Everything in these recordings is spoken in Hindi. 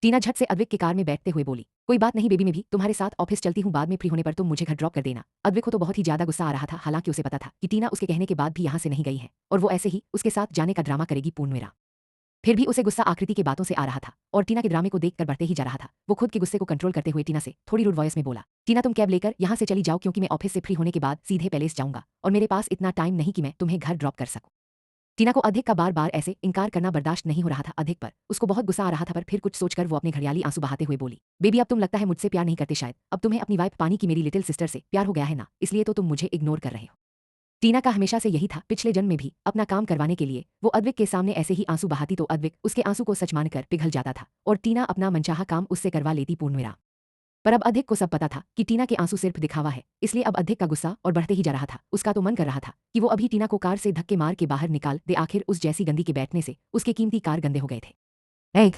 टीना झट से अद्विक की कार में बैठते हुए बोली, कोई बात नहीं बेबी, मैं भी तुम्हारे साथ ऑफिस चलती हूँ, बाद में फ्री होने पर तुम मुझे घर ड्रॉप कर देना। अद्विक को तो बहुत ही ज्यादा गुस्सा आ रहा था, हालांकि उसे पता था कि टीना उसके कहने के बाद भी यहाँ से नहीं गई है और वो ऐसे ही उसके साथ जाने का ड्रामा करेगी पूर्णवेरा। फिर भी उसे गुस्सा आकृति की बातों से आ रहा था और टीना के ड्रामे को देखकर बढ़ते ही जा रहा था। वो खुद के गुस्से को कंट्रोल करते हुए टीना से थोड़ी रूड वॉइस में बोला, टीना तुम कैब लेकर यहाँ से चली जाओ, क्योंकि मैं ऑफिस से फ्री होने के बाद सीधे पैलेस जाऊंगा और मेरे पास इतना टाइम नहीं कि मैं तुम्हें घर ड्रॉप कर सकूं। टीना को अधिक का बार बार ऐसे इनकार करना बर्दाश्त नहीं हो रहा था। अधिक पर उसको बहुत गुस्सा आ रहा था, पर फिर कुछ सोचकर वो अपने घड़ियाली आंसू बहाते हुए बोली, बेबी अब तुम लगता है मुझसे प्यार नहीं करते, शायद अब तुम्हें अपनी वाइफ पानी की मेरी लिटिल सिस्टर से प्यार हो गया है ना, इसलिए तो तुम मुझे इग्नोर कर रहे हो। टीना का हमेशा से यही था, पिछले जन्म में भी अपना काम करवाने के लिए वो अद्विक के सामने ऐसे ही आंसू बहाती तो अद्विक उसके आंसू को सच मानकर पिघल जाता था और टीना अपना मनचाहा काम उससे करवा लेती पूर्णविराम। पर अब अधिक को सब पता था कि टीना के आंसू सिर्फ दिखावा है, इसलिए अब अधिक का गुस्सा और बढ़ते ही जा रहा था। उसका तो मन कर रहा था कि वो अभी टीना को कार से धक्के मार के बाहर निकाल दे, आखिर उस जैसी गंदी के बैठने से उसके कीमती कार गंदे हो गए थे।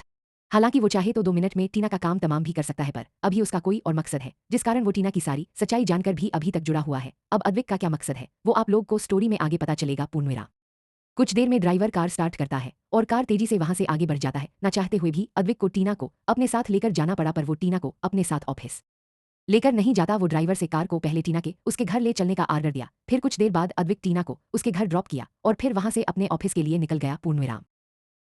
हालांकि वो चाहे तो 2 मिनट में टीना का काम तमाम भी कर सकता है, पर अभी उसका कोई और मकसद है जिस कारण वो टीना की सारी सच्चाई जानकर भी अभी तक जुड़ा हुआ है। अब अद्विक का क्या मकसद है वो आप लोग को स्टोरी में आगे पता चलेगा पूर्णविराम। कुछ देर में ड्राइवर कार स्टार्ट करता है और कार तेजी से वहां से आगे बढ़ जाता है। न चाहते हुए भी अद्विक को टीना को अपने साथ लेकर जाना पड़ा, पर वो टीना को अपने साथ ऑफिस लेकर नहीं जाता। वो ड्राइवर से कार को पहले टीना के उसके घर ले चलने का आर्डर दिया, फिर कुछ देर बाद अद्विक टीना को उसके घर ड्रॉप किया और फिर वहां से अपने ऑफिस के लिए निकल गया पूर्णविराम।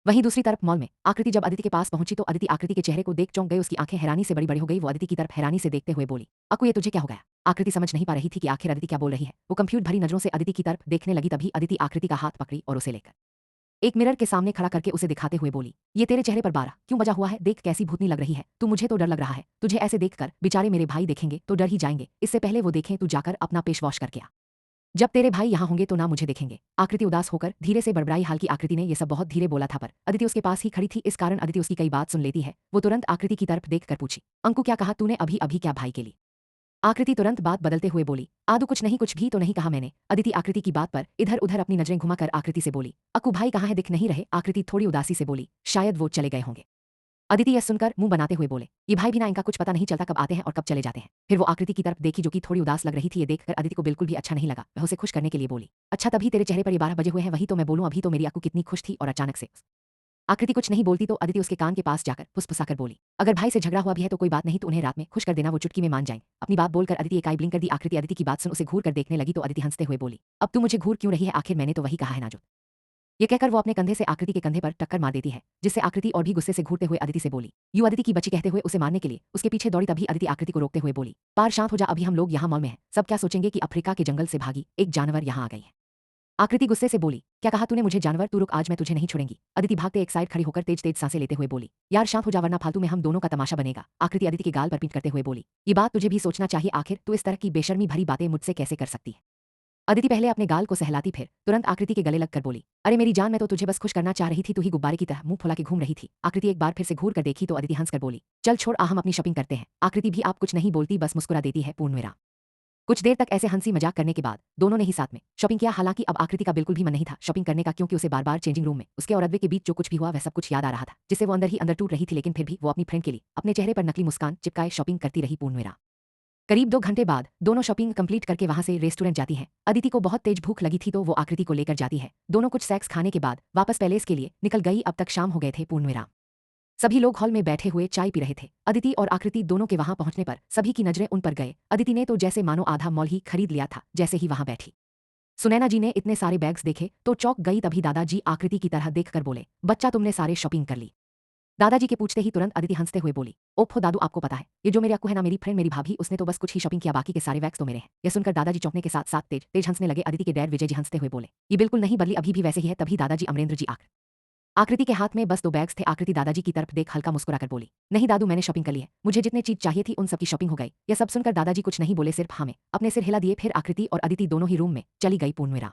वहीं दूसरी तरफ मॉल में आकृति जब अदिति के पास पहुंची तो अदिति आकृति के चेहरे को देख चौंक गई। उसकी आंखें हैरानी से बड़ी बड़ी हो गई। वो अदिति की तरफ हैरानी से देखते हुए बोली, अक्कू ये तुझे क्या हो गया? आकृति समझ नहीं पा रही थी कि आखिर अदिति क्या बोल रही है। वो कंफ्यूज भरी नजरों से अदिति की तरफ देखने लगी, तभी अदिति आकृति का हाथ पकड़ी और उसे लेकर एक मिरर के सामने खड़ा करके उसे दिखाते हुए बोली, ये तेरे चेहरे पर बारा क्यों बजा हुआ है? देख कैसी भूतनी लग रही है तू, मुझे तो डर लग रहा है। तुझे ऐसे देखकर बेचारे मेरे भाई देखेंगे तो डर ही जाएंगे, इससे पहले वो देखें तू जाकर अपना पेश वॉश करके आ। जब तेरे भाई यहाँ होंगे तो ना मुझे देखेंगे। आकृति उदास होकर धीरे से बड़बड़ाई। हाल की आकृति ने यह सब बहुत धीरे बोला था, पर अदिति उसके पास ही खड़ी थी, इस कारण अदिति उसकी कई बात सुन लेती है। वो तुरंत आकृति की तरफ देखकर पूछी, अंकु क्या कहा तूने अभी अभी? क्या भाई के लिए? आकृति तुरंत बात बदलते हुए बोली, आदू कुछ नहीं, कुछ भी तो नहीं कहा मैंने। अदिति आकृति की बात पर इधर उधर अपनी नजरें घुमाकर आकृति से बोली, अक्कू भाई कहाँ है? दिख नहीं रहे। आकृति थोड़ी उदासी से बोली, शायद वो चले गए होंगे। अदिति यह सुनकर मुंह बनाते हुए बोले, ये भाई भी ना, इनका कुछ पता नहीं चलता कब आते हैं और कब चले जाते हैं। फिर वो आकृति की तरफ देखी जो कि थोड़ी उदास लग रही थी। ये देखकर अदिति को बिल्कुल भी अच्छा नहीं लगा। वह उसे खुश करने के लिए बोली, अच्छा तभी तेरे चेहरे पर ये 12 बजे हुए हैं, वही तो मैं बोलूं, अभी तो मेरी अक्कू कितनी खुश थी और अचानक से। आकृति कुछ नहीं बोलती तो अदिति उसके कान के पास जाकर फुसफुसाकर बोली, अगर भाई से झगड़ा हुआ भी है तो कोई बात नहीं, तो उन्हें रात में खुश कर देना, वो चुटकी में मान जाएं। अपनी बात बोलकर अदिति एक आई ब्लिंक कर दी। आकृति अदिति की बात सुन उसे घूर कर देखने लगी तो अदिति हंसते हुए बोली, अब तू मुझे घूर क्यों रही है? आखिर मैंने तो वही कहा है ना जो। ये कहकर वो अपने कंधे से आकृति के कंधे पर टक्कर मार देती है, जिससे आकृति और भी गुस्से से घूरते हुए अदिति से बोली, यू अदिति की बच्ची कहते हुए उसे मारने के लिए उसके पीछे दौड़ी। तभी अदिति आकृति को रोकते हुए बोली, पार शांत हो जा, अभी हम लोग यहाँ मॉल में हैं, सब क्या सोचेंगे कि अफ्रीका के जंगल से भागी एक जानवर यहाँ आ गई है। आकृति गुस्से से बोली, क्या कहा तूने मुझे? जानवर? तू रुक, आज मैं तुझे नहीं छोड़ेंगी। अदिति भागते एक साइड खड़ी होकर तेज तेज सांसें लेते हुए बोली, यार शांत हो जा वरना फालतू में हम दोनों का तमाशा बनेगा। आकृति अदिति के गाल पर पीट करते हुए बोली, ये बात तुझे भी सोचना चाहिए, आखिर तू इस तरह की बेशर्मी भरी बातें मुझसे कैसे कर सकती है? अदिति पहले अपने गाल को सहलाती, फिर तुरंत आकृति के गले लगकर बोली, अरे मेरी जान, मैं तो तुझे बस खुश करना चाह रही थी, तू ही गुब्बारे की तरह मुंह फुला के घूम रही थी। आकृति एक बार फिर से घूर कर देखी तो अदिति हंसकर बोली, चल छोड़ आ, हम अपनी शॉपिंग करते हैं। आकृति भी आप कुछ नहीं बोलती, बस मुस्कुरा देती है पूर्णविराम। कुछ देर तक ऐसे हंसी मजाक करने के बाद दोनों ने ही साथ में शॉपिंग किया। हालांकि अब आकृति का बिल्कुल भी मन नहीं था शॉपिंग करने का, क्योंकि उसे बार बार चेंजिंग रूम में उसके और अद्विक के बीच जो कुछ भी हुआ वह सब कुछ याद आ रहा था, जिससे वो अंदर ही अंदर टूट रही थी। लेकिन फिर भी वो अपनी फ्रेंड के लिए अपने चेहरे पर नकली मुस्कान चिपकाए शॉपिंग करती रही पूर्णविराम। करीब 2 घंटे बाद दोनों शॉपिंग कंप्लीट करके वहां से रेस्टोरेंट जाती हैं। अदिति को बहुत तेज भूख लगी थी तो वो आकृति को लेकर जाती है। दोनों कुछ स्नैक्स खाने के बाद वापस पैलेस के लिए निकल गई। अब तक शाम हो गए थे पूर्णविराम। सभी लोग हॉल में बैठे हुए चाय पी रहे थे। अदिति और आकृति दोनों के वहां पहुंचने पर सभी की नजरें उन पर गए। अदिति ने तो जैसे मानो आधा मॉल ही खरीद लिया था। जैसे ही वहां बैठी सुनैना जी ने इतने सारे बैग्स देखे तो चौंक गई। तभी दादाजी आकृति की तरह देखकर बोले, बच्चा तुमने सारे शॉपिंग कर ली? दादाजी के पूछते ही तुरंत अदिति हंसते हुए बोली, ओफो दादू, आपको पता है ये जो मेरे अक्कू है ना, मेरी फ्रेंड मेरी भाभी, उसने तो बस कुछ ही शॉपिंग किया, बाकी के सारे वैक्स तो मेरे हैं। यह सुनकर दादाजी चौंकने के साथ साथ तेज तेज हंसने लगे। अदिति के डैड विजय जी हंसते हुए बोले, ये बिल्कुल नहीं बदली, अभी भी वैसे ही है। तभी दादाजी अमरेंद्र जी आकृति के हाथ में बस 2 बैग्स थे। आकृति दादाजी की तरफ देख हल्का मुस्कुराकर बोली, नहीं दादू, मैंने शॉपिंग कर ली है, मुझे जितने चीज चाहिए थी उन सबकी शॉपिंग हो गई। यह सब सुनकर दादाजी कुछ नहीं बोले, सिर्फ हाँ में अपने सिर हिला दिए। फिर आकृति और अदिति दोनों ही रूम में चली गई पूर्णविराम।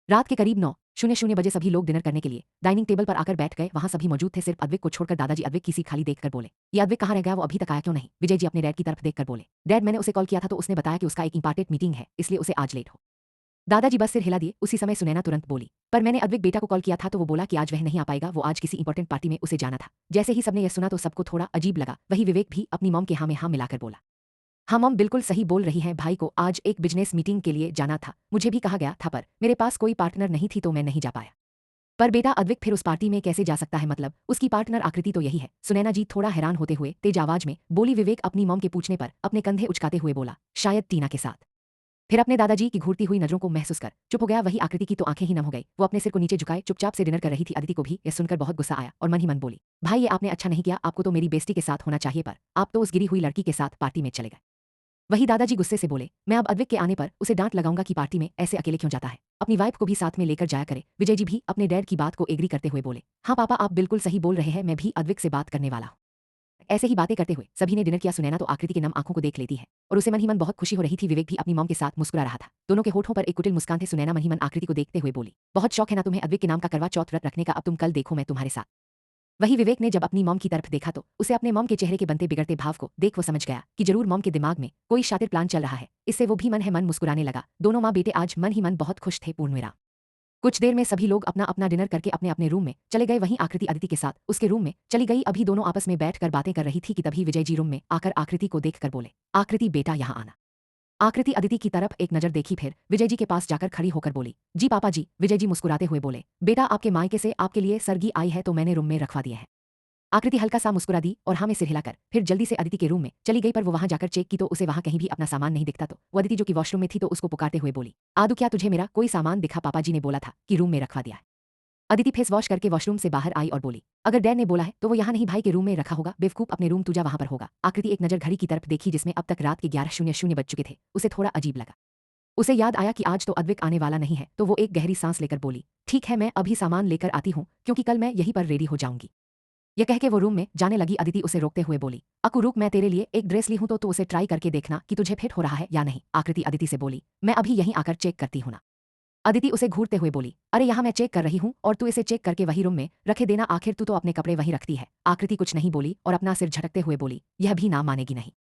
रात के करीब 9:00 बजे सभी लोग डिनर करने के लिए डाइनिंग टेबल पर आकर बैठ गए। वहां सभी मौजूद थे सिर्फ अद्विक को छोड़कर। दादाजी अद्विक की सीट खाली देखकर बोले, ये अद्विक कहाँ रह गया? वो अभी तक आया क्यों नहीं? विजय जी अपने डैड की तरफ देखकर बोले, डैड मैंने उसे कॉल किया था तो उसने बताया कि उसका एक इंपॉर्टेंट मीटिंग है, इसलिए उसे आज लेट हो। दादाजी बस सिर हिला दिए। उसी समय सुनैना तुरंत बोली, पर मैंने अद्विक बेटा को कॉल किया था तो वो बोला कि आज वह नहीं आ पाएगा, वो आज किसी इंपॉर्टेंट पार्टी में उसे जाना था। जैसे ही सबने यह सुना तो सबको थोड़ा अजीब लगा। वही विवेक भी अपनी मॉम के हाँ में हाँ मिलाकर बोला, हाँ मॉम बिल्कुल सही बोल रही हैं, भाई को आज एक बिजनेस मीटिंग के लिए जाना था, मुझे भी कहा गया था, पर मेरे पास कोई पार्टनर नहीं थी तो मैं नहीं जा पाया। पर बेटा अद्विक फिर उस पार्टी में कैसे जा सकता है, मतलब उसकी पार्टनर आकृति तो यही है। सुनैना जी थोड़ा हैरान होते हुए तेज आवाज में बोली। विवेक अपनी मॉम के पूछने पर अपने कंधे उचकाते हुए बोला, शायद टीना के साथ। फिर अपने दादाजी की घूरती हुई नजरों को महसूस कर चुप हो गया। वही आकृति की तो आंखें ही नम हो गई। वो अपने सिर को नीचे झुकाए चुपचाप से डिनर कर रही थी। अदिति को भी यह सुनकर बहुत गुस्सा आया और मन ही मन बोली, भाई ये आपने अच्छा नहीं किया, आपको तो मेरी बेस्टी के साथ होना चाहिए, पर आप तो उस गिरी हुई लड़की के साथ पार्टी में चले गए। वही दादाजी गुस्से से बोले, मैं अब अद्विक के आने पर उसे डांट लगाऊंगा कि पार्टी में ऐसे अकेले क्यों जाता है, अपनी वाइफ को भी साथ में लेकर जाया करे। विजय जी भी अपने डैड की बात को एग्री करते हुए बोले, हाँ पापा आप बिल्कुल सही बोल रहे हैं, मैं भी अद्विक से बात करने वाला हूँ। ऐसे ही बातें करते हुए सभी ने डिनर किया। सुनैना तो आकृति के नम आंखों को देख लेती है और उसे मन ही मन बहुत खुशी हो रही थी। विवेक भी अपनी मॉम के साथ मुस्कुरा रहा था। दोनों के होठों पर एक कुटिल मुस्कान थे। सुनैना मन ही मन आकृति को देखते हुए बोली, बहुत शौक है ना तुम्हें अद्विक के नाम का करवा चौथ व्रत रखने का, अब तुम कल देखो मैं तुम्हारे साथ। वही विवेक ने जब अपनी मॉम की तरफ देखा तो उसे अपने मॉम के चेहरे के बनते बिगड़ते भाव को देख वो समझ गया कि जरूर मॉम के दिमाग में कोई शातिर प्लान चल रहा है। इससे वो भी मन है मन मुस्कुराने लगा। दोनों माँ बेटे आज मन ही मन बहुत खुश थे। पूर्णविराम। कुछ देर में सभी लोग अपना अपना डिनर करके अपने अपने रूम में चले गए। वहीं आकृति अदिति के साथ उसके रूम में चली गई। अभी दोनों आपस में बैठकर बातें कर रही थी कि तभी विजय जी रूम में आकर आकृति को देखकर बोले, आकृति बेटा यहाँ आना। आकृति अदिति की तरफ एक नजर देखी, फिर विजय जी के पास जाकर खड़ी होकर बोली, जी पापा जी। विजय जी मुस्कुराते हुए बोले, बेटा आपके मायके से आपके लिए सरगी आई है तो मैंने रूम में रखवा दिया है। आकृति हल्का सा मुस्कुरा दी और हाँ में सिर हिलाकर फिर जल्दी से अदिति के रूम में चली गई। पर वो वहां जाकर चेक की तो उसे वहां कहीं भी अपना सामान नहीं दिखता। तो वो अदिति जो कि वॉशरूम में थी तो उसको पुकारते हुए बोली, आदू क्या तुझे मेरा कोई सामान दिखा, पापा जी ने बोला था कि रूम में रखवा दिया है। अदिति फेस वॉश करके वॉशरूम से बाहर आई और बोली, अगर डैड ने बोला है तो वो यहाँ नहीं भाई के रूम में रखा होगा, बेवकूफ अपने रूम तुझा वहां पर होगा। आकृति एक नजर घड़ी की तरफ देखी जिसमें अब तक रात के 11:00 बज चुके थे। उसे थोड़ा अजीब लगा। उसे याद आया कि आज तो अद्विक आने वाला नहीं है, तो वो एक गहरी सांस लेकर बोली, ठीक है मैं अभी सामान लेकर आती हूँ क्योंकि कल मैं यहीं पर रेडी हो जाऊंगी। यह कह के वो रूम में जाने लगी। अदिति उसे रोकते हुए बोली, अकु रुक, मैं तेरे लिए एक ड्रेस ली हूं तो उसे ट्राई करके देखना कि तुझे फिट हो रहा है या नहीं। आकृति अदिति से बोली, मैं अभी यहीं आकर चेक करती हूं ना। अदिति उसे घूरते हुए बोली, अरे यहाँ मैं चेक कर रही हूँ और तू इसे चेक करके वही रूम में रखे देना, आखिर तू तो अपने कपड़े वहीं रखती है। आकृति कुछ नहीं बोली और अपना सिर झटकते हुए बोली, यह भी ना मानेगी नहीं।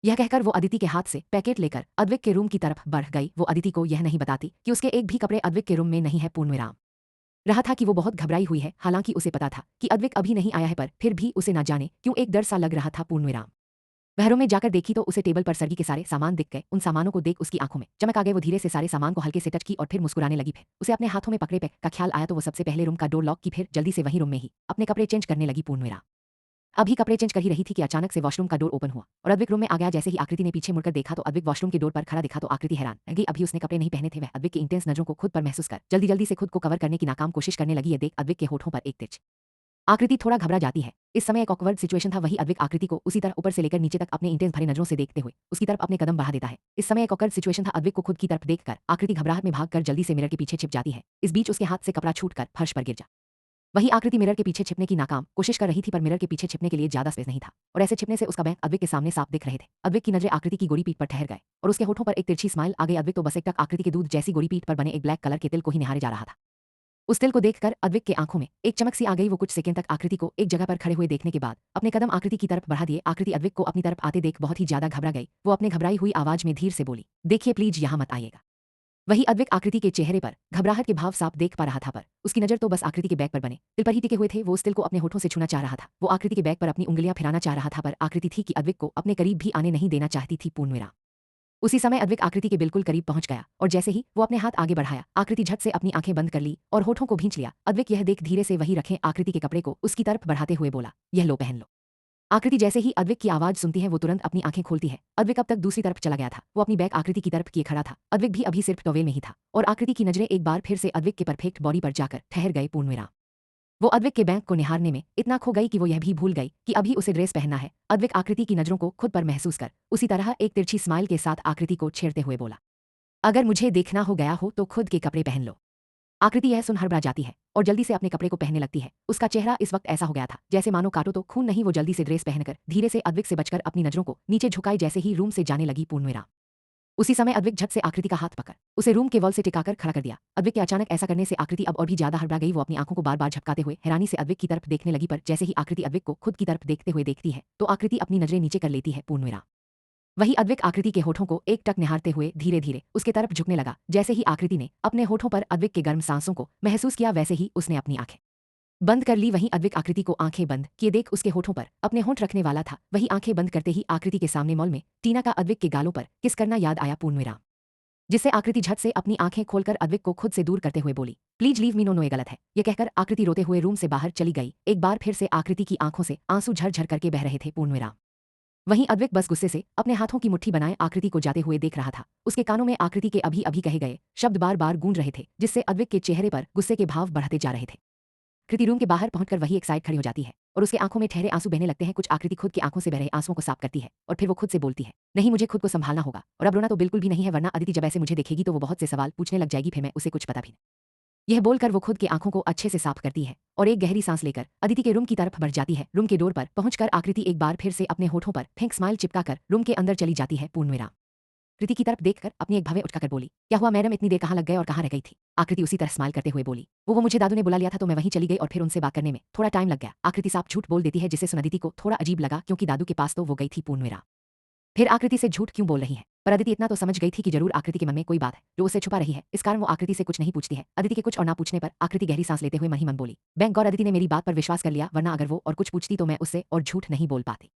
यह कहकर वो अदिति के हाथ से पैकेट लेकर अद्विक के रूम की तरफ बढ़ गई। वो अदिति को यह नहीं बताती कि उसके एक भी कपड़े अद्विक के रूम में नहीं है। पूर्णविराम। रहा था कि वो बहुत घबराई हुई है, हालांकि उसे पता था कि अद्विक अभी नहीं आया है, पर फिर भी उसे ना जाने क्यों एक डर सा लग रहा था। पूर्णविराम। वह रूम में जाकर देखी तो उसे टेबल पर सरगी के सारे सामान दिख गए। उन सामानों को देख उसकी आंखों में चमक आ गए। वो धीरे से सारे सामान को हल्के से टच की और फिर मुस्कुराने लगी। फिर उसे अपने हाथों में पकड़े पैक का ख्याल आया तो वो सबसे पहले रूम का डोर लॉक की, फिर जल्दी से वही रूम में ही अपने कपड़े चेंज करने लगी। पूर्णविराम। अभी कपड़े चेंज कर ही रही थी कि अचानक से वॉशरूम का डोर ओपन हुआ और अद्विक रूम में आ गया। जैसे ही आकृति ने पीछे मुड़कर देखा तो अद्विक वॉशरूम के डोर पर खड़ा दिखा तो आकृति हैरान रह गई। अभी उसने कपड़े नहीं पहने थे। वह अद्विक की इंटेंस नजरों को खुद पर महसूस कर जल्दी जल्दी से खुद को कवर करने की नाकाम कोशिश करने लगी। ये देख अद्विक के होठों पर एक तिरछ आकृति थोड़ा घबरा जाती है। इस समय एक ऑकवर्ड सिचुएशन था। वही अद्विक आकृति को उसी तरह ऊपर से लेकर नीचे तक अपने इंटेंस भरी नजरों से देखते हुए उसकी तरफ अपने कदम बढ़ा देता है। इस समय एक ऑकवर्ड सिचुएशन था। अद्विक को खुद की तरफ देखकर आकृति घबराहट में भागकर जल्दी से मिरर के पीछे छिप जाती है। इस बीच उसके हाथ से कपड़ा छूटकर फर्श पर गिर जा। वही आकृति मिरर के पीछे छिपने की नाकाम कोशिश कर रही थी, पर मिरर के पीछे छिपने के लिए ज्यादा स्पेस नहीं था और ऐसे छिपने से उसका बैंक अद्विक के सामने साफ दिख रहे थे। अद्विक की नजरें आकृति की गोरी पीठ पर ठहर गए और उसके होठों पर एक तिरछी स्माइल आ गई। अद्विक तो बस एक टक आकृति के दूध जैसी गोरी पीठ पर बने एक ब्लैक कलर के तिल को ही निहारे जा रहा था। उस तिल को देखकर अद्विक के आंखों में एक चमक सी आ गई। वो कुछ सेकंड तक आकृति को एक जगह पर खड़े हुए देखने के बाद अपने कदम आकृति की तरफ बढ़ा दिए। आकृति अद्विक को अपनी तरफ आते देख बहुत ही ज्यादा घबरा गई। वो अपने घबराई हुई आवाज में धीर से बोली, देखिए प्लीज यहाँ मत आइएगा। वही अद्विक आकृति के चेहरे पर घबराहट के भाव साफ देख पा रहा था, पर उसकी नजर तो बस आकृति के बैग पर बने तिल पर ही टिके हुए थे। वो उस तिल को अपने होठों से छूना चाह रहा था। वो आकृति के बैग पर अपनी उंगलियां फिराना चाह रहा था, पर आकृति थी कि अद्विक को अपने करीब भी आने नहीं देना चाहती थी। पूर्णविराम। उसी समय अद्विक आकृति के बिल्कुल करीब पहुंच गया और जैसे ही वो अपने हाथ आगे बढ़ाया आकृति झट से अपनी आंखें बंद कर ली और होठों को भींच लिया। अद्विक यह देख धीरे से वही रखे आकृति के कपड़े को उसकी तरफ बढ़ाते हुए बोला, यह लो पहन लो। आकृति जैसे ही अद्विक की आवाज सुनती है वो तुरंत अपनी आंखें खोलती है। अद्विक अब तक दूसरी तरफ चला गया था। वो अपनी बैग आकृति की तरफ किए खड़ा था। अद्विक भी अभी सिर्फ टॉवेल में ही था और आकृति की नजरें एक बार फिर से अद्विक के परफेक्ट बॉडी पर जाकर ठहर गए। पूर्णविराम। वो अद्विक के बैंक को निहारने में इतना खो गई कि वो यह भी भूल गई कि अभी उसे ड्रेस पहनना है। अद्विक आकृति की नजरों को खुद पर महसूस कर उसी तरह एक तिरछी स्माइल के साथ आकृति को छेड़ते हुए बोला, अगर मुझे देखना हो गया हो तो खुद के कपड़े पहन लो। आकृति यह सुन हड़बड़ा जाती है और जल्दी से अपने कपड़े को पहनने लगती है। उसका चेहरा इस वक्त ऐसा हो गया था जैसे मानो काटो तो खून नहीं। वो जल्दी से ड्रेस पहनकर धीरे से अद्विक से बचकर अपनी नजरों को नीचे झुकाई जैसे ही रूम से जाने लगी। पूर्णविराम। उसी समय अद्विक झट से आकृति का हाथ पकड़ उसे रूम के वॉल से टिकाकर खड़ा कर दिया। अद्विक के अचानक ऐसा करने से आकृति अब और भी ज्यादा हड़बड़ा गई। वो अपनी आंखों को बार बार झपकाते हुए हैरानी से अद्विक की तरफ देखने लगी, पर जैसे ही आकृति अद्विक को खुद की तरफ देखते हुए देखती है तो आकृति अपनी नजरें नीचे कर लेती है। पूर्णविराम। वही अद्विक आकृति के होठों को एक टक निहारते हुए धीरे धीरे उसके तरफ झुकने लगा। जैसे ही आकृति ने अपने होठों पर अद्विक के गर्म सांसों को महसूस किया वैसे ही उसने अपनी आंखें बंद कर ली। वहीं अद्विक आकृति को आंखें बंद किए देख उसके होठों पर अपने होंठ रखने वाला था। वही आंखें बंद करते ही आकृति के सामने मॉल में टीना का अद्विक के गालों पर किस करना याद आया। पूर्णविराम। जिससे आकृति झट से अपनी आंखें खोलकर अद्विक को खुद से दूर करते हुए बोली, please leave me, no no, ये गलत है। यह कहकर आकृति रोते हुए रूम से बाहर चली गई। एक बार फिर से आकृति की आंखों से आंसू झरझर करके बह रहे थे। पूर्णविराम। वहीं अद्विक बस गुस्से से अपने हाथों की मुट्ठी बनाए आकृति को जाते हुए देख रहा था। उसके कानों में आकृति के अभी अभी कहे गए शब्द बार बार गूंज रहे थे, जिससे अद्विक के चेहरे पर गुस्से के भाव बढ़ते जा रहे थे। कृति रूम के बाहर पहुंचकर वही एक साइड खड़ी हो जाती है और उसके आंखों में ठहरे आंसू बहने लगते हैं। कुछ आकृति खुद की आंखों से बह रहे आंसुओं को साफ करती है और फिर वो खुद से बोलती है, नहीं, मुझे खुद को संभालना होगा और अब रोना तो बिल्कुल भी नहीं है, वरना अदिति जब ऐसे मुझे देखेगी तो वो बहुत से सवाल पूछने लग जाएगी, फिर मैं उसे कुछ पता भी नहीं। यह बोलकर वो खुद की आंखों को अच्छे से साफ करती है और एक गहरी सांस लेकर अदिति के रूम की तरफ बढ़ जाती है। रूम के डोर पर पहुंचकर आकृति एक बार फिर से अपने होठों पर फेंक स्माइल चिपकाकर रूम के अंदर चली जाती है। पूर्णविराम। कृति की तरफ देखकर अपनी एक भवें उठकाकर बोली, क्या हुआ मैडम, इतनी देर कहाँ लग गए और कहाँ रह गई थी? आकृति उसी तरह स्माइल करते हुए बोली, वो मुझे दादू ने बुला लिया था तो मैं वहीं चली गई और फिर उनसे बात करने में थोड़ा टाइम लग गया। आकृति साफ झूठ बोल देती है, जिससे सुन अदिति को थोड़ा अजीब लगा, क्योंकि दादू के पास तो वो गई थी। पूर्णविराम। फिर आकृति से झूठ क्यों बोल रही है? पर अदिति इतना तो समझ गई थी कि जरूर आकृति के मन में कोई बात है जो उसे छुपा रही है। इस कारण वो आकृति से कुछ नहीं पूछती है। अदिति के कुछ और ना पूछने पर आकृति गहरी सांस लेते हुए मन ही मन बोली, बैंक गौर अदिति ने मेरी बात पर विश्वास कर लिया, वरना अगर वो और कुछ पूछती तो मैं उससे और झूठ नहीं बोल पाती।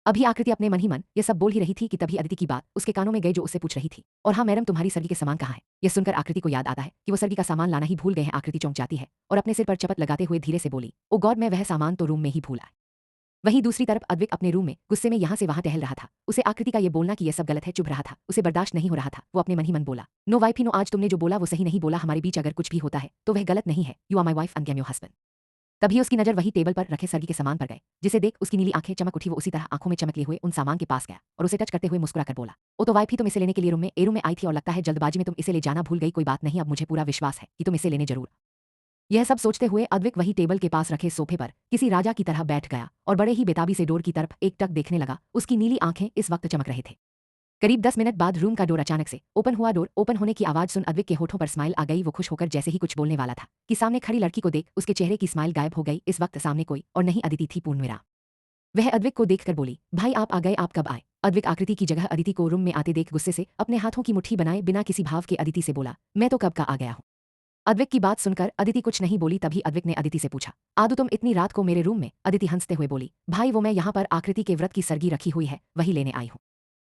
अभी आकृति अपने मन ही मन ये सब बोल ही रही थी कि तभी अदिति की बात उसके कानों में गई, जो उससे पूछ रही थी, और हाँ मैडम, तुम्हारी सर्गी के सामान कहाँ है? यह सुनकर आकृति को याद आता है कि वो सर्गी का सामान लाना ही भूल गए हैं। आकृति चौंक जाती है और अपने सिर पर चपत लगाते हुए धीरे से बोली, ओ गॉड, मैं वह सामान तो रूम में ही भूला। वहीं दूसरी तरफ अद्विक अपने रूम में गुस्से में यहाँ से वहाँ टहल रहा था। उसे आकृति का ये बोलना कि यह सब गलत है चुभ रहा था, उसे बर्दाश्त नहीं हो रहा था। वो अपने मन ही मन बोला, नो वाइफी नो, आज तुमने जो बोला वो सही नहीं बोला, हमारे बीच अगर कुछ भी होता है तो वह गलत नहीं है। You are my wife and I am your husband. तभी उसकी नजर वही टेबल पर रखे सर्गी के सामान पर गए, जिसे देख उसकी नीली आंखें चमक उठी। वो उसी तरह आंखों में चमक लिए हुए उन सामान के पास गया और उसे टच करते हुए मुस्कुराकर बोला, ओ तो वाइफी, तुम इसे लेने के लिए रूम में आई थी और लगता है जल्दबाजी में तुम इसे ले जाना भूल गई। कोई बात नहीं, अब मुझे पूरा विश्वास है कि तुम इसे लेने जरूर। यह सब सोचते हुए अद्विक वही टेबल के पास रखे सोफे पर किसी राजा की तरह बैठ गया और बड़े ही बेताबी से डोर की तरफ एकटक देखने लगा। उसकी नीली आंखें इस वक्त चमक रहे थे। करीब 10 मिनट बाद रूम का डोर अचानक से ओपन हुआ। डोर ओपन होने की आवाज सुन अद्विक के होठों पर स्माइल आ गई। वो खुश होकर जैसे ही कुछ बोलने वाला था कि सामने खड़ी लड़की को देख उसके चेहरे की स्माइल गायब हो गई। इस वक्त सामने कोई और नहीं अदिति थी। पूर्णविराम। वह अद्विक को देखकर बोली, भाई आप आ गए, आप कब आए? अद्विक आकृति की जगह अदिति को रूम में आते देख गुस्से से अपने हाथों की मुट्ठी बनाए बिना किसी भाव के अदिति से बोला, मैं तो कब का आ गया हूँ। अद्विक की बात सुनकर अदिति कुछ नहीं बोली। तभी अद्विक ने अदिति से पूछा, आदू तुम इतनी रात को मेरे रूम में? अदिति हंसते हुए बोली, भाई वो मैं यहाँ पर आकृति के व्रत की सरगी रखी हुई है, वही लेने आई हूँ।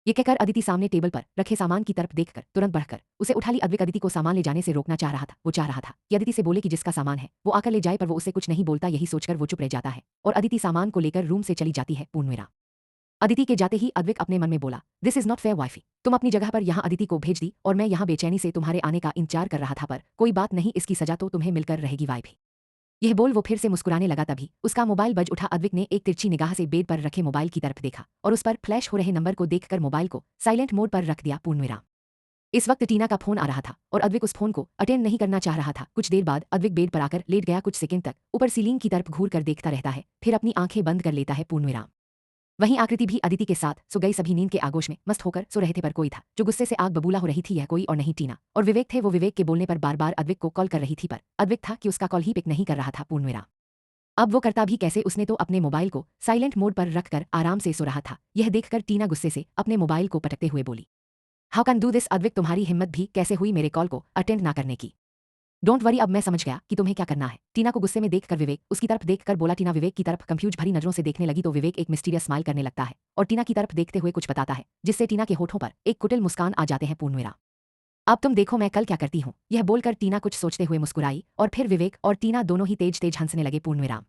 ये कहकर अदिति सामने टेबल पर रखे सामान की तरफ देखकर तुरंत बढ़कर उसे उठा ली। अद्विक अदिति को सामान ले जाने से रोकना चाह रहा था। वो चाह रहा था कि अदिति से बोले कि जिसका सामान है वो आकर ले जाए, पर वो उसे कुछ नहीं बोलता। यही सोचकर वो चुप रह जाता है और अदिति सामान को लेकर रूम से चली जाती है। पूर्णविराम। अदिति के जाते ही अद्विक अपने मन में बोला, this is not fair wifey, तुम अपनी जगह पर यहाँ अदिति को भेज दी और मैं यहाँ बेचैनी से तुम्हारे आने का इंतजार कर रहा था, पर कोई बात नहीं, इसकी सजा तो तुम्हें मिलकर रहेगी वाइफी। यह बोल वो फिर से मुस्कुराने लगा। तभी उसका मोबाइल बज उठा। अद्विक ने एक तिरछी निगाह से बेड पर रखे मोबाइल की तरफ देखा और उस पर फ्लैश हो रहे नंबर को देखकर मोबाइल को साइलेंट मोड पर रख दिया। पूर्णविराम। इस वक्त टीना का फोन आ रहा था और अद्विक उस फोन को अटेंड नहीं करना चाह रहा था। कुछ देर बाद अद्विक बेड पर आकर लेट गया। कुछ सेकंड तक ऊपर सीलिंग की तरफ घूर कर देखता रहता है, फिर अपनी आंखें बंद कर लेता है। पूर्णविराम। वहीं आकृति भी अदिति के साथ सो गई। सभी नींद के आगोश में मस्त होकर सो रहे थे, पर कोई था जो गुस्से से आग बबूला हो रही थी। यह कोई और नहीं टीना और विवेक थे। वो विवेक के बोलने पर बार बार अद्विक को कॉल कर रही थी, पर अद्विक था कि उसका कॉल ही पिक नहीं कर रहा था। पूर्णविराम। अब वो करता भी कैसे? उसने तो अपने मोबाइल को साइलेंट मोड पर रखकर आराम से सो रहा था। यह देखकर टीना गुस्से से अपने मोबाइल को पटकते हुए बोली, how can do this Advik, तुम्हारी हिम्मत भी कैसे हुई मेरे कॉल को अटेंड ना करने की? डोंट वरी, अब मैं समझ गया कि तुम्हें क्या करना है। टीना को गुस्से में देखकर विवेक उसकी तरफ देखकर बोला। टीना विवेक की तरफ कंफ्यूज भरी नजरों से देखने लगी तो विवेक एक मिस्टीरियस स्माइल करने लगता है और टीना की तरफ देखते हुए कुछ बताता है, जिससे टीना के होठों पर एक कुटिल मुस्कान आ जाते हैं। पूर्णविराम। अब तुम देखो मैं कल क्या करती हूँ। यह बोलकर टीना कुछ सोचते हुए मुस्कुराई और फिर विवेक और टीना दोनों ही तेज तेज हंसने लगे। पूर्णविराम।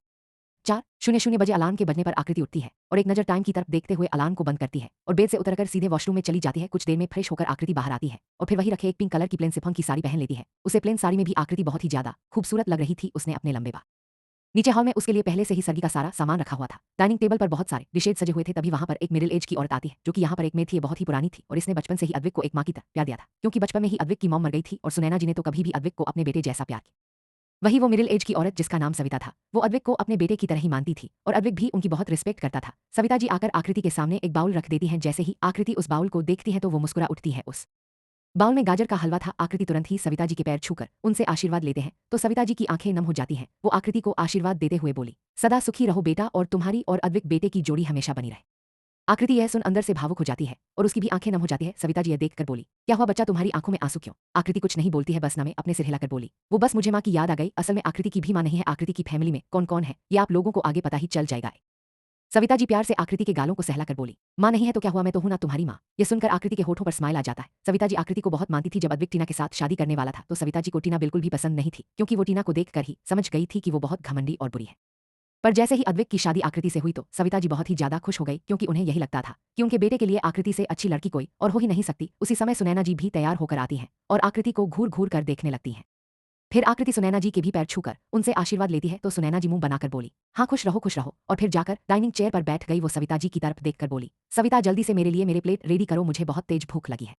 4:00 बजे अलार्म के बजने पर आकृति उठती है और एक नजर टाइम की तरफ देखते हुए अलार्म को बंद करती है और बेड से उतरकर सीधे वॉशरूम में चली जाती है। कुछ देर में फ्रेश होकर आकृति बाहर आती है और फिर वही रखे एक पिंक कलर की प्लेन सिफॉन की साड़ी पहन लेती है। उसे प्लेन साड़ी में भी आकृति बहुत ही ज्यादा खूबसूरत लग रही थी। उसने अपने लंबे बाल नीचे हॉल में उसके लिए पहले से ही सर्गी का सारा सामान रखा हुआ था। डाइनिंग टेबल पर बहुत सारे डिशेज सजे हुए थे। तभी वहां पर एक मिडिल एज की औरत आती है जो कि यहाँ पर एक मेड थी। बहुत ही पुरानी थी और इसने बचपन से ही अद्विक को एक माँ की तरह प्यार दिया था, क्योंकि बचपन में ही अद्विक की मॉम मर गई थी और सुनैना जी ने तो कभी भी अद्विक को अपने बेटे जैसा प्यार किया। वही वो मिडिल एज की औरत जिसका नाम सविता था, वो अद्विक को अपने बेटे की तरह ही मानती थी और अद्विक भी उनकी बहुत रिस्पेक्ट करता था। सविता जी आकर आकृति के सामने एक बाउल रख देती हैं। जैसे ही आकृति उस बाउल को देखती है तो वो मुस्कुरा उठती है। उस बाउल में गाजर का हलवा था। आकृति तुरंत ही सविता जी के पैर छूकर उनसे आशीर्वाद लेते हैं तो सविता जी की आंखें नम हो जाती हैं। वो आकृति को आशीर्वाद देते हुए बोली, सदा सुखी रहो बेटा और तुम्हारी और अद्विक बेटे की जोड़ी हमेशा बनी रहे। आकृति यह सुन अंदर से भावुक हो जाती है और उसकी भी आंखें नम हो जाती है। सविता जी यह देखकर बोली, क्या हुआ बच्चा, तुम्हारी आंखों में आंसू क्यों? आकृति कुछ नहीं बोलती है, बस में अपने सिर हिलाकर बोली, वो बस मुझे माँ की याद आ गई। असल में आकृति की भी माँ नहीं है। आकृति की फैमिली में कौन कौन है ये आप लोगों को आगे पता ही चल जाएगा। सविता जी प्यार से आकृति के गालों को सहला कर बोली, माँ नहीं है तो क्या हुआ, मैं तो हूं ना तुम्हारी माँ। ये सुनकर आकृति के होठों पर स्माइल आ जाता है। सविता जी आकृति को बहुत मानती थी। जब अद्विक टीना के साथ शादी करने वाला था तो सविता जी को टीना बिल्कुल भी पसंद नहीं थी, क्योंकि वो टीना को देखकर ही समझ गई थी कि वो बहुत घमंडी और बुरी है। पर जैसे ही अद्विक की शादी आकृति से हुई तो सविता जी बहुत ही ज्यादा खुश हो गई, क्योंकि उन्हें यही लगता था कि उनके बेटे के लिए आकृति से अच्छी लड़की कोई और हो ही नहीं सकती। उसी समय सुनैना जी भी तैयार होकर आती हैं और आकृति को घूर घूर कर देखने लगती हैं। फिर आकृति सुनैना जी के भी पैर छूकर उनसे आशीर्वाद लेती है तो सुनैना जी मुंह बनाकर बोली, हाँ खुश रहो। और फिर जाकर डाइनिंग चेयर पर बैठ गई। वो सविता जी की तरफ देखकर बोली, सविता जल्दी से मेरे लिए मेरे प्लेट रेडी करो, मुझे बहुत तेज भूख लगी है।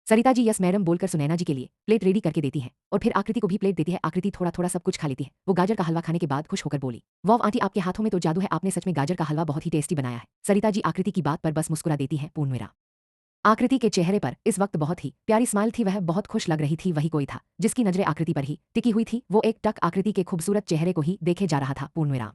सरिता जी यस मैडम बोलकर सुनैना जी के लिए प्लेट रेडी करके देती है और फिर आकृति को भी प्लेट देती है। आकृति थोड़ा थोड़ा सब कुछ खा लेती है। वो गाजर का हलवा खाने के बाद खुश होकर बोली, वाह आंटी आपके हाथों में तो जादू है, आपने सच में गाजर का हलवा बहुत ही टेस्टी बनाया है। सरिता जी आकृति की बात पर बस मुस्कुरा देती है। पूर्णिमा आकृति के चेहरे पर इस वक्त बहुत ही प्यारी स्माइल थी। वह बहुत खुश लग रही थी। वही कोई था जिसकी नजरें आकृति पर ही टिकी हुई थी। वो एक टक आकृति के खूबसूरत चेहरे को ही देखे जा रहा था। पूर्णिमा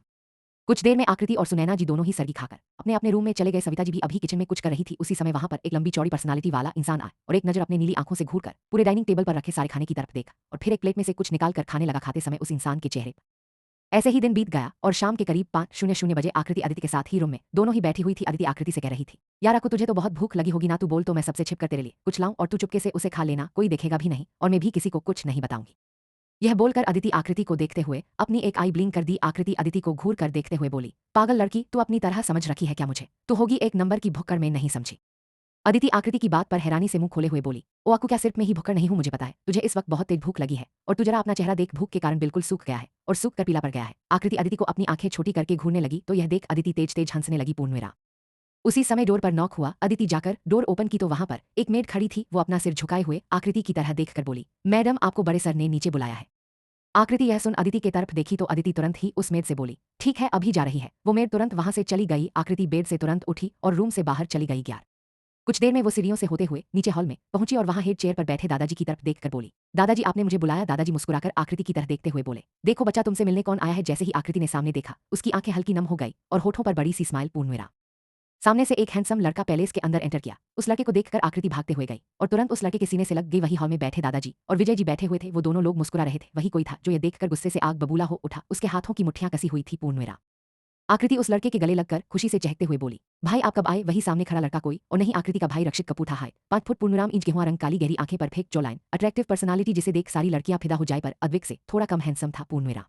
कुछ देर में आकृति और सुनैना जी दोनों ही सरगी खाकर अपने अपने रूम में चले गए। सविता जी भी अभी किचन में कुछ कर रही थी। उसी समय वहां पर एक लंबी चौड़ी पर्सनालिटी वाला इंसान आया और एक नजर अपने नीली आंखों से घूरकर पूरे डाइनिंग टेबल पर रखे सारे खाने की तरफ देखा और फिर एक प्लेट में से कुछ निकाल कर खाने लगा। खाते समय उस इंसान के चेहरे ऐसे ही दिन बीत गया और शाम के करीब 5:00 बजे आकृति अदिति के साथ ही रूम में दोनों ही बैठी हुई थी। अदिति आकृति से कह रही थी, यार अक्कू तुझे तो बहुत भूख लगी होगी ना, तू बोल तो मैं सबसे छिप कर तेरे लिए कुछ लाऊं और तू चुपके से उसे खा लेना, कोई देखेगा भी नहीं और मैं भी किसी को कुछ नहीं बताऊंगी। यह बोलकर अदिति आकृति को देखते हुए अपनी एक आई ब्लिंक कर दी। आकृति अदिति को घूर कर देखते हुए बोली, पागल लड़की, तू अपनी तरह समझ रखी है क्या मुझे? तू होगी एक नंबर की भुक्कड़, मैं नहीं समझी। अदिति आकृति की बात पर हैरानी से मुंह खोले हुए बोली, ओ अक्कू क्या सिर्फ मैं ही भुक्कड़ नहीं हूं, मुझे पता है तुझे इस वक्त बहुत तेज भूख लगी है और तू जरा अपना चेहरा देख, भूख के कारण बिल्कुल सूख गया है और सूख कर पीला पड़ गया है। आकृति अदिति को अपनी आंखें छोटी करके घूरने लगी तो यह देख अदिति तेज तेज हंसने लगी। पूर्णिमा उसी समय डोर पर नॉक हुआ। अदिति जाकर डोर ओपन की तो वहां पर एक मेड खड़ी थी। वो अपना सिर झुकाए हुए आकृति की तरह देखकर बोली, मैडम आपको बड़े सर ने नीचे बुलाया है। आकृति यह सुन अदिति के तरफ देखी तो अदिति तुरंत ही उस मेड से बोली, ठीक है अभी जा रही है। वो मेड तुरंत वहां से चली गई। आकृति बेड से तुरंत उठी और रूम से बाहर चली गई। कुछ देर में वो सीढ़ियों से होते हुए नीचे हॉल में पहुंची और वहां हेड चेयर पर बैठे दादाजी की तरफ देखकर बोली, दादाजी आपने मुझे बुलाया? दादाजी मुस्कुराकर आकृति की तरफ देखते हुए बोले, देखो बच्चा तुमसे मिलने कौन आया है। जैसे ही आकृति ने सामने देखा उसकी आंखें हल्की नम हो गई और होठों पर बड़ी सी स्माइल। पूर्णिमा सामने से एक हैंडसम लड़का पैलेस के अंदर एंटर किया। उस लड़के को देखकर आकृति भागते हुए गई और तुरंत उस लड़के के सीने से लग गई। वही हॉल में बैठे दादाजी और विजय जी बैठे हुए थे। वो दोनों लोग मुस्कुरा रहे थे। वही कोई था जो ये देखकर गुस्से से आग बबूला हो उठा। उसके हाथों की मुट्ठियां कसी हुई थी। पूर्णिमा आकृति उस लड़के के गले लगकर खुशी से चहकते हुए बोली, भाई आप कब आए? वही सामने खड़ा लड़का कोई और नहीं आकृति का भाई रक्षित कपूर था। हाय 5 फुट पूर्णराम इंच गेहुआ रंग, काली गहरी आंखें, परफेक्ट जॉलाइन, अट्रैक्टिव पर्सनालिटी जिसे देख सारी लड़कियां फिदा हो जाए, पर अद्विक से थोड़ा कम हैंडसम था। पूर्णिमा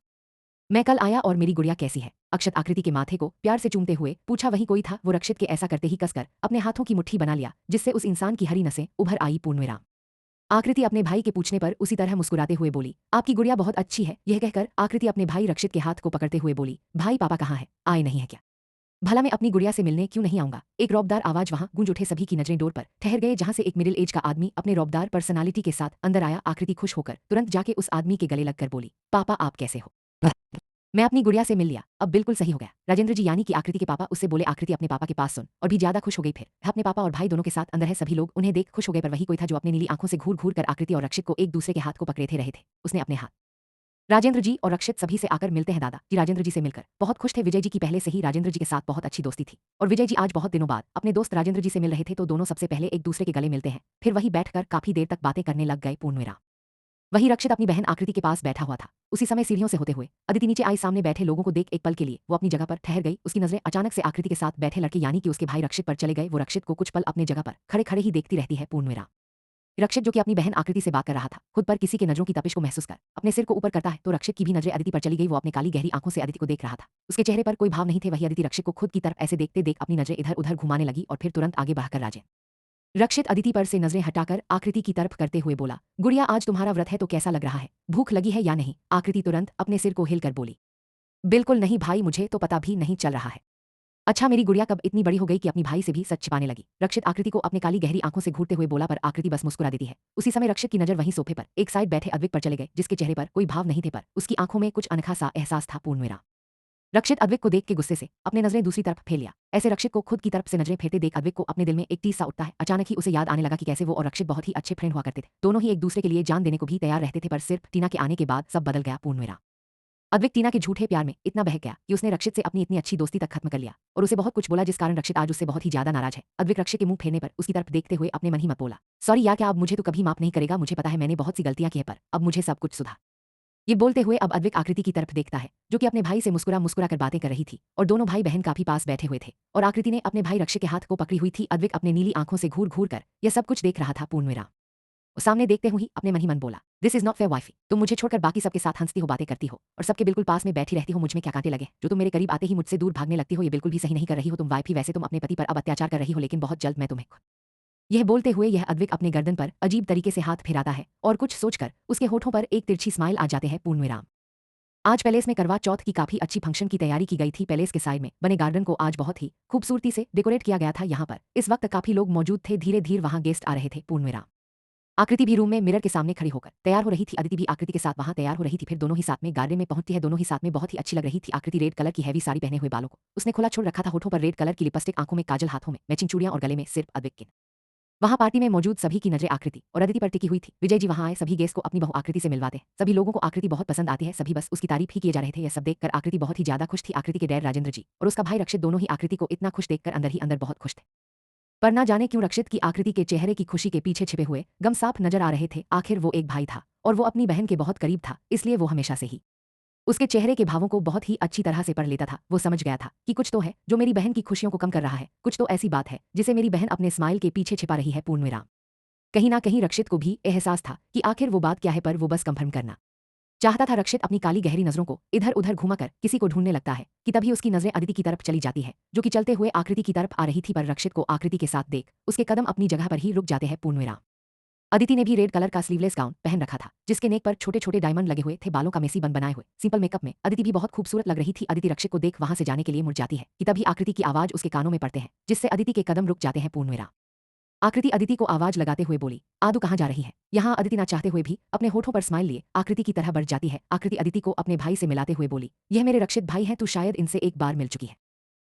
मैं कल आया और मेरी गुड़िया कैसी है? अक्षत आकृति के माथे को प्यार से चूमते हुए पूछा। वही कोई था। वो रक्षित के ऐसा करते ही कसकर अपने हाथों की मुट्ठी बना लिया जिससे उस इंसान की हरी नसें उभर आई। पूर्णिमा आकृति अपने भाई के पूछने पर उसी तरह मुस्कुराते हुए बोली, आपकी गुड़िया बहुत अच्छी है। यह कहकर आकृति अपने भाई रक्षित के हाथ को पकड़ते हुए बोली, भाई पापा कहाँ है? आए नहीं है क्या? भला मैं अपनी गुड़िया से मिलने क्यों नहीं आऊंगा? एक रौबदार आवाज वहां गूंज उठे। सभी की नजरें डोर पर ठहर गए जहां से एक मिडिल एज का आदमी अपने रौबदार पर्सनालिटी के साथ अंदर आया। आकृति खुश होकर तुरंत जाके उस आदमी के गले लगकर बोली, पापा आप कैसे हो? मैं अपनी गुड़िया से मिल लिया, अब बिल्कुल सही हो गया। राजेंद्र जी यानी कि आकृति के पापा उससे बोले। आकृति अपने पापा के पास सुन और भी ज्यादा खुश हो गई। फिर अपने पापा और भाई दोनों के साथ अंदर है। सभी लोग उन्हें देख खुश हो गए, पर वही कोई था जो अपनी नीली आंखों से घूर घूर कर आकृति और रक्षित को एक दूसरे के हाथ को पकड़े थे रहे थे। उसने अपने हाथ राजेंद्र जी और रक्षित सभी से आकर मिलते हैं। दादा जी राजेंद्र जी से मिलकर बहुत खुश थे। विजय जी की पहले से ही राजेंद्र जी के साथ बहुत अच्छी दोस्ती थी और विजय जी आज बहुत दिनों बाद अपने दोस्त राजेंद्र जी से मिल रहे थे तो दोनों सबसे पहले एक दूसरे के गले मिलते हैं। फिर वही बैठकर काफी देर तक बातें करने लग गए। पूर्णिमा वही रक्षित अपनी बहन आकृति के पास बैठा हुआ था। उसी समय सीढ़ियों से होते हुए अदिति नीचे आई। सामने बैठे लोगों को देख एक पल के लिए वो अपनी जगह पर ठहर गई। उसकी नजरें अचानक से आकृति के साथ बैठे लड़के यानी कि उसके भाई रक्षित पर चले गए। वो रक्षित को कुछ पल अपने जगह पर खड़े खड़े ही देखती रहती है। पूर्णिमा रक्षित जो कि अपनी बहन आकृति से बात कर रहा था, खुद पर किसी के नजरों की तपिश को महसूस कर अपने सिर को ऊपर करता है तो रक्षित की भी नजरें अदिति पर चली गई। वो अपने काली गहरी आंखों से अदिति को देख रहा था। उसके चेहरे पर कोई भाव नहीं थे। वही अदिति रक्षित को खुद की तरफ ऐसे देखते देख अपनी नजरें इधर उधर घुमाने लगी और फिर तुरंत आगे बढ़कर रक्षित अदिति पर से नजरें हटाकर आकृति की तरफ करते हुए बोला, गुड़िया आज तुम्हारा व्रत है तो कैसा लग रहा है? भूख लगी है या नहीं? आकृति तुरंत अपने सिर को हिलकर बोली, बिल्कुल नहीं भाई, मुझे तो पता भी नहीं चल रहा है। अच्छा मेरी गुड़िया कब इतनी बड़ी हो गई कि अपनी भाई से भी सच छिपाने लगी? रक्षित आकृति को अपने काली गहरी आंखों से घूरते हुए बोला, पर आकृति बस मुस्कुरा देती है। उसी समय रक्षित की नजर वहीं सोफे पर एक साइड बैठे अद्विक पर चले गए जिसके चेहरे पर कोई भाव नहीं थे, पर उसकी आंखों में कुछ अनोखा सा एहसास था। पूर्णिमा रक्षित अद्विक को देख के गुस्से से अपने नजरें दूसरी तरफ फेर लिया। ऐसे रक्षित को खुद की तरफ से नजरें फेरते देख अद्विक को अपने दिल में एक टीस सा उठता है। अचानक ही उसे याद आने लगा कि कैसे वो और रक्षित बहुत ही अच्छे फ्रेंड हुआ करते थे। दोनों ही एक दूसरे के लिए जान देने को भी तैयार रहते थे, पर सिर्फ टीना के आने के बाद सब बदल गया। पूर्णिमा अद्विक टीना के झूठे प्यार में इतना बहक गया कि उसने रक्षित से अपनी इतनी अच्छी दोस्ती तक खत्म कर लिया और उसे बहुत कुछ बोला, जिस कारण रक्षित आज उससे बहुत ही ज्यादा नाराज है। अद्विक रक्षित के मुंह फेरने पर उसकी तरफ देखते हुए अपने मन ही मत बोला, सॉरी यार, क्या अब मुझे तो कभी माफ नहीं करेगा? मुझे पता है मैंने बहुत सी गलतियां की है, पर अब मुझे सब कुछ सुधा ये बोलते हुए अब अद्विक आकृति की तरफ देखता है, जो कि अपने भाई से मुस्कुरा मुस्कुरा कर बातें कर रही थी, और दोनों भाई बहन काफी पास बैठे हुए थे, और आकृति ने अपने भाई रक्षित के हाथ को पकड़ी हुई थी। अद्विक अपने नीली आंखों से घूर घूर कर यह सब कुछ देख रहा था। पूर्णविराम सामने देखते हुए ही अपने मन ही मन बोला, this is not fair wifey, तुम मुझे छोड़कर बाकी सबके साथ हंसती हो, बातें करती हो, और सबके बिल्कुल पास में बैठी रहती हो, मुझ में क्या कांटे लगे जो तुम मेरे करीब आते ही मुझसे दूर भागने लगती हो, ये बिल्कुल भी सही नहीं कर रही हो तुम वाइफी। वैसे तुम अपने पति पर अब अत्याचार कर रही हो, लेकिन बहुत जल्द मैं तुम्हें। यह बोलते हुए यह अद्विक अपने गर्दन पर अजीब तरीके से हाथ फिराता है, और कुछ सोचकर उसके होठों पर एक तिरछी स्माइल आ जाते हैं। पूर्णविराम आज पैलेस में करवा चौथ की काफी अच्छी फंक्शन की तैयारी की गई थी। पैलेस के साइड में बने गार्डन को आज बहुत ही खूबसूरती से डेकोरेट किया गया था। यहाँ पर इस वक्त काफी लोग मौजूद थे। धीरे धीरे वहां गेस्ट आ रहे थे। पूर्णविराम आकृति भी रूम में मिरर के सामने खड़ी होकर तैयार हो रही थी। अदिति भी आकृति के साथ वहां तैयार हो रही थी। फिर दोनों ही साथ में गार्डन में पहुंचती है। दोनों ही साथ में बहुत ही अच्छी लग रही थी। आकृति रेड कलर की हैवी साड़ी पहने हुए, बालों को उसने खुला छोड़ रखा था, होठों पर रेड कलर की लिपस्टिक, आंखों में काजल, हाथों में मैचिंग चूड़ियां और गले में सिर्फ अद्विक के। वहां पार्टी में मौजूद सभी की नजरें आकृति और अदिति पर टिकी हुई थी। विजय जी वहां आए, सभी गेस्ट को अपनी बहू आकृति से मिलवाते हैं। सभी लोगों को आकृति बहुत पसंद आती है, सभी बस उसकी तारीफ ही किए जा रहे थे। यह सब देखकर आकृति बहुत ही ज्यादा खुश थी। आकृति के डैड राजेंद्र जी और उसका भाई रक्षित दोनों ही आकृति को इतना खुश देखकर अंदर ही अंदर बहुत खुश थे। पर ना जाने क्यों रक्षित की आकृति के चेहरे की खुशी के पीछे छिपे हुए गम साफ नजर आ रहे थे। आखिर वो एक भाई था और वो अपनी बहन के बहुत करीब था, इसलिए वो हमेशा से ही उसके चेहरे के भावों को बहुत ही अच्छी तरह से पढ़ लेता था। वो समझ गया था कि कुछ तो है जो मेरी बहन की खुशियों को कम कर रहा है, कुछ तो ऐसी बात है जिसे मेरी बहन अपने स्माइल के पीछे छिपा रही है। पूर्णविराम कहीं ना कहीं रक्षित को भी एहसास था कि आखिर वो बात क्या है, पर वो बस कंफर्म करना चाहता था। रक्षित अपनी काली गहरी नजरों को इधर उधर घुमाकर किसी को ढूंढने लगता है कि तभी उसकी नजरें अदिति की तरफ चली जाती है, जो कि चलते हुए आकृति की तरफ आ रही थी। पर रक्षित को आकृति के साथ देख उसके कदम अपनी जगह पर ही रुक जाते हैं। पूर्णविराम अदिति ने भी रेड कलर का स्लीवलेस गाउन पहन रखा था, जिसके नेक पर छोटे छोटे डायमंड लगे हुए थे। बालों का मेसी बन बनाए हुए सिंपल मेकअप में अदिति भी बहुत खूबसूरत लग रही थी। अदिति रक्षित को देख वहां से जाने के लिए मुड़ जाती है कि तभी आकृति की आवाज उसके कानों में पड़ते हैं, जिससे अदिति के कदम रुक जाते हैं। पूर्णविराम आकृति अदिति को आवाज लगाते हुए बोली, आदू कहाँ जा रही है। यहाँ अदिति ना चाहते हुए भी अपने होठों पर स्माइल लिए आकृति की तरह बढ़ जाती है। आकृति अदिति को अपने भाई से मिलाते हुए बोली, यह मेरे रक्षित भाई हैं, तू शायद इनसे एक बार मिल चुकी है।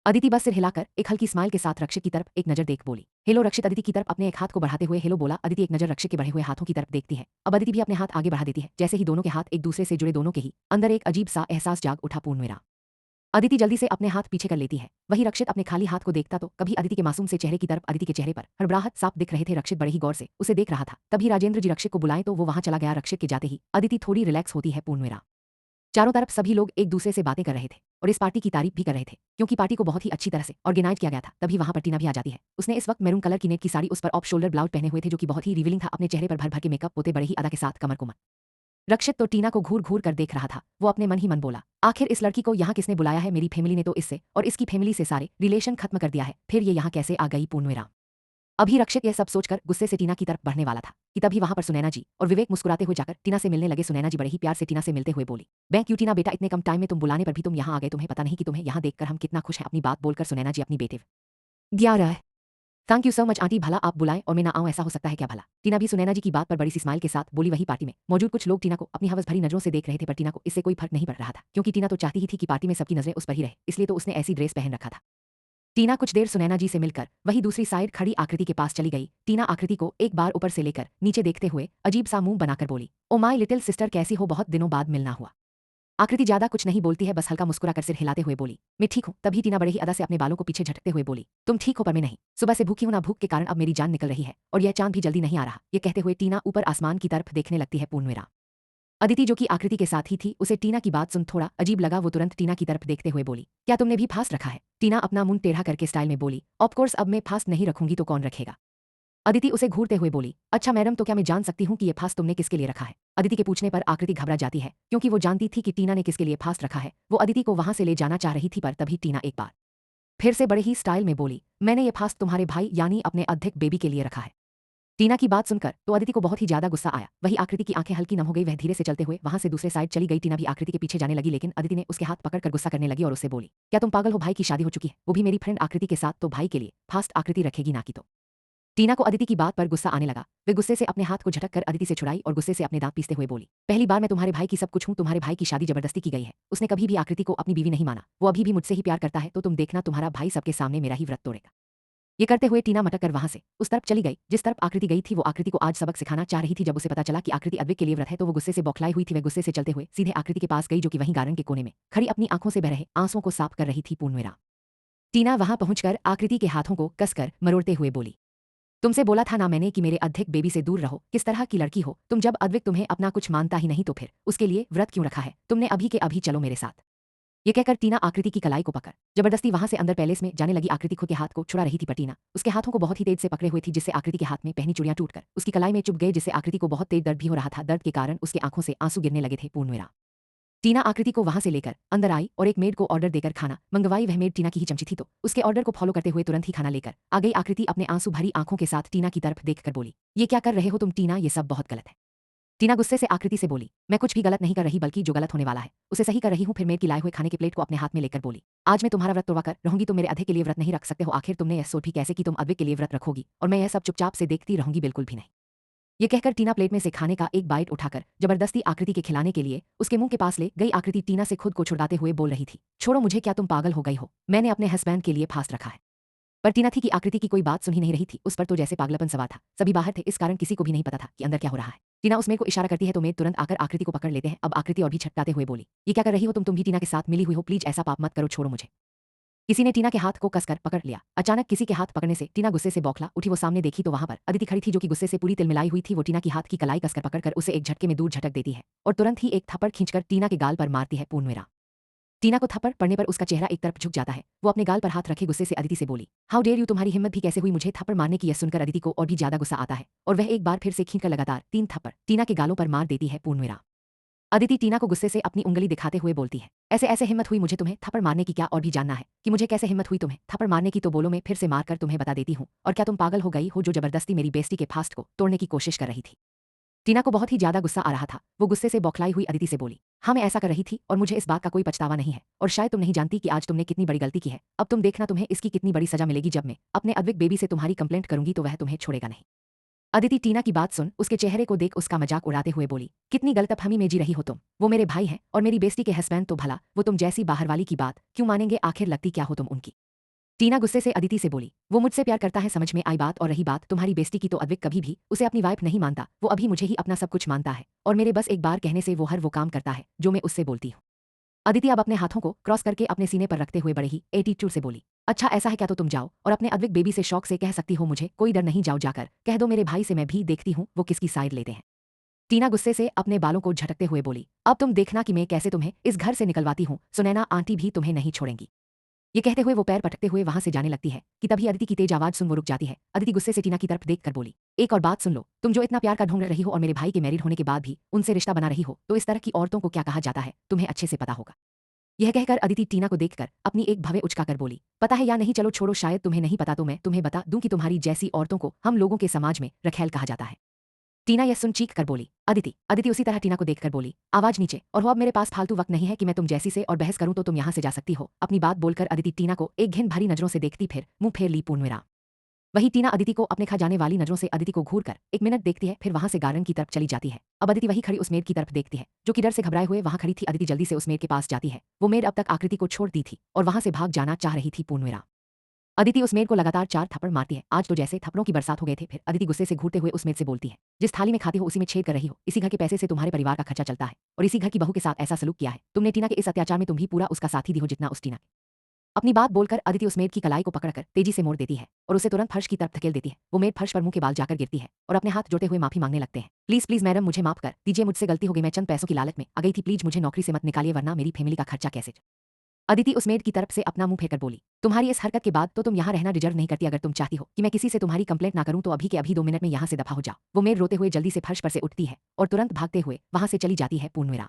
अदिति बस सिर हिलाकर एक हल्की स्माइल के साथ रक्षित की तरफ एक नजर देख बोली, हेलो। रक्षित अदिति की तरफ अपने एक हाथ को बढ़ाते हुए हेलो बोला। अदिति एक नजर रक्षित के बढ़े हुए हाथों की तरफ देखती है। अब अदिति भी अपने हाथ आगे बढ़ा देती है। जैसे ही दोनों के हाथ एक दूसरे से जुड़े, दोनों के ही अंदर एक अजीब सा एहसास जाग उठा। पूर्णविराम अदिति जल्दी से अपने हाथ पीछे कर लेती है। वही रक्षित अपने खाली हाथ को देखता तो कभी अदिति के मासूम से चेहरे की तरफ अदिति के चेहरे पर हड़बड़ाहट साफ दिख रहे थे। रक्षित बड़े ही गौर से उसे देख रहा था। तभी राजेंद्र जी रक्षित को बुलाएं तो वो वहां चला गया। रक्षित के जाते ही अदिति थोड़ी रिलैक्स होती है। पूर्णविराम चारों तरफ सभी लोग एक दूसरे से बातें कर रहे थे और इस पार्टी की तारीफ भी कर रहे थे, क्योंकि पार्टी को बहुत ही अच्छी तरह से ऑर्गेनाइज किया गया था। तभी वहां पर टीना भी आ जाती है। उसने इस वक्त मैरून कलर की नेट की साड़ी, उस पर ऑफ शोल्डर ब्लाउज पहने हुए थे, जो कि बहुत ही रिवीलिंग था। अपने चेहरे पर भर भर के मेकअप होते बड़े ही अदा के साथ कमर को रक्षित तो टीना को घूर घूर कर देख रहा था। वो अपने मन ही मन बोला, आखिर इस लड़की को यहाँ किसने बुलाया है। मेरी फैमिली ने तो इससे और इसकी फैमिली से सारे रिलेशन खत्म कर दिया है, फिर ये यहाँ कैसे आ गई। पूर्णविराम अभी रक्षित यह सब सोचकर गुस्से से टीना की तरफ बढ़ने वाला था कि तभी वहां पर सुनैना जी और विवेक मुस्कुराते हुए जाकर टीना से मिलने लगे। सुनैना जी बड़े ही प्यार से टीना से मिलते हुए बोली, बैंक क्यों टीना बेटा, इतने कम टाइम में तुम बुलाने पर भी तुम यहाँ आ गए, तुम्हें पता नहीं कि तुम्हें यहाँ देखकर हम कितना खुश हैं। अपनी बात बोलकर सुनैना जी अपनी बेटे दिया रहा है, thank you so much aunty, भला आप बुलाएं और मैं ना आऊं, ऐसा हो सकता है क्या भला। टीना भी सुनैना जी की बात पर बड़ी सी स्माइल के साथ बोली। वही पार्टी में मौजूद कुछ लोग टीना को अपनी हवस भरी नजरों से देख रहे थे, पर टीना को इससे कोई फर्क नहीं पड़ रहा था, क्योंकि टीना तो चाहती ही थी कि पार्टी में सबकी नजरें उस पर ही रहे, इसलिए तो उसने ऐसी ड्रेस पहन रखा था। टीना कुछ देर सुनैना जी से मिलकर वही दूसरी साइड खड़ी आकृति के पास चली गई। टीना आकृति को एक बार ऊपर से लेकर नीचे देखते हुए अजीब सा मुंह बनाकर बोली, ओ माय लिटिल सिस्टर, कैसी हो, बहुत दिनों बाद मिलना हुआ। आकृति ज्यादा कुछ नहीं बोलती है, बस हल्का मुस्कुरा कर सिर हिलाते हुए बोली, मैं ठीक हूँ। तभी टीना बड़े ही अदा से अपने बालों को पीछे झटकते हुए बोली, तुम ठीक हो पर मैं नहीं, सुबह से भूखी हूं ना, भूख के कारण अब मेरी जान निकल रही है और यह चांद भी जल्दी नहीं आ रहा। ये कहते हुए टीना ऊपर आसमान की तरफ देखने लगती है। पूर्णविराम अदिति जो कि आकृति के साथ ही थी, उसे टीना की बात सुन थोड़ा अजीब लगा। वो तुरंत टीना की तरफ देखते हुए बोली, क्या तुमने भी फास्ट रखा है। टीना अपना मुंह टेढ़ा करके स्टाइल में बोली, ऑफकोर्स अब मैं फास्ट नहीं रखूंगी तो कौन रखेगा। अदिति उसे घूरते हुए बोली, अच्छा मैडम, तो क्या मैं जान सकती हूँ कि ये फास्ट तुमने किसके लिए रखा है। अदिति के पूछने पर आकृति घबरा जाती है, क्योंकि वो जानती थी कि टीना ने किसके लिए फास्ट रखा है। वो अदिति को वहां से ले जाना चाह रही थी, पर तभी टीना एक बार फिर से बड़े ही स्टाइल में बोली, मैंने ये फास्ट तुम्हारे भाई यानी अपने अध्यक्ष बेबी के लिए रखा है। टीना की बात सुनकर तो अदिति को बहुत ही ज्यादा गुस्सा आया। वही आकृति की आंखें हल्की नम हो गई। वह धीरे से चलते हुए वहां से दूसरे साइड चली गई। टीना भी आकृति के पीछे जाने लगी, लेकिन अदिति ने उसके हाथ पकड़कर गुस्सा करने लगी और उससे बोली, क्या तुम पागल हो, भाई की शादी हो चुकी है, वो भी मेरी फ्रेंड आकृति के साथ, तो भाई के लिए फास्ट आकृति रखेगी ना कि। तो टीना को अदिति की बात पर गुस्सा आने लगा। वे गुस्से से अपने हाथ को झटक कर अदिति से छुड़ाई और गुस्से से अपने दांत पीसते हुए बोली, पहली बार मैं तुम्हारे भाई की सब कुछ हूँ, तुम्हारे भाई की शादी जबरदस्ती की गई है। उसने कभी भी आकृति को अपनी बीवी नहीं माना, वो अभी भी मुझसे ही प्यार करता है, तो तुम देखना तुम्हारा भाई सबके सामने मेरा ही व्रत तोड़ेगा। ये करते हुए टीना मटक कर वहां से उस तरफ चली गई जिस तरफ आकृति गई थी। वो आकृति को आज सबक सिखाना चाह रही थी। जब उसे पता चला कि आकृति अद्विक के लिए व्रत है, तो वो गुस्से से बौखलाई हुई थी। वह गुस्से से चलते हुए सीधे आकृति के पास गई, जो कि वहीं गार्डन के कोने में खड़ी अपनी आंखों से बह रहे आंसुओं को साफ कर रही थी। पूर्णविराम टीना वहां पहुंचकर आकृति के हाथों को कसकर मरोड़ते हुए बोली, तुमसे बोला था ना मैंने कि मेरे अद्विक बेबी से दूर रहो। किस तरह की लड़की हो तुम, जब अद्विक तुम्हें अपना कुछ मानता ही नहीं तो फिर उसके लिए व्रत क्यों रखा है तुमने? अभी के अभी चलो मेरे साथ। ये कहकर टीना आकृति की कलाई को पकड़ जबरदस्ती वहां से अंदर पैलेस में जाने लगी। आकृति खुद के हाथ को छुड़ा रही थी पर टीना उसके हाथों को बहुत ही तेज से पकड़े हुए थी, जिससे आकृति के हाथ में पहनी चूड़ियां टूटकर उसकी कलाई में चुभ गए, जिससे आकृति को बहुत तेज दर्द भी हो रहा था। दर्द के कारण उसके आंखों से आंसू गिरने लगे थे। पूर्णवेरा टीना आकृति को वहां से लेकर अंदर आई और एक मेड को ऑर्डर देकर खाना मंगवाई। वह मेड टीना की ही चमची थी तो उसके ऑर्डर को फॉलो करते हुए तुरंत ही खाना लेकर आ गई। आकृति अपने आंसू भरी आंखों के साथ टीना की तरफ देखकर बोली, ये क्या कर रहे हो तुम टीना, ये सब बहुत गलत है। टीना गुस्से से आकृति से बोली, मैं कुछ भी गलत नहीं कर रही, बल्कि जो गलत होने वाला है उसे सही कर रही हूँ। फिर मेड की लाए हुए खाने के प्लेट को अपने हाथ में लेकर बोली, आज मैं तुम्हारा व्रत तोड़वा कर रहूंगी, तुम मेरे अधे के लिए व्रत नहीं रख सकते हो। आखिर तुमने यह सोच भी कैसे कि तुम अद्विक के लिए व्रत रखोगी और मैं यह सब चुपचाप से देखती रहूंगी? बिल्कुल भी नहीं। ये कहकर टीना प्लेट में से खाने का एक बाइट उठाकर जबरदस्ती आकृति के खिलाने के लिए उसके मुंह के पास ले गई। आकृति टीना से खुद को छुड़ाते हुए बोल रही थी, छोड़ो मुझे, क्या तुम पागल हो गई हो? मैंने अपने हस्बैंड के लिए फास्ट रखा है। पर टीना थी कि आकृति की कोई बात सुन ही नहीं रही थी। उस पर तो जैसे पागलपन सवार था। सभी बाहर थे, इस कारण किसी को भी नहीं पता था कि अंदर क्या हो रहा है। टीना उस मेड को इशारा करती है तो मेड तुरंत आकर आकृति को पकड़ लेते हैं। अब आकृति और भी छटपटाते हुए बोली, ये क्या कर रही हो तुम भी टीना के साथ मिली हुई हो, प्लीज ऐसा पाप मत करो, छोड़ो मुझे। किसी ने टीना के हाथ को कसकर पकड़ लिया। अचानक किसी के हाथ पकड़ने से टीना गुस्से से बौखला उठी। वो सामने देखी तो वहां पर अदिति खड़ी थी, जो कि गुस्से से पूरी तिलमिलाई हुई थी। वो टीना की हाथ की कलाई कसकर पकड़कर उसे एक झटके में दूर झटक देती है और तुरंत ही एक थप्पड़ खींचकर टीना के गाल पर मारती है। पूर्णवेरा टीना को थप्पड़ पड़ने पर उसका चेहरा एक तरफ झुक जाता है। वो अपने गाल पर हाथ रखे गुस्से से अदिति से बोली, हाउ डेयर यू, तुम्हारी हिम्मत भी कैसे हुई मुझे थप्पड़ मारने की? यह सुनकर अदिति को और भी ज्यादा गुस्सा आता है और वह एक बार फिर से खींचकर लगातार 3 थप्पड़ टीना के गालों पर मार देती है। पूर्णवेरा अदिति टीना को गुस्से से अपनी उंगली दिखाते हुए बोलती है, ऐसे ऐसे हिम्मत हुई मुझे तुम्हें थप्पड़ मारने की? क्या और भी जानना है कि मुझे कैसे हिम्मत हुई तुम्हें थप्पड़ मारने की? तो बोलो, मैं फिर से मारकर तुम्हें बता देती हूँ। और क्या तुम पागल हो गई हो जो जबरदस्ती मेरी बेस्टी के फास्ट को तोड़ने की कोशिश कर रही थी? टीना को बहुत ही ज्यादा गुस्सा आ रहा था। वो गुस्से से बौखलाई हुई अदिति से बोली, हाँ मैं ऐसा कर रही थी और मुझे इस बात का कोई पछतावा नहीं है। और शायद तुम नहीं जानती कि आज तुमने कितनी बड़ी गलती की है। अब तुम देखना तुम्हें इसकी कितनी बड़ी सजा मिलेगी। जब मैं अपने अद्विक बेबी से तुम्हारी कंप्लेंट करूंगी तो वह तुम्हें छोड़ेगा नहीं। अदिति टीना की बात सुन उसके चेहरे को देख उसका मजाक उड़ाते हुए बोली, कितनी गलतफहमी में जी रही हो तुम? वो मेरे भाई हैं और मेरी बेस्टी के हस्बैंड तो भला वो तुम जैसी बाहर वाली की बात क्यों मानेंगे? आखिर लगती क्या हो तुम उनकी? टीना गुस्से से अदिति से बोली, वो मुझसे प्यार करता है, समझ में आई बात? और रही बात तुम्हारी बेस्टी की, तो अद्विक कभी भी उसे अपनी वाइफ नहीं मानता। वो अभी मुझे ही अपना सब कुछ मानता है और मेरे बस एक बार कहने से वो हर वो काम करता है जो मैं उससे बोलती हूँ। अदिति अब अपने हाथों को क्रॉस करके अपने सीने पर रखते हुए बड़े ही एटीट्यूड से बोली, अच्छा ऐसा है क्या? तो तुम जाओ और अपने अद्विक बेबी से शौक से कह सकती हो, मुझे कोई डर नहीं, जाओ जाकर कह दो मेरे भाई से, मैं भी देखती हूँ वो किसकी साइड लेते हैं। टीना गुस्से से अपने बालों को झटकते हुए बोली, अब तुम देखना कि मैं कैसे तुम्हें इस घर से निकलवाती हूँ। सुनैना आंटी भी तुम्हें नहीं छोड़ेंगी। ये कहते हुए वो पैर पटकते हुए वहां से जाने लगती है कि तभी अदिति की तेज आवाज सुन वो रुक जाती है। अदिति गुस्से से टीना की तरफ देखकर बोली, एक और बात सुन लो, तुम जो इतना प्यार का ढूंढ रही हो और मेरे भाई के मैरिड होने के बाद भी उनसे रिश्ता बना रही हो, तो इस तरह की औरतों को क्या कहा जाता है तुम्हें अच्छे से पता होगा। यह कहकर अदिति टीना को देखकर अपनी एक भवें उचकाकर बोली, पता है या नहीं? चलो छोड़ो, शायद तुम्हें नहीं पता तो मैं तुम्हें बता दूं कि तुम्हारी जैसी औरतों को हम लोगों के समाज में रखैल कहा जाता है। टीना यह सुन चीख कर बोली, अदिति। अदिति उसी तरह टीना को देखकर बोली, आवाज नीचे, और वो अब मेरे पास फालतू वक्त नहीं है कि मैं तुम जैसी से और बहस करूं, तो तुम यहां से जा सकती हो। अपनी बात बोलकर अदिति टीना को एक घिन भरी नजरों से देखती फिर मुंह फेर ली। पूर्णवेरा वही टीना अदिति को अपने खा जाने वाली नजरों से अदिति को घूर कर 1 मिनट देखती है, फिर वहां से गार्डन की तरफ चली जाती है। अब अदिति वही खड़ी उस मेड की तरफ देखती है जो कि डर से घबराए हुए वहां खड़ी थी। अदिति जल्दी से उस मेड के पास जाती है। वो मेड अब तक आकृति को छोड़ दी थी और वहां से भाग जाना चाह रही थी। पूर्णवेरा अदिति उस मेड को लगातार 4 थप्पड़ मारती है। आज तो जैसे थप्पड़ों की बरसात हो गए थे। फिर अदिति गुस्से से घूरते हुए उस मेड से बोलती है, जिस थाली में खाती हो उसी में छेद कर रही हो। इसी घर के पैसे से तुम्हारे परिवार का खर्चा चलता है और इसी घर की बहू के साथ ऐसा सलूक किया है तुमने। टीना के इस अत्याचार में तुम भी पूरा उसका साथी दी हो जितना उस टीना। अपनी बात बोलकर अदिति उस मेड की कलाई को पकड़कर तेजी से मोड़ देती है और उसे तुरंत फर्श की तरफ धकेल देती है। वो मेड फर्श पर मुंह के बाल जाकर गिरती है और अपने हाथ जोड़ते हुए माफी मांगने लगते हैं, प्लीज प्लीज मैडम मुझे माफ कर दीजिए, मुझसे गलती हो गई, मैं चंद पैसों की लालच में आ गई थी, प्लीज मुझे नौकरी से मत निकालिए वरना मेरी फैमिली का खर्चा कैसे। अदिति उस मेड की तरफ से अपना मुंह फेरकर बोली, तुम्हारी इस हरकत के बाद तो तुम यहाँ रहना डिजर्व नहीं करती। अगर तुम चाहती हो कि मैं किसी से तुम्हारी कंप्लेंट ना करूं तो अभी के अभी 2 मिनट में यहाँ से दफा हो जाओ। वो मेड रोते हुए जल्दी से फर्श पर से उठती है और तुरंत भागते हुए वहां से चली जाती है। पूर्णवेरा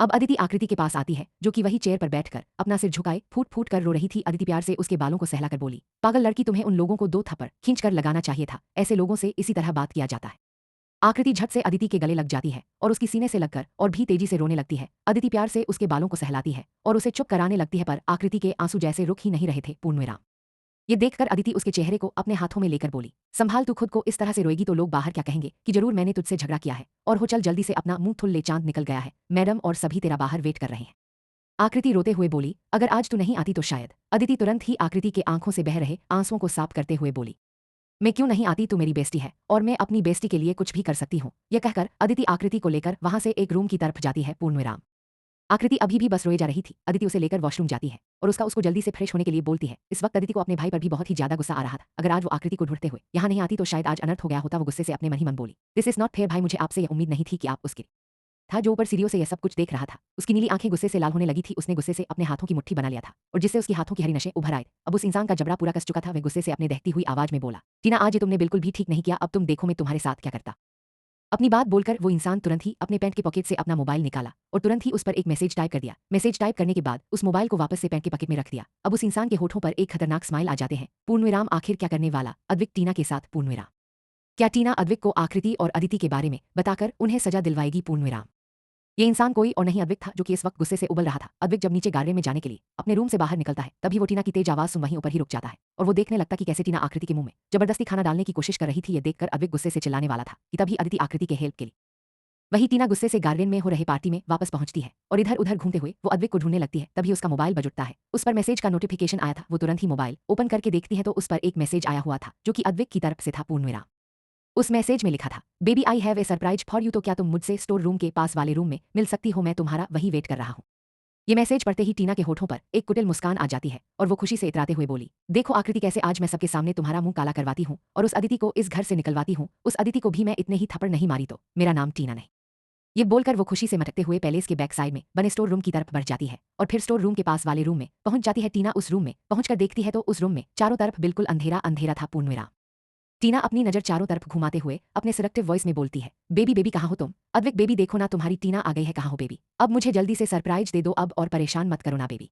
अब अदिति आकृति के पास आती है जो कि वही चेयर पर बैठकर अपना सिर झुकाए फूट फूट कर रो रही थी। अदिति प्यार से उसके बालों को सहलाकर बोली, पागल लड़की, तुम्हें उन लोगों को 2 थप्पड़ खींचकर लगाना चाहिए था। ऐसे लोगों से इसी तरह बात किया जाता है। आकृति झट से अदिति के गले लग जाती है और उसकी सीने से लगकर और भी तेजी से रोने लगती है। अदिति प्यार से उसके बालों को सहलाती है और उसे चुप कराने लगती है, पर आकृति के आंसू जैसे रुक ही नहीं रहे थे। पूर्णवेरा ये देखकर अदिति उसके चेहरे को अपने हाथों में लेकर बोली, संभाल, तू खुद को इस तरह से रोएगी तो लोग बाहर क्या कहेंगे कि जरूर मैंने तुझसे झगड़ा किया है। और हो चल जल्दी से, अपना मुंह थुल ले, चांद निकल गया है मैडम और सभी तेरा बाहर वेट कर रहे हैं। आकृति रोते हुए बोली, अगर आज तू नहीं आती तो शायद। अदिति तुरंत ही आकृति के आंखों से बह रहे आंसुओं को साफ करते हुए बोली, मैं क्यों नहीं आती, तू मेरी बेस्टी है और मैं अपनी बेस्टी के लिए कुछ भी कर सकती हूँ। यह कहकर अदिति आकृति को लेकर वहां से एक रूम की तरफ जाती है। पूर्णविराम आकृति अभी भी बस रोए जा रही थी। अदिति उसे लेकर वॉशरूम जाती है और उसको जल्दी से फ्रेश होने के लिए बोलती है। इस वक्त अदिति को अपने भाई पर भी बहुत ही ज्यादा गुस्सा आ रहा था। अगर आज वो आकृति को ढूंढते हुए यहाँ नहीं आती तो शायद आज अनर्थ हो गया होता। वो गुस्से से अपने मन ही मन बोली, दिस इज नॉट फेयर भाई, मुझे आपसे यह उम्मीद नहीं थी कि आप उसके था जो ऊपर सीढ़ियों से यह सब कुछ देख रहा था। उसकी नीली आंखें गुस्से से लाल होने लगी थी। उसने गुस्से से अपने हाथों की मुट्ठी बना लिया था और जिससे उसकी हाथों की हरी नशें उभर आए। अब उस इंसान का जबड़ा पूरा कस चुका था। वह गुस्से से अपने दहती हुई आवाज में बोला, टीना आज ये तुमने बिल्कुल भी ठीक नहीं किया। अब तुम देखो मैं तुम्हारे साथ क्या करता। अपनी बात बोलकर वो इंसान तुरंत ही अपने पैंट के पॉकेट से अपना मोबाइल निकाला और तुरंत ही उस पर एक मैसेज टाइप कर दिया। मैसेज टाइप करने के बाद उस मोबाइल को वापस से पैंट के पॉकेट में रख दिया। अब उस इंसान के होठों पर एक खतरनाक स्माइल आ जाते हैं। पूर्णविराम, आखिर क्या करने वाला अद्विक टीना के साथ पूर्णविराम। क्या टीना अद्विक को आकृति और अदिति के बारे में बताकर उन्हें सजा दिलवाएगी पूर्णविराम। ये इंसान कोई और नहीं अद्विक था जो कि इस वक्त गुस्से से उबल रहा था। अद्विक जब नीचे गार्डन में जाने के लिए अपने रूम से बाहर निकलता है तभी वो टीना की तेज आवाज सुन वहीं ऊपर ही रुक जाता है और वो देखने लगता कि कैसे टीना आकृति के मुंह में जबरदस्ती खाना डालने की कोशिश कर रही थी। ये देखकर अद्विक गुस्से से चिल्लाने वाला था कि तभी अदिति आकृति के हेल्प के लिए वही टीना गुस्से से गार्डन में हो रहे पार्टी में वापस पहुंचती है और इधर उधर घूमते हुए वो अद्विक को ढूंढने लगती है। तभी उसका मोबाइल बज उठता है। उस पर मैसेज का नोटिफिकेशन आया था। वो तुरंत ही मोबाइल ओपन करके देखती है तो उस पर एक मैसेज आया हुआ था जो कि अद्विक की तरफ से था पूर्णविराम। उस मैसेज में लिखा था, baby I have a surprise for you, तो क्या तुम मुझसे स्टोर रूम के पास वाले रूम में मिल सकती हो, मैं तुम्हारा वही वेट कर रहा हूँ। ये मैसेज पढ़ते ही टीना के होठों पर एक कुटिल मुस्कान आ जाती है और वो खुशी से इतराते हुए बोली, देखो आकृति कैसे आज मैं सबके सामने तुम्हारा मुंह काला करवाती हूँ और उस अदिति को इस घर से निकलवाती हूँ। उस अदिति को भी मैं इतने ही थप्पड़ नहीं मारी तो मेरा नाम टीना नहीं। ये बोलकर वो खुशी से मटकते हुए पैलेस के बैक साइड में बने स्टोर रूम की तरफ बढ़ जाती है और फिर स्टोर रूम के पास वाले रूम में पहुंच जाती है। टीना उस रूम में पहुंचकर देखती है तो उस रूम में चारों तरफ बिल्कुल अंधेरा अंधेरा था। पूर्णविराम। टीना अपनी नजर चारों तरफ घुमाते हुए अपने सिलेक्टिव वॉइस में बोलती है, बेबी बेबी कहाँ हो तुम। अद्विक बेबी देखो ना तुम्हारी टीना आ गई है, कहाँ हो बेबी, अब मुझे जल्दी से सरप्राइज दे दो अब और परेशान मत करो ना बेबी।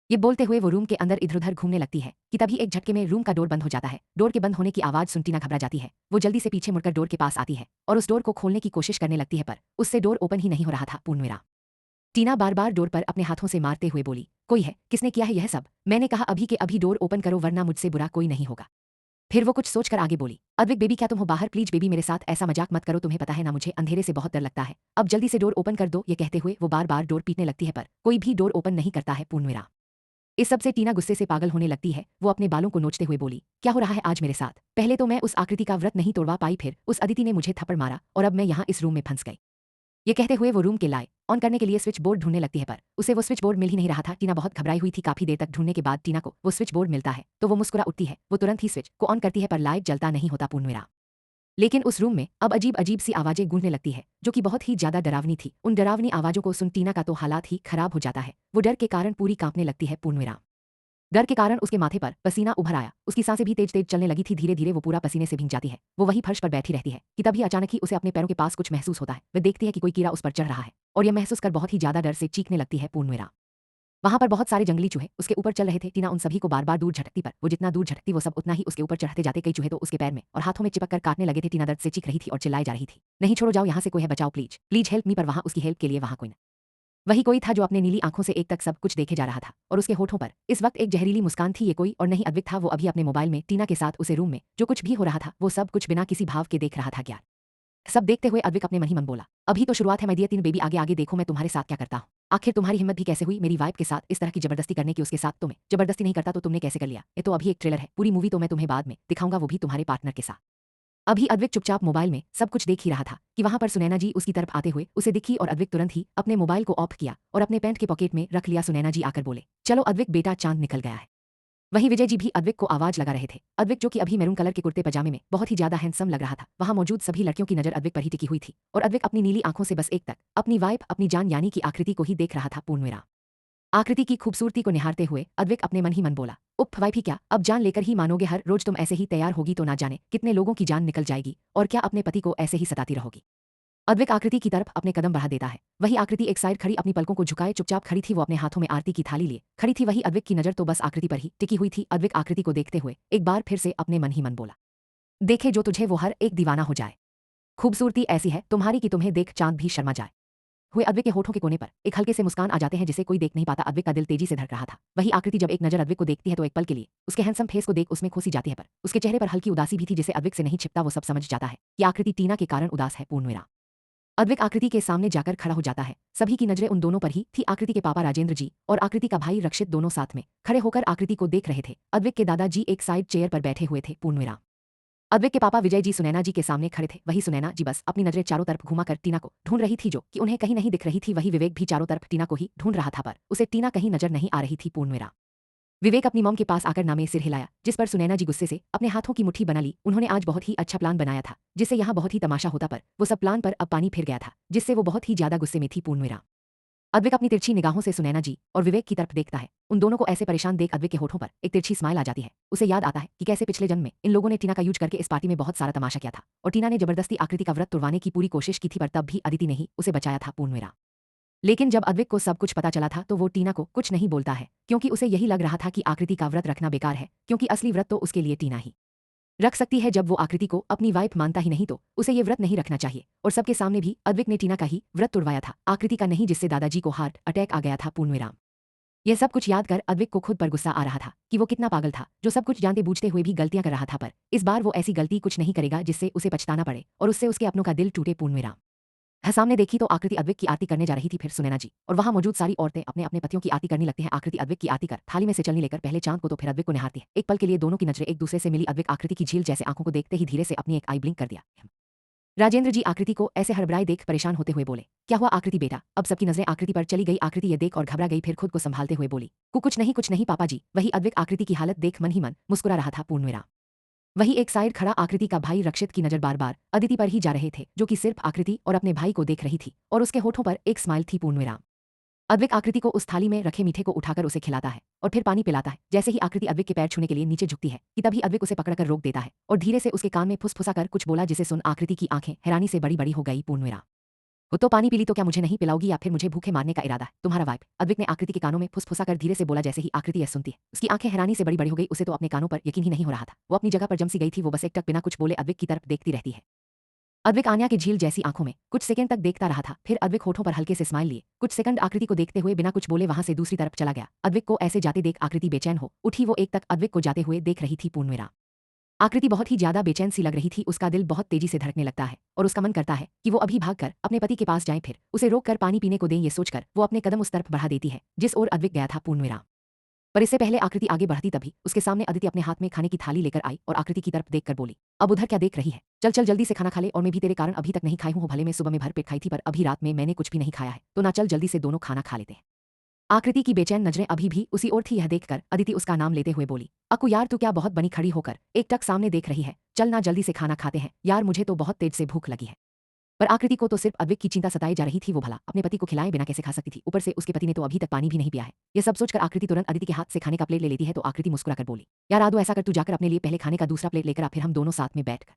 ये बोलते हुए वो रूम के अंदर इधर उधर घूमने लगती है कि तभी एक झटके में रूम का डोर बंद हो जाता है। डोर के बंद होने की आवाज सुन टीना घबरा जाती है। वो जल्दी से पीछे मुड़कर डोर के पास आती है और उस डोर को खोलने की कोशिश करने लगती है पर उससे डोर ओपन ही नहीं हो रहा था। पूर्णविराम। टीना बार बार डोर पर अपने हाथों से मारते हुए बोली, कोई है, किसने किया है यह सब, मैंने कहा अभी के अभी डोर ओपन करो वरना मुझसे बुरा कोई नहीं होगा। फिर वो कुछ सोचकर आगे बोली, अद्विक बेबी क्या तुम हो बाहर, प्लीज बेबी मेरे साथ ऐसा मजाक मत करो, तुम्हें पता है ना मुझे अंधेरे से बहुत डर लगता है, अब जल्दी से डोर ओपन कर दो। ये कहते हुए वो बार बार डोर पीटने लगती है पर कोई भी डोर ओपन नहीं करता है। पूर्णविराम। इस सब से टीना गुस्से से पागल होने लगती है। वो अपने बालों को नोचते हुए बोली, क्या हो रहा है आज मेरे साथ, पहले तो मैं उस आकृति का व्रत नहीं तोड़वा पाई, फिर उस अदिति ने मुझे थप्पड़ मारा और अब मैं यहाँ इस रूम में फंस गई। ये कहते हुए वो रूम के लाइट ऑन करने के लिए स्विच बोर्ड ढूंढने लगती है पर उसे वो स्विच बोर्ड मिल ही नहीं रहा था। टीना बहुत घबराई हुई थी। काफी देर तक ढूंढने के बाद टीना को वो स्विच बोर्ड मिलता है तो वो मुस्कुरा उठती है। वो तुरंत ही स्विच को ऑन करती है पर लाइट जलता नहीं होता। पूर्णविराम। लेकिन उस रूम में अब अजीब अजीब सी आवाजें गूंजने लगती है जो कि बहुत ही ज्यादा डरावनी थी। उन डरावनी आवाजों को सुन टीना का तो हालात ही खराब हो जाता है। वो डर के कारण पूरी कांपने लगती है। पूर्णविराम। डर के कारण उसके माथे पर पसीना उभर आया। उसकी सांसें भी तेज तेज चलने लगी थी। धीरे धीरे वो पूरा पसीने से भीग जाती है। वो वही फर्श पर बैठी रहती है कि तभी अचानक ही उसे अपने पैरों के पास कुछ महसूस होता है। वह देखती है कि कोई कीड़ा उस पर चढ़ रहा है और यह महसूस कर बहुत ही ज्यादा डर से चीखने लगती है। पूर्णविराम। वहां पर बहुत सारे जंगली चूहे उसके ऊपर चल रहे थे। टीना उन सभी को बार बार दूर झटकती पर वो जितना दूर झटकती वो सब उतना ही उसके ऊपर चढ़ते जाते। कई चूहे तो उसके पैर में और हाथों में चिपक कर काटने लगे थे। टीना दर्द से चीख रही थी और चिल्लाई जा रही थी, नहीं छोड़ो, जाओ यहाँ से, कोई है, बचाओ, प्लीज प्लीज हेल्प मी। पर वहां उसकी हेल्प के लिए वहां कोई न वही कोई था जो अपने नीली आंखों से एक तक सब कुछ देखे जा रहा था और उसके होठों पर इस वक्त एक जहरीली मुस्कान थी। ये कोई और नहीं अद्विक था। वो अभी अपने मोबाइल में टीना के साथ उसे रूम में जो कुछ भी हो रहा था वो सब कुछ बिना किसी भाव के देख रहा था। क्या सब देखते हुए अद्विक अपने मन ही मन बोला, अभी तो शुरुआत है मैं दिया तीन बेबी, आगे आगे देखो मैं तुम्हारे साथ क्या करता हूँ। आखिर तुम्हारी हिम्मत भी कैसे हुई मेरी वाइफ के साथ इस तरह की जबरदस्ती करने की, उसके साथ तो मैं जबरदस्ती नहीं करता तो तुमने कैसे कर लिया। ये तो अभी एक ट्रेलर है, पूरी मूवी तो मैं तुम्हें बाद में दिखाऊंगा, वो भी तुम्हारे पार्टनर के साथ। अभी अद्विक चुपचाप मोबाइल में सब कुछ देख ही रहा था कि वहां पर सुनैना जी उसकी तरफ आते हुए उसे दिखी और अद्विक तुरंत ही अपने मोबाइल को ऑफ किया और अपने पैंट के पॉकेट में रख लिया। सुनैना जी आकर बोले, चलो अद्विक बेटा, चांद निकल गया है। वहीं विजय जी भी अद्विक को आवाज लगा रहे थे। अद्विक जो कि अभी मैरून कलर के कुर्ते पजामे में बहुत ही ज्यादा हैंडसम लग रहा था। वहां मौजूद सभी लड़कियों की नजर अद्विक पर ही टिकी हुई थी और अद्विक अपनी नीली आंखों से बस एक तक अपनी वाइफ अपनी जान यानी कि आकृति को ही देख रहा था। पूर्णविराम। आकृति की खूबसूरती को निहारते हुए अद्विक अपने मन ही मन बोला, उफ वाइफ ही क्या, अब जान लेकर ही मानोगे, हर रोज तुम ऐसे ही तैयार होगी तो ना जाने कितने लोगों की जान निकल जाएगी और क्या अपने पति को ऐसे ही सताती रहोगी। अद्विक आकृति की तरफ अपने कदम बढ़ा देता है। वही आकृति एक साइड खड़ी अपनी पलकों को झुकाए चुपचाप खड़ी थी। वो अपने हाथों में आरती की थाली लिए खड़ी थी। वही अद्विक की नजर तो बस आकृति पर ही टिकी हुई थी। अद्विक आकृति को देखते हुए एक बार फिर से अपने मन ही मन बोला, देखे जो तुझे वो हर एक दीवाना हो जाए, खूबसूरती ऐसी है तुम्हारी कि तुम्हें देख चांद भी शर्मा जाए। हुए अद्विक के होठों के कोने पर एक हल्के से मुस्कान आ जाते हैं जिसे कोई देख नहीं पाता। अद्विक का दिल तेजी से धड़क रहा था। वही आकृति जब एक नजर अद्विक को देखती है तो एक पल के लिए उसके हैंडसम फेस को देख उसमें खुशी जाती है पर उसके चेहरे पर हल्की उदासी भी थी जिसे अद्विक से नहीं छिपता। वो सब समझ जाता है कि आकृति टीना के कारण उदास है। पूर्णविराम। अद्विक आकृति के सामने जाकर खड़ा हो जाता है। सभी की नजरें उन दोनों पर ही थी। आकृति के पापा राजेंद्र जी और आकृति का भाई रक्षित दोनों साथ में खड़े होकर आकृति को देख रहे थे। अद्विक के दादाजी एक साइड चेयर पर बैठे हुए थे। पूर्णविराम। अद्विक के पापा विजय जी सुनैना जी के सामने खड़े थे। वही सुनैना जी बस अपनी नजरें चारों तरफ घुमाकर टीना को ढूंढ रही थी, जो कि उन्हें कहीं नहीं दिख रही थी। वही विवेक भी चारों तरफ टीना को ही ढूंढ रहा था, पर उसे टीना कहीं नजर नहीं आ रही थी। पूर्णवेरा विवेक अपनी मॉम के पास आकर नामे सिर हिलाया, जिस पर सुनैना जी गुस्से से अपने हाथों की मुट्ठी बना ली। उन्होंने आज बहुत ही अच्छा प्लान बनाया था, जिससे यहाँ बहुत ही तमाशा होता, पर वो सब प्लान पर अब पानी फिर गया था, जिससे वो बहुत ही ज्यादा गुस्से में थी। पूर्णवेरा अद्विक अपनी तिरछी निगाहों से सुनैना जी और विवेक की तरफ देखता है। उन दोनों को ऐसे परेशान देख अद्विक के होठों पर एक तिरछी स्माइल आ जाती है। उसे याद आता है कि कैसे पिछले जन्म में इन लोगों ने टीना का यूज करके इस पार्टी में बहुत सारा तमाशा किया था, और टीना ने जबरदस्ती आकृति का व्रत तोड़वाने की पूरी कोशिश की थी, पर तब भी अदिति ने ही उसे बचाया था। पूर्णवेरा लेकिन जब अद्विक को सब कुछ पता चला था, तो वो टीना को कुछ नहीं बोलता है, क्योंकि उसे यही लग रहा था कि आकृति का व्रत रखना बेकार है, क्योंकि असली व्रत तो उसके लिए टीना ही रख सकती है। जब वो आकृति को अपनी वाइफ मानता ही नहीं, तो उसे ये व्रत नहीं रखना चाहिए। और सबके सामने भी अद्विक ने टीना का ही व्रत तुड़वाया था, आकृति का नहीं, जिससे दादाजी को हार्ट अटैक आ गया था। पूर्णविराम यह सब कुछ याद कर अद्विक को खुद पर गुस्सा आ रहा था कि वो कितना पागल था, जो सब कुछ जानते बूझते हुए भी गलतियां कर रहा था। पर इस बार वो ऐसी गलती कुछ नहीं करेगा जिससे उसे पछताना पड़े और उससे उसके अपनों का दिल टूटे। पूर्णविराम सामने देखी तो आकृति अद्विक की आरती करने जा रही थी। फिर सुनैना जी और वहां मौजूद सारी औरतें अपने अपने पतियों की आरती करने लगती हैं। आकृति अद्विक की आरती कर थाली में से चलनी लेकर पहले चांद को तो फिर अद्विक को निहारती है। एक पल के लिए दोनों की नजरें एक दूसरे से मिली। अद्विक आकृति की झील जैसे आंखों को देखते ही धीरे से अपनी एक आई ब्लिंक कर दिया। राजेंद्र जी आकृति को ऐसे हड़बड़ाए देख परेशान होते हुए बोले, क्या हुआ आकृति बेटा? अब सबकी नजरें आकृति पर चली गई। आकृति ये देख और घबरा गई, फिर खुद को संभालते हुए बोली, कुछ नहीं पापा जी। वही अद्विक आकृति की हालत देख मन ही मन मुस्कुरा रहा था। पूर्णवेरा वही एक साइड खड़ा आकृति का भाई रक्षित की नजर बार बार अदिति पर ही जा रहे थे, जो कि सिर्फ आकृति और अपने भाई को देख रही थी, और उसके होठों पर एक स्माइल थी। पूर्णविराम अद्विक आकृति को उस थाली में रखे मीठे को उठाकर उसे खिलाता है और फिर पानी पिलाता है। जैसे ही आकृति अद्विक के पैर छूने के लिए नीचे झुकती है कि तभी अद्विक उसे पकड़कर रोक देता है और धीरे से उसके कान में फुसफुसाकर कुछ बोला, जिसे सुन आकृति की आंखें हैरानी से बड़ी बड़ी हो गई। पूर्णविराम वो तो पानी पी ली तो क्या मुझे नहीं पिलाओगी, या फिर मुझे भूखे मारने का इरादा है तुम्हारा वाइफ? अद्विक ने आकृति के कानों में फुसफुसाकर धीरे से बोला। जैसे ही आकृति यह सुनती है, उसकी आंखें हैरानी से बड़ी बड़ी हो गई। उसे तो अपने कानों पर यकीन ही नहीं हो रहा था। वो अपनी जगह पर जमसी गई थी। वो बस एक टक बिना कुछ बोले अद्विक की तरफ देखती रहती है। अद्विक आन्या की झील जैसी आंखों में कुछ सेकंड तक देखता रहा था। फिर अद्विक होठों पर हल्के से स्माइल लिए कुछ सेकंड आकृति को देखते हुए बिना कुछ बोले वहां से दूसरी तरफ चला गया। अद्विक को ऐसे जाते देख आकृति बेचैन हो उठी। वो एक तक अद्विक को जाते हुए देख रही थी। पूर्णविराम आकृति बहुत ही ज्यादा बेचैन सी लग रही थी। उसका दिल बहुत तेजी से धड़कने लगता है और उसका मन करता है कि वो अभी भागकर अपने पति के पास जाए, फिर उसे रोककर पानी पीने को दें। ये सोचकर वो अपने कदम उस तरफ बढ़ा देती है जिस ओर अद्विक गया था। पूर्णविराम पर इससे पहले आकृति आगे बढ़ती, तभी उसके सामने अदिति अपने हाथ में खाने की थाली लेकर आई और आकृति की तरफ देखकर बोली, अब उधर क्या देख रही है? चल चल जल्दी से खाना खा ले, और मैं भी तेरे कारण अभी तक नहीं खाई हूँ। भले मैं सुबह में भर पेट खाई थी, पर अभी रात में मैंने कुछ भी नहीं खाया है, तो ना चल जल्दी से दोनों खाना खा लेते हैं। आकृति की बेचैन नजरें अभी भी उसी ओर थी। यह देखकर अदिति उसका नाम लेते हुए बोली, अक्कू यार तू क्या बहुत बनी खड़ी होकर एक टक सामने देख रही है? चल ना जल्दी से खाना खाते हैं यार, मुझे तो बहुत तेज से भूख लगी है। पर आकृति को तो सिर्फ अद्विक की चिंता सताई जा रही थी। वो भला अपने पति को खिलाए बिना कैसे खा सकती थी? ऊपर से उसके पति ने तो अभी तक पानी भी नहीं पिया है। यह सब सोचकर आकृति तुरंत अदिति के हाथ से खाने का प्लेट ले लेती है। तो आकृति मुस्कुराकर बोली, यार आदो ऐसा कर, तू जाकर अपने लिए पहले खाने का दूसरा प्लेट लेकर आ, फिर हम दोनों साथ में बैठकर।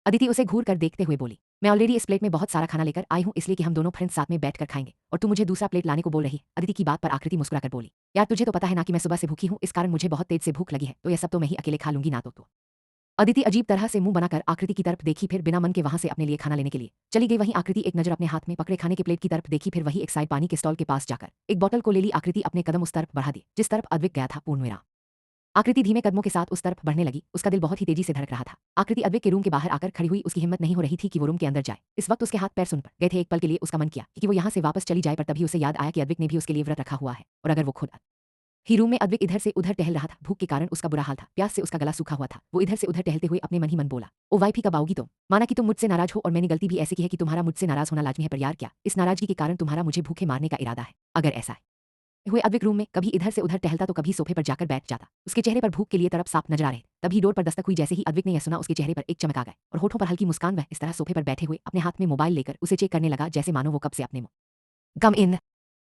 अदिति उसे घूर कर देखते हुए बोली, मैं ऑलरेडी इस प्लेट में बहुत सारा खाना लेकर आई हूँ, इसलिए कि हम दोनों फ्रेंड्स साथ में बैठकर खाएंगे, और तू मुझे दूसरा प्लेट लाने को बोल रही है। अदिति की बात पर आकृति मुस्कुराकर बोली, यार तुझे तो पता है ना कि मैं सुबह से भूखी हूँ, इस कारण मुझे बहुत तेज से भूख लगी है, तो यह सब तो मैं ही अकेले खा लूंगी ना तो। अदिति अजीब तरह से मुंह बनाकर आकृति की तरफ देखी, फिर बिना मन के वहां से अपने लिए खाना लेने के लिए चली गई। वहीं आकृति एक नजर अपने हाथ में पकड़े खाने के प्लेट की तरफ देखी, फिर वही एक साइड पानी के स्टॉल के पास जाकर एक बोतल को ले ली। आकृति अपने कदम उस तरफ बढ़ा दी जिस तरफ अद्विक गया था। पूर्णविराम आकृति धीमे कदमों के साथ उस तरफ बढ़ने लगी। उसका दिल बहुत ही तेजी से धड़क रहा था। आकृति अद्विक के रूम के बाहर आकर खड़ी हुई। उसकी हिम्मत नहीं हो रही थी कि वो रूम के अंदर जाए। इस वक्त उसके हाथ पैर सुन पड़ गए थे। एक पल के लिए उसका मन किया कि वो यहाँ से वापस चली जाए, पर तभी उसे याद आया कि अद्विक ने भी उसके लिए व्रत रखा हुआ है, और अगर वो खुद ही रूम में अद्विक इधर से उधर टहल रहा था। भूख के कारण उसका बुरा हाल था, प्यास से उसका गला सूखा हुआ था। वो इधर से उधर टहलते हुए अपने मन ही मन बोला, ओ वाइफी कब आओगी तुम? माना कि तुम मुझसे नाराज हो, और मैंने गलती भी ऐसी की है कि तुम्हारा मुझसे नाराज होना लाजमी है, पर यार क्या इस नाराजगी के कारण तुम्हारा मुझे भूखे मारने का इरादा है? अगर ऐसा है हुए अद्विक रूम में कभी इधर से उधर टहलता तो कभी सोफे पर जाकर बैठ जाता। उसके चेहरे पर भूख के लिए तड़प साफ नजर आ रहे। तभी डोर पर दस्तक हुई। जैसे ही अद्विक ने यह सुना, उसके चेहरे पर एक चमक आ गए और होठों पर हल्की मुस्कान। वह इस तरह सोफे पर बैठे हुए अपने हाथ में मोबाइल लेकर उसे चेक करने लगा, जैसे मानो वो कब से अपने मुंह कम इन।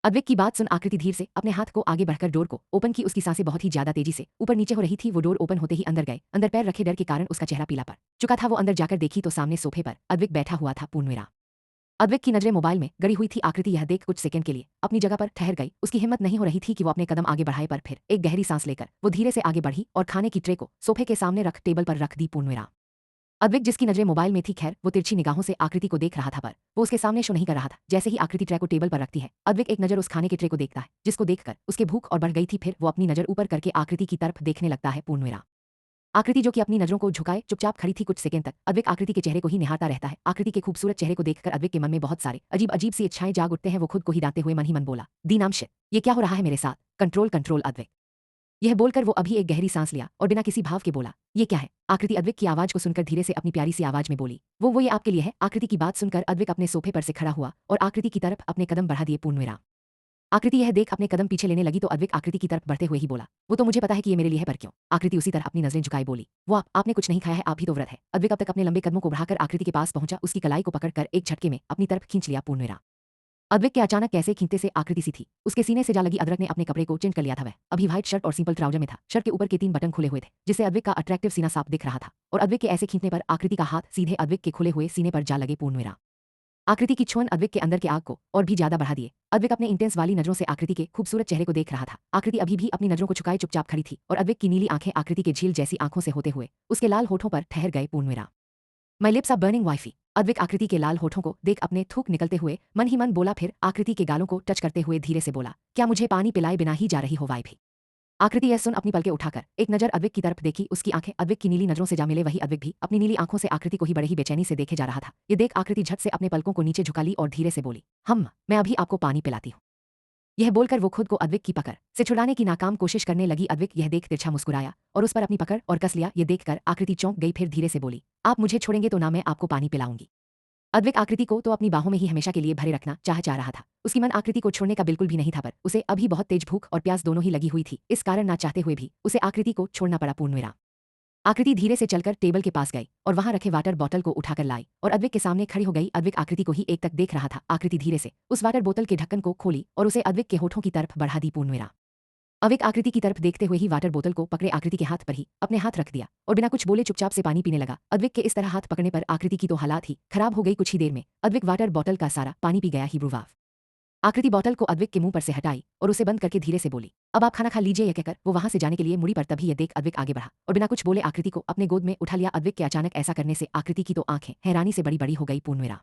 अद्विक की बात सुन आकृति धीरे से अपने हाथ को आगे बढ़कर डोर को ओपन की। उसकी सांसें बहुत ही ज्यादा तेजी से ऊपर नीचे हो रही थी। वो डोर ओपन होते ही अंदर गए। अंदर पैर रखे डर के कारण उसका चेहरा पीला पड़ चुका था। वो अंदर जाकर देखी तो सामने सोफे पर अद्विक बैठा हुआ था। पूर्णविराम अद्विक की नजरें मोबाइल में गड़ी हुई थी। आकृति यह देख कुछ सेकंड के लिए अपनी जगह पर ठहर गई। उसकी हिम्मत नहीं हो रही थी कि वो अपने कदम आगे बढ़ाए, पर फिर एक गहरी सांस लेकर वो धीरे से आगे बढ़ी और खाने की ट्रे को सोफे के सामने रख टेबल पर रख दी। पूर्णविराम अद्विक जिसकी नजरें मोबाइल में थी, खैर वो तिरछी निगाहों से आकृति को देख रहा था, पर वो उसके सामने शो नहीं कर रहा था। जैसे ही आकृति ट्रे को टेबल पर रखती है, अद्विक एक नजर उस खाने के ट्रे को देखता है, जिसको देखकर उसके भूख और बढ़ गई थी। फिर वो अपनी नजर ऊपर करके आकृति की तरफ देखने लगता है। पूर्णविराम आकृति जो कि अपनी नजरों को झुकाए चुपचाप खड़ी थी। कुछ सेकंड तक अद्विक आकृति के चेहरे को ही निहारता रहता है। आकृति के खूबसूरत चेहरे को देखकर अद्विक के मन में बहुत सारे अजीब अजीब सी इच्छाएं जाग उठते हैं। वो खुद को ही डांटते हुए मन ही मन बोला, दी नाम शिट, ये क्या हो रहा है मेरे साथ? Control control Advik. यह बोलकर वो अभी एक गहरी सांस लिया और बिना किसी भाव के बोला, ये क्या है? आकृति अद्विक की आवाज को सुनकर धीरे से अपनी प्यारी सी आवाज में बोली, वो ये आपके लिए है। आकृति की बात सुनकर अद्विक अपने सोफे पर से खड़ा हुआ और आकृति की तरफ अपने कदम बढ़ा दिए। पूर्णविराम। आकृति यह देख अपने कदम पीछे लेने लगी तो अद्विक आकृति की तरफ बढ़ते हुए ही बोला, वो तो मुझे पता है कि ये मेरे लिए है, पर क्यों? आकृति उसी तरह अपनी नजरें झुकाई बोली, वो आपने कुछ नहीं खाया है, आप ही तो व्रत है। अद्विक अब तक अपने लंबे कदमों को बढ़ाकर आकृति के पास पहुंचा, उसकी कलाई को पकड़कर एक झटके में अपनी तरफ खींच लिया। पूर्णविराम। अद्विक के अचानक कैसे खींचते से आकृति सी थी, उसके सीने से जा लगी अदरक ने अपने कपड़े को चेंज कर लिया था। वह अभी व्हाइट शर्ट और सिंपल ट्राउजर में था। शर्ट के ऊपर के 3 बटन खुले हुए थे, जिससे अद्विक का अट्रैक्टिव सीना साफ दिख रहा था और अद्विक के ऐसे खींचने पर आकृति का हाथ सीधे अद्विक के खुले हुए सीने पर जा लगे। पूर्णविराम। आकृति की छुअन अद्विक के अंदर के आग को और भी ज्यादा बढ़ा दिए। अद्विक अपने इंटेंस वाली नजरों से आकृति के खूबसूरत चेहरे को देख रहा था। आकृति अभी भी अपनी नजरों को झुकाए चुपचाप खड़ी थी और अद्विक की नीली आंखें आकृति के झील जैसी आंखों से होते हुए उसके लाल होठों पर ठहर गए। पूर्णविराम। My lips are burning wifey. Advik Aakriti के लाल होठों को देख अपने थूक निकलते हुए मन ही मन बोला, फिर आकृति के गालों को टच करते हुए धीरे से बोला, क्या मुझे पानी पिलाए बिना ही जा रही हो वाइफी? आकृति यह सुन अपनी पलकें उठाकर एक नजर अद्विक की तरफ देखी। उसकी आंखें अद्विक की नीली नजरों से जा मिले। वही अद्विक भी अपनी नीली आंखों से आकृति को ही बड़े ही बेचैनी से देखे जा रहा था। ये देख आकृति झट से अपने पलकों को नीचे झुका ली और धीरे से बोली, मैं अभी आपको पानी पिलाती हूँ। यह बोलकर वो खुद को अद्विक की पकड़ से छुड़ाने की नाकाम कोशिश करने लगी। अद्विक यह देख तिरछा मुस्कुराया और उस पर अपनी पकड़ और कस लिया। ये देखकर आकृति चौंक गई, फिर धीरे से बोली, आप मुझे छोड़ेंगे तो ना मैं आपको पानी पिलाऊंगी। अद्विक आकृति को तो अपनी बाहों में ही हमेशा के लिए भरे रखना चाह रहा था। उसकी मन आकृति को छोड़ने का बिल्कुल भी नहीं था, पर उसे अभी बहुत तेज भूख और प्यास दोनों ही लगी हुई थी। इस कारण ना चाहते हुए भी उसे आकृति को छोड़ना पड़ा। पूर्णविराम। आकृति धीरे से चलकर टेबल के पास गई और वहां रखे वाटर बॉटल को उठाकर लाई और अद्विक के सामने खड़ी हो गई। अद्विक आकृति को ही एक तक देख रहा था। आकृति धीरे से उस वाटर बोतल के ढक्कन को खोली और उसे अद्विक के होठों की तरफ बढ़ा दी। पूर्णविराम। अद्विक आकृति की तरफ देखते हुए ही वाटर बोतल को पकड़े आकृति के हाथ पर ही अपने हाथ रख दिया और बिना कुछ बोले चुपचाप से पानी पीने लगा। अद्विक के इस तरह हाथ पकड़ने पर आकृति की तो हालात ही खराब हो गई। कुछ ही देर में अद्विक वाटर बॉटल का सारा पानी पी गया। ही ब्रुवाव। आकृति बॉटल को अद्विक के मुंह पर से हटाई और उसे बंद करके धीरे से बोली, अब आप खाना खा लीजिए। यह कहकर वो वहां से जाने के लिए मुड़ी, पर तभी यह देख अद्विक आगे बढ़ा और बिना कुछ बोले आकृति को अपने गोद में उठा लिया। अद्विक के अचानक ऐसा करने से आकृति की तो आंखें हैरानी से बड़ी बड़ी हो गई। पूर्णविराम।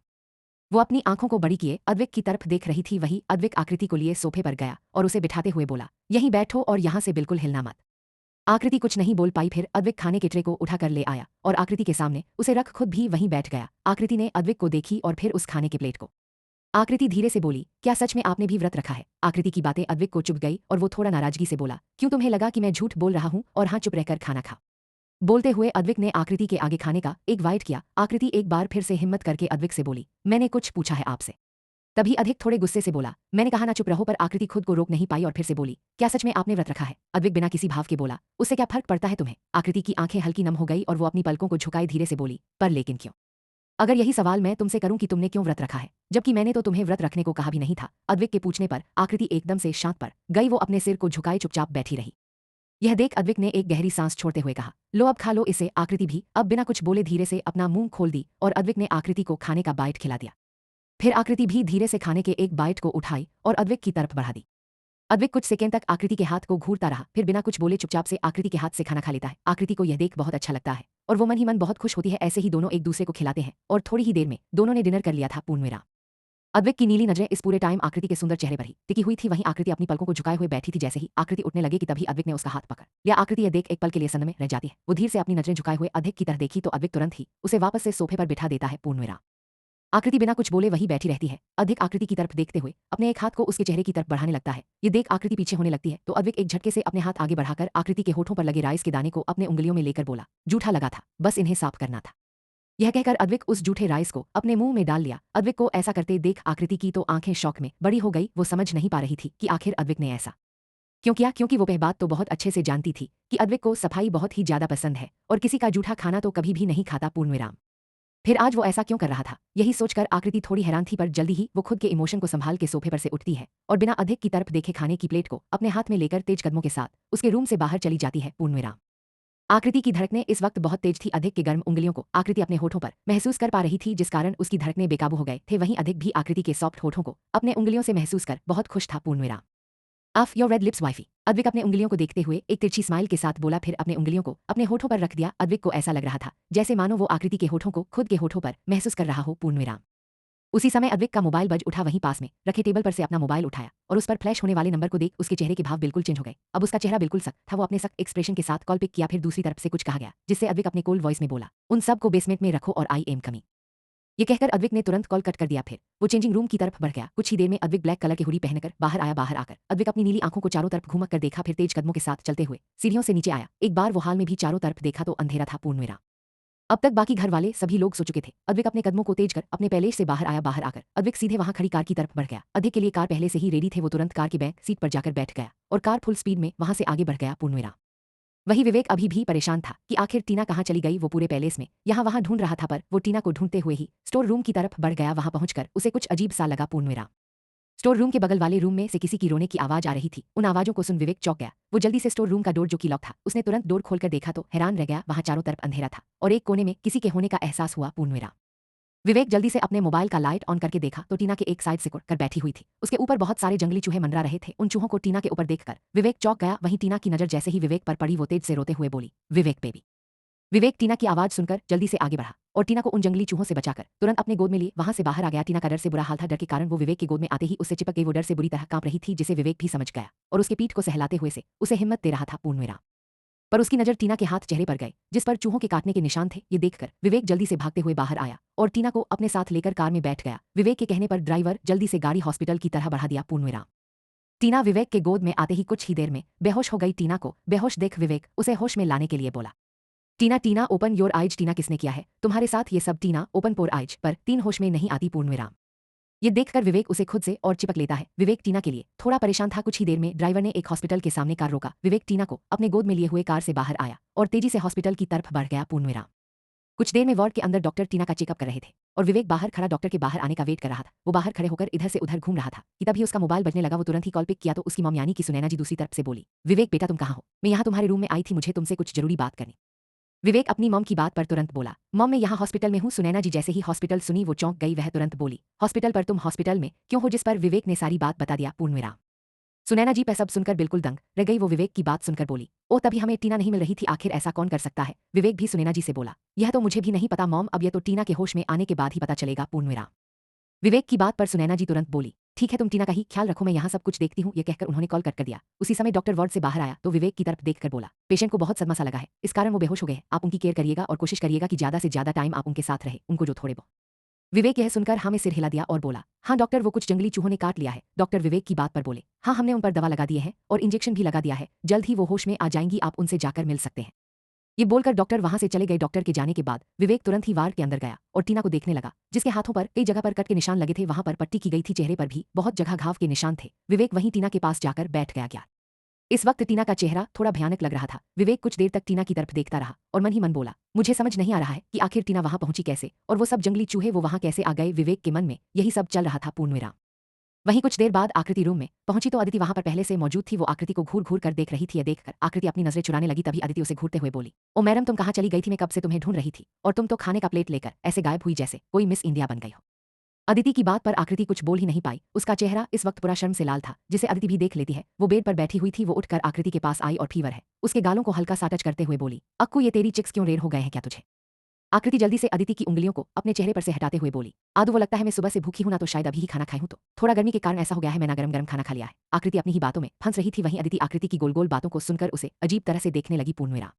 वो अपनी आंखों को बड़ी किए अद्विक की तरफ देख रही थी। वही अद्विक आकृति को लिए सोफे पर गया और उसे बिठाते हुए बोला, यहीं बैठो और यहां से बिल्कुल हिलना मत। आकृति कुछ नहीं बोल पाई। फिर अद्विक खाने के ट्रे को उठाकर ले आया और आकृति के सामने उसे रख खुद भी वहीं बैठ गया। आकृति ने अद्विक को देखी और फिर उस खाने के प्लेट को। आकृति धीरे से बोली, क्या सच में आपने भी व्रत रखा है? आकृति की बातें अद्विक को चुभ गई और वो थोड़ा नाराजगी से बोला, क्यों तुम्हें लगा कि मैं झूठ बोल रहा हूं? और हाँ, चुप रहकर खाना खा। बोलते हुए अद्विक ने आकृति के आगे खाने का एक बाइट किया। आकृति एक बार फिर से हिम्मत करके अद्विक से बोली, मैंने कुछ पूछा है आपसे? तभी अद्विक थोड़े गुस्से से बोला, मैंने कहा ना चुप रहो। पर आकृति खुद को रोक नहीं पाई और फिर से बोली, क्या सच में आपने व्रत रखा है? अद्विक बिना किसी भाव के बोला, उससे क्या फर्क पड़ता है तुम्हें? आकृति की आंखें हल्की नम हो गई और वो अपनी पलकों को झुकाए धीरे से बोली, पर लेकिन क्यों? अगर यही सवाल मैं तुमसे करूं कि तुमने क्यों व्रत रखा है, जबकि मैंने तो तुम्हें व्रत रखने को कहा भी नहीं था। अद्विक के पूछने पर आकृति एकदम से शांत पड़ गई। वो अपने सिर को झुकाए चुपचाप बैठी रही। यह देख अद्विक ने एक गहरी सांस छोड़ते हुए कहा, लो अब खा लो इसे। आकृति भी अब बिना कुछ बोले धीरे से अपना मुंह खोल दी और अद्विक ने आकृति को खाने का बाइट खिला दिया। फिर आकृति भी धीरे से खाने के एक बाइट को उठाई और अद्विक की तरफ बढ़ा दी। अद्विक कुछ सेकंड तक आकृति के हाथ को घूरता रहा, फिर बिना कुछ बोले चुपचाप से आकृति के हाथ से खाना खा लेता है। आकृति को यह देख बहुत अच्छा लगता है और वो मन ही मन बहुत खुश होती है। ऐसे ही दोनों एक दूसरे को खिलाते हैं और थोड़ी ही देर में दोनों ने डिनर कर लिया था। पूर्णविराम। अद्विक की नीली नजरें इस पूरे टाइम आकृति के सुंदर चेहरे पर ही टिकी हुई थी। वहीं आकृति अपनी पलकों को झुकाए हुए बैठी थी। जैसे ही आकृति उठने लगे कि तभी अद्विक ने उसका हाथ पकड़ लिया। आकृति यह देख एक पल के लिए सन्न में रह जाती है। वो धीरे से अपनी नजरें झुकाए हुए अद्विक की तरफ देखी तो अद्विक तुरंत ही उसे वापस से सोफे पर बिठा देता है। पूर्णविराम। आकृति बिना कुछ बोले वही बैठी रहती है। अद्विक आकृति की तरफ देखते हुए अपने एक हाथ को उसके चेहरे की तरफ बढ़ाने लगता है। ये देख आकृति पीछे होने लगती है तो अद्विक एक झटके से अपने हाथ आगे बढ़ाकर आकृति के होठों पर लगे राइस के दाने को अपने उंगलियों में लेकर बोला, जूठा लगा था, बस इन्हें साफ करना था। यह कहकर अद्विक उस जूठे राइस को अपने मुंह में डाल लिया। अद्विक को ऐसा करते देख आकृति की तो आंखें शौक में बड़ी हो गई। वो समझ नहीं पा रही थी कि आखिर अद्विक ने ऐसा क्यों किया, क्योंकि वो वह बात तो बहुत अच्छे से जानती थी कि अद्विक को सफाई बहुत ही ज्यादा पसंद है और किसी का जूठा खाना तो कभी भी नहीं खाता। पूर्णविराम। फिर आज वो ऐसा क्यों कर रहा था, यही सोचकर आकृति थोड़ी हैरान थी, पर जल्दी ही वो खुद के इमोशन को संभाल के सोफे पर से उठती है और बिना अद्विक की तरफ देखे खाने की प्लेट को अपने हाथ में लेकर तेज कदमों के साथ उसके रूम से बाहर चली जाती है। पूर्णविराम। आकृति की धड़कनें इस वक्त बहुत तेज थी। अद्विक के गर्म उंगलियों को आकृति अपने होठों पर महसूस कर पा रही थी, जिस कारण उसकी धड़कनें बेकाबू हो गए थे। वहीं अद्विक भी आकृति के सॉफ्ट होठों को अपने उंगलियों से महसूस कर बहुत खुश था। पूर्णविराम। Of your red lips wifey. Advik अपने उंगलियों को देखते हुए एक तिरछी स्माइल के साथ बोला, फिर अपने उंगलियों को अपने होठों पर रख दिया। अद्विक को ऐसा लग रहा था जैसे मानो वो आकृति के होठों को खुद के होठों पर महसूस कर रहा हो। पूर्णविराम। उसी समय अद्विक का मोबाइल बज उठा। वहीं पास में रखे टेबल पर से अपना मोबाइल उठाया और उस पर फ्लैश होने वाले नंबर को देख उसके चेहरे के भाव बिल्कुल चेंज हो गए। अब उसका चेहरा बिल्कुल सख्त था। वो अपने सख्त एक्सप्रेशन के साथ कॉल पिक किया। फिर दूसरी तरफ से कुछ कहा गया जिससे अद्विक अपने कोल्ड वॉइस में बोला, उन सब को बेसमेंट में रखो और आई एम कमिंग। ये कहकर अद्विक ने तुरंत कॉल कट कर दिया। फिर वो चेंजिंग रूम की तरफ बढ़ गया। कुछ ही देर में अद्विक ब्लैक कलर के हुडी पहनकर बाहर आया। बाहर आकर अद्विक अपनी नीली आंखों को चारों तरफ घूमक कर देखा, फिर तेज कदमों के साथ चलते हुए सीढ़ियों से नीचे आया। एक बार वो हाल में भी चारों तरफ देखा तो अंधेरा था पूर्णवेरा। अब तक बाकी घर वाले सभी लोग सो चुके थे। अद्विक अपने कदमों को तेज कर अपने पैलेस से बाहर आया। बाहर आकर अद्विक सीधे वहां खड़ी कार की तरफ बढ़ गया। अद्विक के लिए कार पहले से ही रेडी थे। वो तुरंत कार के बैक सीट पर जाकर बैठ गया और कार फुल स्पीड में वहां से आगे बढ़ गया पूर्णवेरा। वही विवेक अभी भी परेशान था कि आखिर टीना कहाँ चली गई। वो पूरे पैलेस में यहाँ वहां ढूंढ रहा था, पर वो टीना को ढूंढते हुए ही स्टोर रूम की तरफ बढ़ गया। वहां पहुंचकर उसे कुछ अजीब सा लगा पूर्णवेरा। स्टोर रूम के बगल वाले रूम में से किसी की रोने की आवाज आ रही थी। उन आवाजों को सुन विवेक चौंक गया। वो जल्दी से स्टोर रूम का डोर जो कि लॉक था, उसने तुरंत डोर खोलकर देखा तो हैरान रह गया। वहां चारों तरफ अंधेरा था और एक कोने में किसी के होने का एहसास हुआ पूर्णवेरा। विवेक जल्दी से अपने मोबाइल का लाइट ऑन करके देखा तो टीना के एक साइड सिकुड़ कर बैठी हुई थी। उसके ऊपर बहुत सारे जंगली चूहे मंडरा रहे थे। उन चूहों को टीना के ऊपर देखकर विवेक चौंक गया। वहीं टीना की नजर जैसे ही विवेक पर पड़ी, वो तेज से रोते हुए बोली, विवेक बेबी। विवेक टीना की आवाज सुनकर जल्दी से आगे बढ़ा और टीना को उन जंगली चूहों से बचाकर तुरंत अपने गोद में लिए वहां से बाहर आ गया। टीना का डर से बुरा हाल था। डर के कारण वो विवेक के गोद में आते ही उससे चिपक गई। वो डर से बुरी तरह कांप रही थी, जिसे विवेक भी समझ गया और उसके पीठ को सहलाते हुए से उसे हिम्मत दे रहा था पूर्णवेरा। पर उसकी नजर टीना के हाथ चेहरे पर गए, जिस पर चूहों के काटने के निशान थे। ये देखकर विवेक जल्दी से भागते हुए बाहर आया और टीना को अपने साथ लेकर कार में बैठ गया। विवेक के कहने पर ड्राइवर जल्दी से गाड़ी हॉस्पिटल की तरह बढ़ा दिया पूर्णवेरा। टीना विवेक के गोद में आते ही कुछ ही देर में बेहोश हो गई। टीना को बेहोश देख विवेक उसे होश में लाने के लिए बोला, टीना टीना ओपन योर आइज। टीना किसने किया है तुम्हारे साथ ये सब? टीना ओपन पोर आइज। पर तीन होश में नहीं आती पूर्णवेरा। ये देखकर विवेक उसे खुद से और चिपक लेता है। विवेक टीना के लिए थोड़ा परेशान था। कुछ ही देर में ड्राइवर ने एक हॉस्पिटल के सामने कार रोका। विवेक टीना को अपने गोद में लिए हुए कार से बाहर आया और तेजी से हॉस्पिटल की तरफ बढ़ गया पूर्णवेरा। कुछ देर में वार्ड के अंदर डॉक्टर टीना का चेकअप कर रहे थे और विवेक बाहर खड़ा डॉक्टर के बाहर आने का वेट कर रहा था। वो बाहर खड़े होकर इधर से उधर घूम रहा था कि तभी उसका मोबाइल बजने लगा। वो तुरंत ही कॉल पिक किया तो उसकी मॉम यानी कि सुनैना जी दूसरी तरफ से बोली, विवेक बेटा तुम कहाँ हो? मैं यहाँ तुम्हारे रूम में आई थी, मुझे तुमसे कुछ जरूरी बात करनी। विवेक अपनी मॉम की बात पर तुरंत बोला, मॉम मैं यहाँ हॉस्पिटल में हूँ। सुनैना जी जैसे ही हॉस्पिटल सुनी वो चौंक गई। वह तुरंत बोली, हॉस्पिटल पर? तुम हॉस्पिटल में क्यों हो? जिस पर विवेक ने सारी बात बता दिया पूर्णवेरा। सुनैना जी पे सब सुनकर बिल्कुल दंग रह गई। वो विवेक की बात सुनकर बोली, ओ तभी हमें टीना नहीं मिल रही थी, आखिर ऐसा कौन कर सकता है? विवेक भी सुनैना जी से बोला, यह तो मुझे भी नहीं पता मॉम, अब यह तो टीना के होश में आने के बाद ही पता चलेगा पूर्णवेरा। विवेक की बात पर सुनैना जी तुरंत बोली, ठीक है तुम टीना का ही ख्याल रखो, मैं यहाँ सब कुछ देखती हूँ। ये कहकर उन्होंने कॉल कट कर दिया। उसी समय डॉक्टर वार्ड से बाहर आया तो विवेक की तरफ देखकर बोला, पेशेंट को बहुत सदमा सा लगा है, इस कारण वो बेहोश हो गए। आप उनकी केयर करिएगा और कोशिश करिएगा कि ज्यादा से ज्यादा टाइम आप उनके साथ रहे, उनको जो थोड़े बहुत। विवेक यह सुनकर हाँ में सिर हिला दिया और बोला, हाँ डॉक्टर वो कुछ जंगली चूहों ने काट लिया है। डॉक्टर विवेक की बात पर बोले, हाँ हमने उन पर दवा लगा दी है और इंजेक्शन भी लगा दिया है, जल्द ही वो होश में आ जाएंगी, आप उनसे जाकर मिल सकते हैं। ये बोलकर डॉक्टर वहां से चले गए। डॉक्टर के जाने के बाद विवेक तुरंत ही वार्ड के अंदर गया और टीना को देखने लगा, जिसके हाथों पर कई जगह पर कट के निशान लगे थे। वहां पर पट्टी की गई थी, चेहरे पर भी बहुत जगह घाव के निशान थे। विवेक वहीं टीना के पास जाकर बैठ गया। इस वक्त टीना का चेहरा थोड़ा भयानक लग रहा था। विवेक कुछ देर तक टीना की तरफ देखता रहा और मन ही मन बोला, मुझे समझ नहीं आ रहा है कि आखिर टीना वहां पहुंची कैसे और वो सब जंगली चूहे वो वहां कैसे आ गए। विवेक के मन में यही सब चल रहा था पूर्णवेरा। वहीं कुछ देर बाद आकृति रूम में पहुंची तो अदिति वहां पर पहले से मौजूद थी। वो आकृति को घूर घूर कर देख रही थी। देखकर आकृति अपनी नजरें चुराने लगी। तभी अदिति उसे घूरते हुए बोली, ओ मैडम तुम कहाँ चली गई थी? मैं कब से तुम्हें ढूंढ रही थी और तुम तो खाने का प्लेट लेकर ऐसे गायब हुई जैसे कोई मिस इंडिया बन गई हो। अदिति की बात पर आकृति कुछ बोल ही नहीं पाई। उसका चेहरा इस वक्त पूरा शर्म से लाल था, जिसे अदिति भी देख लेती है। वो बेड पर बैठी हुई थी। वो उठकर आकृति के पास आई और फीवर है उसके गालों को हल्का सा टच करते हुए बोली, अक्कू ये तेरी चिक्स क्यों रेड हो गए हैं क्या तुझे? आकृति जल्दी से अदिति की उंगलियों को अपने चेहरे पर से हटाते हुए बोली, आदू वो लगता है मैं सुबह से भूखी हूं ना, तो शायद अभी ही खाना खाई हूं, तो थोड़ा गर्मी के कारण ऐसा हो गया है, मैं ना गरम गरम खाना खा लिया है। आकृति अपनी ही बातों में फंस रही थी। वहीं अदिति आकृति की गोल गोल बातों को सुनकर उसे अजीब तरह से देखने लगी पूर्णवेरा।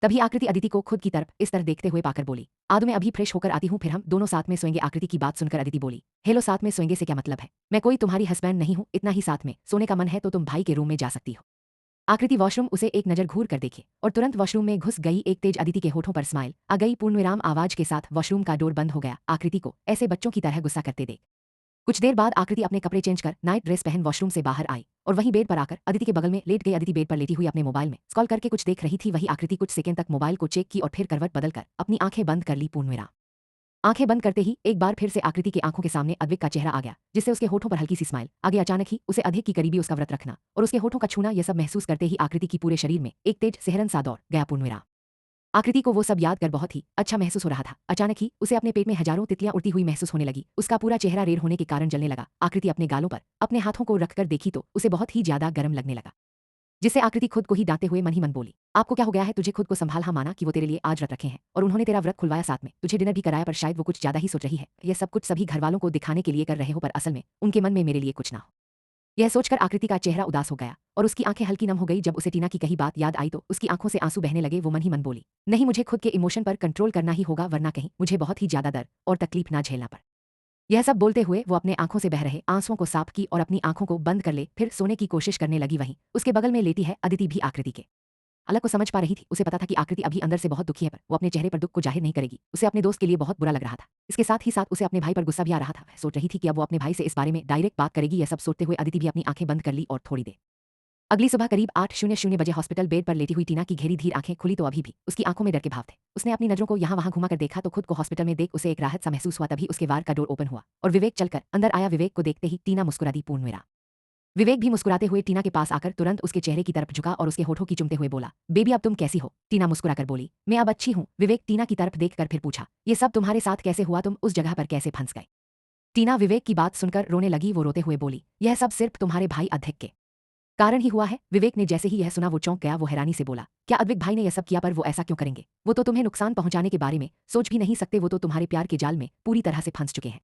तभी आकृति अदिति को खुद की तरफ इस तरह देखते हुए पाकर बोली, आदू मैं अभी फ्रेश होकर आती हूँ, फिर हम दोनों साथ में सोएंगे। आकृति की बात सुनकर अदिति बोली, हेलो साथ में सोएंगे से क्या मतलब है? मैं कोई तुम्हारी हस्बैंड नहीं हूँ, इतना ही साथ में सोने का मन है तो तुम भाई के रूम में जा सकती हो। आकृति वॉशरूम उसे एक नजर घूर कर देखी और तुरंत वॉशरूम में घुस गई। एक तेज अदिति के होठों पर स्माइल आ गई। पूर्णविराम आवाज के साथ वॉशरूम का डोर बंद हो गया। आकृति को ऐसे बच्चों की तरह गुस्सा करते देख कुछ देर बाद आकृति अपने कपड़े चेंज कर नाइट ड्रेस पहन वॉशरूम से बाहर आई और वहीं बेड पर आकर अदिति के बगल में लेट गई। अदिति बेड पर लेटी हुई अपने मोबाइल में स्क्रॉल करके कुछ देख रही थी। वहीं आकृति कुछ सेकंड तक मोबाइल को चेक की और फिर करवट बदलकर अपनी आंखें बंद कर ली। पूर्णविराम आंखें बंद करते ही एक बार फिर से आकृति की आंखों के सामने अद्विक का चेहरा आ गया, जिससे उसके होठों पर हल्की सी स्माइल आगे। अचानक ही उसे अधिक की करीबी उसका व्रत रखना और उसके होठों का छूना, यह सब महसूस करते ही आकृति की पूरे शरीर में एक तेज सिहरन सा दौड़ गया। पूर्णविराम आकृति को वो सब याद कर बहुत ही अच्छा महसूस हो रहा था। अचानक ही उसे अपने पेट में हजारों तितलियां उड़ती हुई महसूस होने लगी। उसका पूरा चेहरा रेड होने के कारण जलने लगा। आकृति अपने गालों पर अपने हाथों को रखकर देखी तो उसे बहुत ही ज्यादा गर्म लगने लगा, जिससे आकृति खुद को ही डांटते हुए मन ही मन बोली, आपको क्या हो गया है? तुझे खुद को संभाल। हाँ माना कि वो तेरे लिए आज व्रत रखे हैं और उन्होंने तेरा व्रत खुलवाया, साथ में तुझे डिनर भी कराया, पर शायद वो कुछ ज्यादा ही सोच रही है। यह सब कुछ सभी घर वालों को दिखाने के लिए कर रहे हो, पर असल में उनके मन में मेरे लिए कुछ ना हो। यह सोचकर आकृति का चेहरा उदास हो गया और उसकी आंखें हल्की नम हो गई। जब उसे टीना की कही बात याद आई तो उसकी आंखों से आंसू बहने लगे। वो मन ही मन बोली, नहीं, मुझे खुद के इमोशन पर कंट्रोल करना ही होगा, वरना कहीं मुझे बहुत ही ज्यादा दर्द और तकलीफ ना झेलना पड़े। यह सब बोलते हुए वो अपने आंखों से बह रहे आंसुओं को साफ की और अपनी आंखों को बंद कर ले फिर सोने की कोशिश करने लगी। वहीं उसके बगल में लेटी है अदिति भी आकृति के अलग को समझ पा रही थी। उसे पता था कि आकृति अभी अंदर से बहुत दुखी है, पर वो अपने चेहरे पर दुख को जाहिर नहीं करेगी। उसे अपने दोस्त के लिए बहुत बुरा लग रहा था। इसके साथ ही साथ उसे अपने भाई पर गुस्सा भी आ रहा था। वह सोच रही थी कि अब वो अपने भाई से इस बारे में डायरेक्ट बात करेगी। यह सब सोचते हुए अदिति भी अपनी आंखें बंद कर ली और थोड़ी देर अगली सुबह करीब 8:00 बजे हॉस्पिटल बेड पर लेटी हुई टीना की घेरी धीर आंखें खुली तो अभी भी उसकी आंखों में डर के भाव थे। उसने अपनी नजरों को यहाँ वहां घुमाकर देखा तो खुद को हॉस्पिटल में देख उसे एक राहत सा महसूस हुआ। तभी उसके वार्ड का डोर ओपन हुआ और विवेक चलकर अंदर आया। विवेक को देखते ही टीना मुस्कुरा दी। पूर्ण मेरा विवेक भी मुस्कुराते हुए टीना के पास आकर तुरंत उसके चेहरे की तरफ झुका और उसके होठों की चुमते हुए बोला, बेबी अब तुम कैसी हो? टीना मुस्कुराकर बोली, मैं अब अच्छी हूँ। विवेक टीना की तरफ देखकर फिर पूछा, ये सब तुम्हारे साथ कैसे हुआ? तुम उस जगह पर कैसे फंस गए? टीना विवेक की बात सुनकर रोने लगी। वो रोते हुए बोली, यह सब सिर्फ तुम्हारे भाई अध्यक्ष के कारण ही हुआ है। विवेक ने जैसे ही यह सुना वो चौंक गया। वो हैरानी से बोला, क्या अद्विक भाई ने यह सब किया? पर वो ऐसा क्यों करेंगे? वो तो तुम्हें नुकसान पहुंचाने के बारे में सोच भी नहीं सकते। वो तो तुम्हारे प्यार के जाल में पूरी तरह से फंस चुके हैं।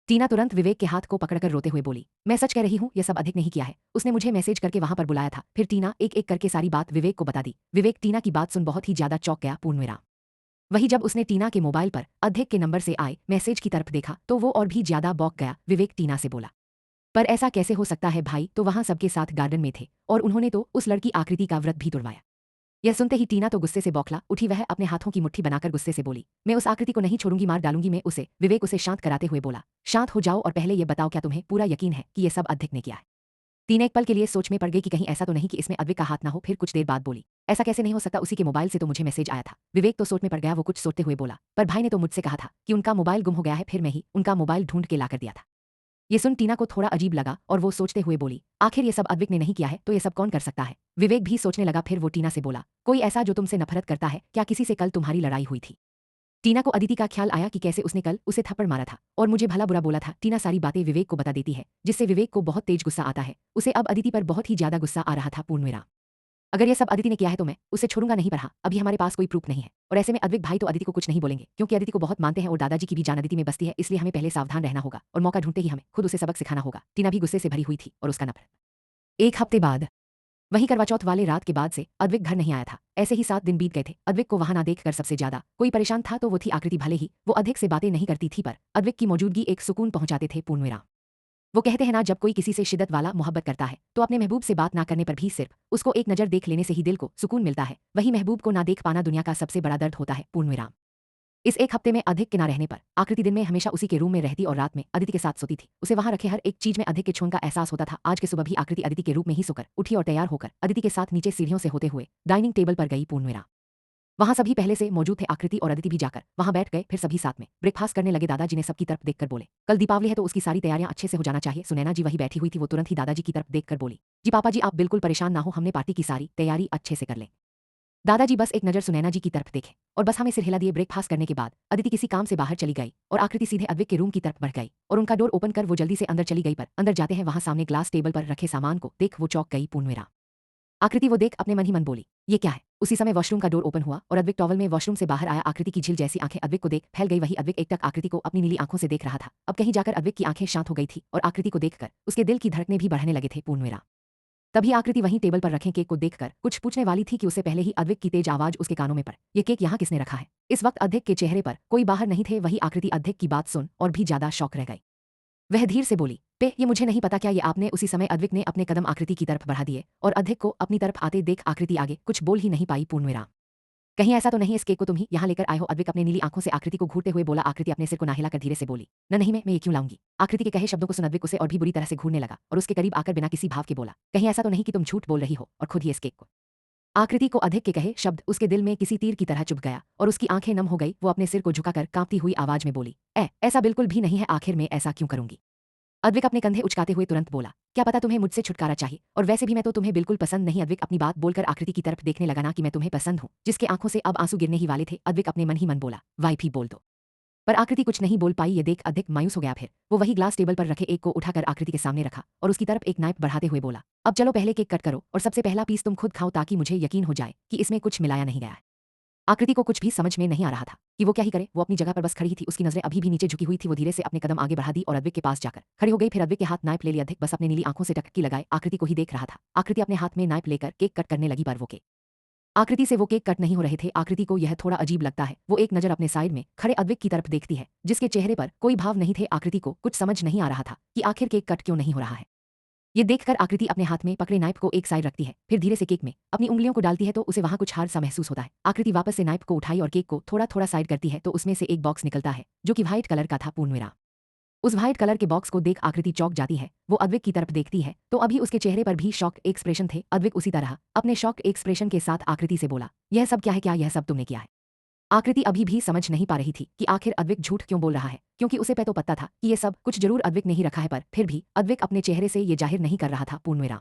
टीना तुरंत विवेक के हाथ को पकड़कर रोते हुए बोली, मैं सच कह रही हूँ, यह सब अधिक नहीं किया है। उसने मुझे मैसेज करके वहां पर बुलाया था। फिर टीना एक एक करके सारी बात विवेक को बता दी। विवेक टीना की बात सुन बहुत ही ज्यादा चौंक गया। पूर्णविराम वही जब उसने टीना के मोबाइल पर अध्यक्ष के नंबर से आए मैसेज की तरफ देखा तो वो और भी ज्यादा बौक गया। विवेक टीना से बोला, पर ऐसा कैसे हो सकता है? भाई तो वहां सबके साथ गार्डन में थे और उन्होंने तो उस लड़की आकृति का व्रत भी तोड़वाया। यह सुनते ही टीना तो गुस्से से बौखला उठी। वह अपने हाथों की मुट्ठी बनाकर गुस्से से बोली, मैं उस आकृति को नहीं छोड़ूंगी, मार डालूंगी मैं उसे। विवेक उसे शांत कराते हुए बोला, शांत हो जाओ और पहले यह बताओ क्या तुम्हें पूरा यकीन है कि यह सब अध्यक्ष ने किया है? टीना एक पल के लिए सोच में पड़ गई कि कहीं ऐसा तो नहीं कि इसमें अद्विक का हाथ ना हो। फिर कुछ देर बाद बोली, ऐसा कैसे नहीं हो सकता? उसी के मोबाइल से तो मुझे मैसेज आया था। विवेक तो सोच में पड़ गया। वो कुछ सोचते हुए बोला, पर भाई ने तो मुझसे कहा था कि उनका मोबाइल गुम हो गया है, फिर मैं ही उनका मोबाइल ढूंढ के लाकर दिया था। ये सुन टीना को थोड़ा अजीब लगा और वो सोचते हुए बोली, आखिर ये सब अद्विक ने नहीं किया है तो ये सब कौन कर सकता है? विवेक भी सोचने लगा। फिर वो टीना से बोला, कोई ऐसा जो तुमसे नफरत करता है? क्या किसी से कल तुम्हारी लड़ाई हुई थी? टीना को अदिति का ख्याल आया कि कैसे उसने कल उसे थप्पड़ मारा था और मुझे भला बुरा बोला था। टीना सारी बातें विवेक को बता देती है जिससे विवेक को बहुत तेज गुस्सा आता है। उसे अब अदिति पर बहुत ही ज्यादा गुस्सा आ रहा था। पूर्णविराम अगर यह सब अदिति ने किया है तो मैं उसे छोड़ूंगा नहीं, पर हाँ, अभी हमारे पास कोई प्रूफ नहीं है और ऐसे में अद्विक भाई तो अदिति को कुछ नहीं बोलेंगे क्योंकि अदिति को बहुत मानते हैं और दादाजी की भी जान अदिति में बसती है। इसलिए हमें पहले सावधान रहना होगा और मौका ढूंढते ही हमें खुद उसे सबक सिखाना होगा। टीना भी गुस्से से भरी हुई थी और उसका नफरत। एक हफ्ते बाद वहीं करवा चौथ वाले रात के बाद से अद्विक घर नहीं आया था। ऐसे ही 7 दिन बीत गए थे। अद्विक को वहां ना देखकर सबसे ज्यादा कोई परेशान था तो वो थी आकृति। भले ही वो अद्विक से बातें नहीं करती थी पर अद्विक की मौजूदगी एक सुकून पहुंचाते थे। पूर्णविराम वो कहते हैं ना, जब कोई किसी से शिद्दत वाला मोहब्बत करता है तो अपने महबूब से बात ना करने पर भी सिर्फ उसको एक नजर देख लेने से ही दिल को सुकून मिलता है। वही महबूब को ना देख पाना दुनिया का सबसे बड़ा दर्द होता है। पूर्णविराम इस एक हफ्ते में अधिक के ना रहने पर आकृति दिन में हमेशा उसी के रूम में रहती और रात में अदिति के साथ सोती थी। उसे वहां रखे हर एक चीज में अधिक के छून का एहसास होता था। आज के सुबह भी आकृति अदिति के रूप में ही सोकर उठी और तैयार होकर अदिति के साथ नीचे सीढ़ियों से होते हुए डाइनिंग टेबल पर गई। पूर्णविराम वहां सभी पहले से मौजूद थे। आकृति और अदिति भी जाकर वहां बैठ गए। फिर सभी साथ में ब्रेकफास्ट करने लगे। दादाजी ने सबकी तरफ देखकर बोले, कल दीपावली है तो उसकी सारी तैयारियां अच्छे से हो जाना चाहिए। सुनैना जी वही बैठी हुई थी। वो तुरंत ही दादाजी की तरफ देखकर बोली, जी पापा जी आप बिल्कुल परेशान ना हो, हमने पार्टी की सारी तैयारी अच्छे से कर लें। दादाजी बस एक नजर सुनैना जी की तरफ देखे और बस हमें सिर हिला दिए। ब्रेकफास्ट करने के बाद अदिति किसी काम से बाहर चली गई और आकृति सीधे अद्विक के रूम की तरफ बढ़ गई और उनका डोर ओपन कर वो जल्दी से अंदर चली गई। पर अंदर जाते हैं वहां सामने ग्लास टेबल पर रखे सामान को देख वो चौंक गई। पूर्णविराम आकृति वो देख अपने मन ही मन बोली, ये क्या है? उसी समय वॉशरूम का डोर ओपन हुआ और अद्विक टॉवल में वॉशरूम से बाहर आया। आकृति की झिल जैसी आंखें अद्विक को देख फैल गई। वही अद्विक एकटक आकृति को अपनी नीली आंखों से देख रहा था। अब कहीं जाकर अद्विक की आंखें शांत हो गई थी और आकृति को देखकर उसके दिल की धड़कनें भी बढ़ने लगे थे। पूर्णविराम तभी आकृति वहीं टेबल पर रखे केक को देखकर कुछ पूछने वाली थी कि उससे पहले ही अद्विक की तेज आवाज उसके कानों में पड़, ये केक यहाँ किसने रखा है? इस वक्त अद्विक के चेहरे पर कोई बाहर नहीं थे। वही आकृति अद्विक की बात सुन और भी ज्यादा शौक रह गई। वह धीर से बोली, ये मुझे नहीं पता क्या ये आपने? उसी समय अद्विक ने अपने कदम आकृति की तरफ बढ़ा दिए और अद्विक को अपनी तरफ आते देख आकृति आगे कुछ बोल ही नहीं पाई। पूर्णविराम कहीं ऐसा तो नहीं इस केक को तुम ही यहाँ लेकर आए हो? अद्विक अपने नीली आंखों से आकृति को घूरते हुए बोला। आकृति अपने सिर को ना हिलाकर धीरे से बोली, न नहीं, मैं ये क्यों लाऊंगी? आकृति के कहे शब्दों को सुन अद्विक उसे और भी बुरी तरह से घूरने लगा और उसके करीब आकर बिना किसी भाव के बोला, कहीं ऐसा तो नहीं कि तुम झूठ बोल रही हो और खुद ही इस केक को? आकृति को अद्विक के कहे शब्द उसके दिल में किसी तीर की तरह चुभ गया और उसकी आंखें नम हो गई। वो अपने सिर को झुकाकर कांपती हुई आवाज में बोली, ऐसा बिल्कुल भी नहीं है, आखिर मैं ऐसा क्यों करूंगी? अद्विक अपने कंधे उचकाते हुए तुरंत बोला, क्या पता तुम्हें मुझसे छुटकारा चाहिए, और वैसे भी मैं तो तुम्हें बिल्कुल पसंद नहीं। अद्विक अपनी बात बोलकर आकृति की तरफ देखने लगा, ना कि मैं तुम्हें पसंद हूं, जिसके आंखों से अब आंसू गिरने ही वाले थे। अद्विक अपने मन ही मन बोला, वाइफ ही बोल दो। पर आकृति कुछ नहीं बोल पाई। ये देख अद्विक मायूस हो गया। फिर वो वही ग्लास टेबल पर रखे एक को उठाकर आकृति के सामने रखा और उसकी तरफ एक नाइफ बढ़ाते हुए बोला, अब चलो पहले केक कट करो और सबसे पहला पीस तुम खुद खाओ ताकि मुझे यकीन हो जाए कि इसमें कुछ मिलाया नहीं गया है। आकृति को कुछ भी समझ में नहीं आ रहा था कि वो क्या ही करे। वो अपनी जगह पर बस खड़ी थी, उसकी नजरें अभी भी नीचे झुकी हुई थी। वो धीरे से अपने कदम आगे बढ़ा दी और अद्विक के पास जाकर खड़ी हो गई। फिर अद्विक के हाथ नाइफ ले लिया। अधिक बस अपने नीली आंखों से टकटकी लगाए आकृति को ही देख रहा था। आकृति अपने हाथ में नाइफ लेकर केक कट करने लगी, पर वो केक आकृति से वो केक कट नहीं हो रहे थे। आकृति को यह थोड़ा अजीब लगता है। वो एक नजर अपने साइड में खड़े अद्विक की तरफ देखती है, जिसके चेहरे पर कोई भाव नहीं थे। आकृति को कुछ समझ नहीं आ रहा था कि आखिर केक कट क्यों नहीं हो रहा है। ये देखकर आकृति अपने हाथ में पकड़े नाइफ को एक साइड रखती है, फिर धीरे से केक में अपनी उंगलियों को डालती है तो उसे वहां कुछ हार्ड सा महसूस होता है। आकृति वापस से नाइफ को उठाई और केक को थोड़ा थोड़ा साइड करती है तो उसमें से एक बॉक्स निकलता है जो कि व्हाइट कलर का था। पूर्णविराम उस व्हाइट कलर के बॉक्स को देख आकृति चौंक जाती है। वो अद्विक की तरफ देखती है तो अभी उसके चेहरे पर भी शॉक एक्सप्रेशन थे। अद्विक उसी तरह अपने शॉक एक्सप्रेशन के साथ आकृति से बोला, यह सब क्या है? क्या यह सब तुमने किया है? आकृति अभी भी समझ नहीं पा रही थी कि आखिर अद्विक झूठ क्यों बोल रहा है, क्योंकि उसे पे तो पता था कि ये सब कुछ जरूर अद्विक ने ही रखा है, पर फिर भी अद्विक अपने चेहरे से ये जाहिर नहीं कर रहा था। पूर्णविराम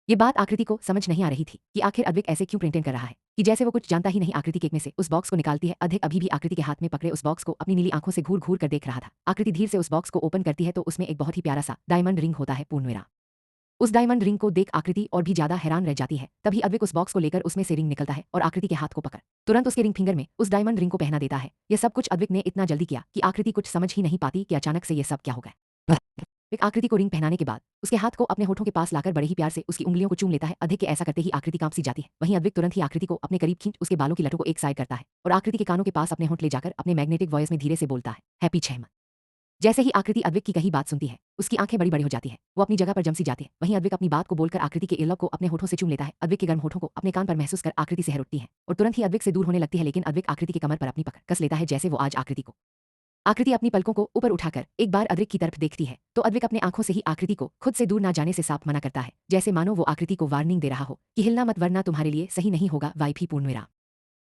ये बात आकृति को समझ नहीं आ रही थी कि आखिर अद्विक ऐसे क्यों प्रेटेंड कर रहा है कि जैसे वो कुछ जानता ही नहीं। आकृति केक में से उस बॉक्स को निकालती है। अधिक अभी भी आकृति के हाथ में पकड़े उस बॉक्स को अपनी नीली आंखों से घूर घूर कर देख रहा था। आकृति धीरे से उस बॉक्स को ओपन करती है तो उसमें एक बहुत ही प्यारा सा डायमंड रिंग होता है। पूर्णविराम उस डायमंड रिंग को देख आकृति और भी ज्यादा हैरान रह जाती है। तभी अद्विक उस बॉक्स को लेकर उसमें से रिंग निकलता है और आकृति के हाथ को पकड़ तुरंत उसके रिंग फिंगर में उस डायमंड रिंग को पहना देता है। यह सब कुछ अद्विक ने इतना जल्दी किया कि आकृति कुछ समझ ही नहीं पाती कि अचानक से यह सब क्या हो गया। अद्विक आकृति को रिंग पहनाने के बाद उसके हाथ को अपने होठों के पास लाकर बड़े ही प्यार से उसकी उंगलियों को चूम लेता है। अधिक के ऐसा करते ही आकृति कांप सी जाती है। वहीं अद्विक तुरंत ही आकृति को अपने करीब खींच उसके बालों की लटों को एक साइड करता है और आकृति के कानों के पास अपने होंठ ले जाकर अपने मैग्नेटिक वॉइस में धीरे से बोलता है, हैप्पी 6 मंथ। जैसे ही आकृति अद्विक की कही बात सुनती है उसकी आंखें बड़ी बड़ी हो जाती है। वो अपनी जगह पर जम सी जाती है। वहीं अद्विक अपनी बात को बोलकर आकृति के ईयरलॉक को अपने होठों से चूम लेता है। अद्विक के गर्म होठों को अपने कान पर महसूस कर आकृति सहर उठती है और तुरंत ही अद्विक से दूर होने लगती है। लेकिन अद्विक आकृति के कमर पर अपनी पकड़ कस लेता है जैसे वो आज आकृति अपनी पलकों को ऊपर उठाकर एक बार अद्विक की तरफ देखती है तो अद्विक अपने आंखों से ही आकृति को खुद से दूर ना जाने से साफ मना करता है, जैसे मानो वो आकृति को वार्निंग दे रहा हो कि हिलना मत वरना तुम्हारे लिए सही नहीं होगा। वाइफ ही पूर्णविराम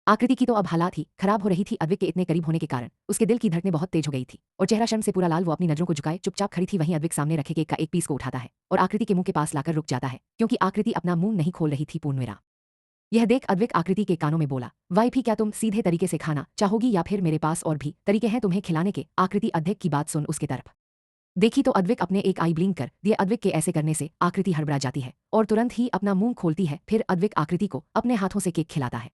आकृति की तो अब हालात ही खराब हो रही थी। अद्विक के इतने करीब होने के कारण उसके दिल की धड़कनें बहुत तेज हो गई थी और चेहरा शर्म से पूरा लाल। वो अपनी नजरों को झुकाए चुपचाप खड़ी थी। वहीं अद्विक सामने रखे केक का एक पीस को उठाता है और आकृति के मुंह के पास लाकर रुक जाता है क्योंकि आकृति अपना मुंह नहीं खोल रही थी। पूर्णविराम यह देख अद्विक आकृति के कानों में बोला, वाइफ ही क्या तुम सीधे तरीके से खाना चाहोगी या फिर मेरे पास और भी तरीके हैं तुम्हें खिलाने के? आकृति अद्विक की बात सुन उसके तरफ देखी तो अद्विक अपने एक आई ब्लिंक कर दिए। अद्विक के ऐसे करने से आकृति हड़बड़ा जाती है और तुरंत ही अपना मुंह खोलती है। फिर अद्विक आकृति को अपने हाथों से केक खिलाता है।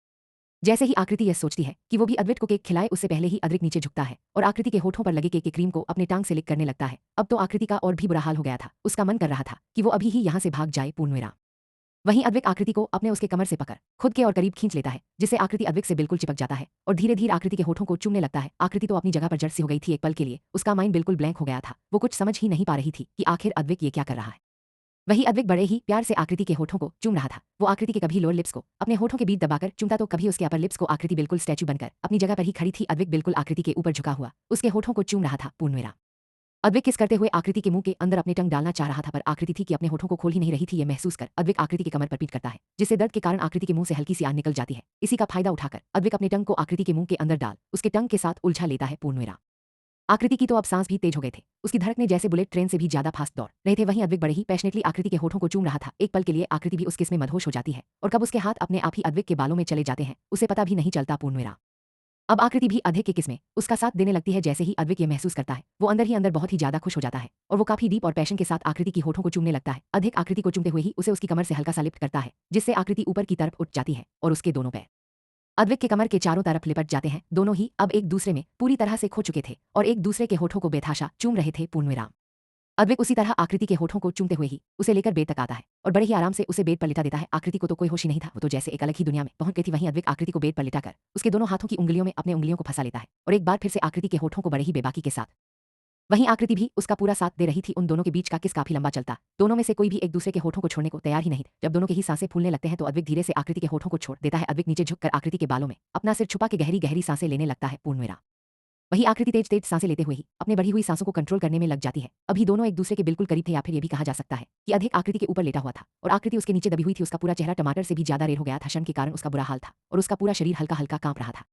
जैसे ही आकृति यह सोचती है कि वो भी अद्विक को केक खिलाए उससे पहले ही अद्विक नीचे झुकता है और आकृति के होठों पर लगे केक के क्रीम को अपने टांग से लिक करने लगता है। अब तो आकृति का और भी बुरा हाल हो गया था। उसका मन कर रहा था कि वो अभी ही यहाँ से भाग जाए। पूर्णविराम वहीं अद्विक आकृति को अपने उसके कमर से पकड़ खुद के और करीब खींच लेता है जिससे आकृति अद्विक से बिल्कुल चिपक जाता है और धीरे धीरे आकृति के होठों को चूमने लगता है। आकृति तो अपनी जगह पर जड़ सी हो गई थी। एक पल के लिए उसका माइंड बिल्कुल ब्लैंक हो गया था। वो कुछ समझ ही नहीं पा रही थी कि आखिर अद्विक ये क्या कर रहा है। वही अद्विक बड़े ही प्यार से आकृति के होठों को चूम रहा था। वो आकृति के कभी लोअर लिप्स को अपने होठों के बीच दबाकर चूमता तो कभी उसके अपर लिप्स को। आकृति बिल्कुल स्टैच्यू बनकर अपनी जगह पर ही खड़ी थी। अद्विक बिल्कुल आकृति के ऊपर झुका हुआ उसके होठों को चूम रहा था। पूर्णविराम अद्विक किस करते हुए आकृति के मुंह के अंदर अपने टंग डालना चाह रहा था, पर आकृति थी कि अपने होठों को खोल ही नहीं रही थी। यह महसूस कर अद्विक आकृति के कमर पर पीट करता है जिससे दर्द के कारण आकृति के मुंह से हल्की सी आग निकल जाती है। इसी का फायदा उठाकर अद्विक अपने टंग को आकृति के मुंह के अंदर डाल उसके टंग के साथ उलझा लेता है। पूर्णविराम आकृति की तो अब सांस भी तेज हो गए थे। उसकी धड़कनें जैसे बुलेट ट्रेन से भी ज्यादा फास्ट दौड़ रहे थे। वहीं अद्विक बड़े ही पैशनेटली आकृति के होठों को चूम रहा था। एक पल के लिए आकृति भी उस किस में मदहोश हो जाती है और कब उसके हाथ अपने आप ही अद्विक के बालों में चले जाते हैं उसे पता भी नहीं चलता। पूर्णविराम अब आकृति भी अद्विक के किस में उसका साथ देने लगती है। जैसे ही अद्विक ये महसूस करता है वो अंदर ही अंदर बहुत ही ज्यादा खुश हो जाता है और वो काफी डीप और पैशन के साथ आकृति की होठों को चूमने लगता है। अद्विक आकृति को चूमते हुए ही उसे उसकी कमर से हल्का सा लिफ्ट करता है जिससे आकृति ऊपर की तरफ उठ जाती है और उसके दोनों पैर अद्विक के कमर के चारों तरफ लिपट जाते हैं। दोनों ही अब एक दूसरे में पूरी तरह से खो चुके थे और एक दूसरे के होठों को बेतहाशा चूम रहे थे। पूर्णविराम अद्विक उसी तरह आकृति के होठों को चूमते हुए ही उसे लेकर बेड तक आता है और बड़े ही आराम से उसे बेड पर लिटा देता है। आकृति को तो कोई होश ही नहीं था। वो तो जैसे एक अलग ही दुनिया में पहुंच गई थी। वहीं अद्विक आकृति को बेड पर लिटाकर उसके दोनों हाथों की उंगलियों में अपने उंगलियों को फंसा लेता है और एक बार फिर से आकृति के होठों को बड़े ही बेबाकी के साथ वहीं आकृति भी उसका पूरा साथ दे रही थी। उन दोनों के बीच का किस काफी लंबा चलता। दोनों में से कोई भी एक दूसरे के होठों को छोड़ने को तैयार ही नहीं थे। जब दोनों के ही सांसें फूलने लगते हैं तो अद्विक धीरे से आकृति के होठों को छोड़ देता है। अद्विक नीचे झुककर आकृति के बालों में अपना सिर छुपा के गहरी गहरी सांसें लेने लगता है। पूर्णविराम वही आकृति तेज तेज सांसें लेते हुए ही अपने बढ़ी हुई सांसों को कंट्रोल करने में लग जाती है। अभी दोनों एक दूसरे के बिल्कुल करीब थे या फिर ये भी कहा जा सकता है कि अद्विक आकृति के ऊपर लेटा हुआ था और आकृति उसके नीचे दबी हुई थी। उसका पूरा चेहरा टमाटर से भी ज्यादा रेड हो गया था। क्षण के कारण उसका बुरा हाल था और उसका पूरा शरीर हल्का हल्का कांप रहा था।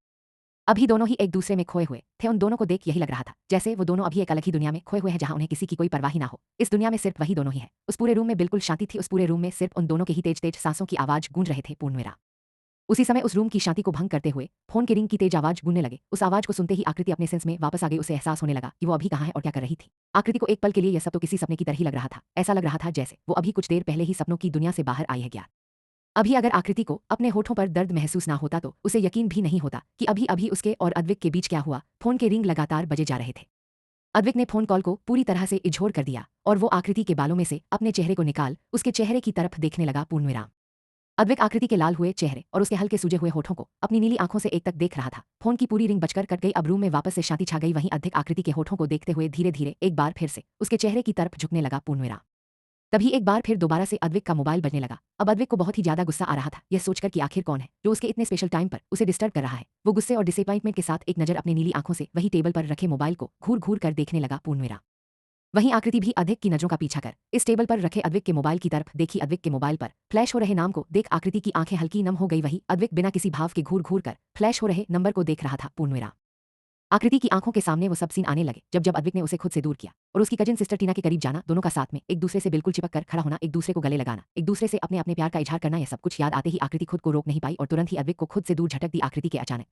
अभी दोनों ही एक दूसरे में खोए हुए थे। उन दोनों को देख यही लग रहा था जैसे वो दोनों अभी एक अलग ही दुनिया में खोए हुए हैं जहां उन्हें किसी की कोई परवाह ही ना हो। इस दुनिया में सिर्फ वही दोनों ही है। उस पूरे रूम में बिल्कुल शांति थी। उस पूरे रूम में सिर्फ उन दोनों के ही तेज तेज सांसों की आवाज गूंज रहे थे। पूर्णविराम उसी समय उस रूम की शांति को भंग करते हुए फोन के रिंग की तेज आवाज गूंजने लगे। उस आवाज को सुनते ही आकृति अपने सेंस में वापस आ गई। उसे एहसास होने लगा कि वो अभी कहाँ है और क्या कर रही थी। आकृति को एक पल के लिए यह सब तो किसी सपने की तरह ही लग रहा था। ऐसा लग रहा था जैसे वो अभी कुछ देर पहले ही सपनों की दुनिया से बाहर आई है। ज्ञान अभी अगर आकृति को अपने होठों पर दर्द महसूस ना होता तो उसे यकीन भी नहीं होता कि अभी अभी उसके और अद्विक के बीच क्या हुआ। फोन के रिंग लगातार बजे जा रहे थे। अद्विक ने फोन कॉल को पूरी तरह से इग्नोर कर दिया और वो आकृति के बालों में से अपने चेहरे को निकाल उसके चेहरे की तरफ देखने लगा पूर्णविराम। अद्विक आकृति के लाल हुए चेहरे और उसके हल्के सूजे हुए होठों को अपनी नीली आंखों से एक तक देख रहा था। फोन की पूरी रिंग बजकर कट गई। अब रूम में वापस से शांति छा गई। वहीं अद्विक आकृति के होठों को देखते हुए धीरे धीरे एक बार फिर से उसके चेहरे की तरफ झुकने लगा पूर्णविराम। तभी एक बार फिर दोबारा से अद्विक का मोबाइल बजने लगा। अब अद्विक को बहुत ही ज्यादा गुस्सा आ रहा था, यह सोचकर कि आखिर कौन है जो उसके इतने स्पेशल टाइम पर उसे डिस्टर्ब कर रहा है। वो गुस्से और डिसअपॉइंटमेंट के साथ एक नजर अपनी नीली आंखों से वही टेबल पर रखे मोबाइल को घूर घूर कर देखने लगा पूर्णविराम। वहीं आकृति भी अद्विक की नजरों का पीछा कर इस टेबल पर रखे अद्विक के मोबाइल की तरफ देखी। अद्विक के मोबाइल पर फ्लैश हो रहे नाम को देख आकृति की आंखें हल्की नम हो गई। वही अद्विक बिना किसी भाव के घूर घूर कर फ्लैश हो रहे नंबर को देख रहा था पूर्णविराम। आकृति की आंखों के सामने वो सब सीन आने लगे जब अद्विक ने उसे खुद से दूर किया और उसकी कजिन सिस्टर टीना के करीब जाना, दोनों का साथ में एक दूसरे से बिल्कुल चिपक कर खड़ा होना, एक दूसरे को गले लगाना, एक दूसरे से अपने अपने प्यार का इजहार करना, यह सब कुछ याद आते ही आकृति खुद को रोक नहीं पाई और तुरंत ही अद्विक को खुद से दूर झटक दी। आकृति के अचानक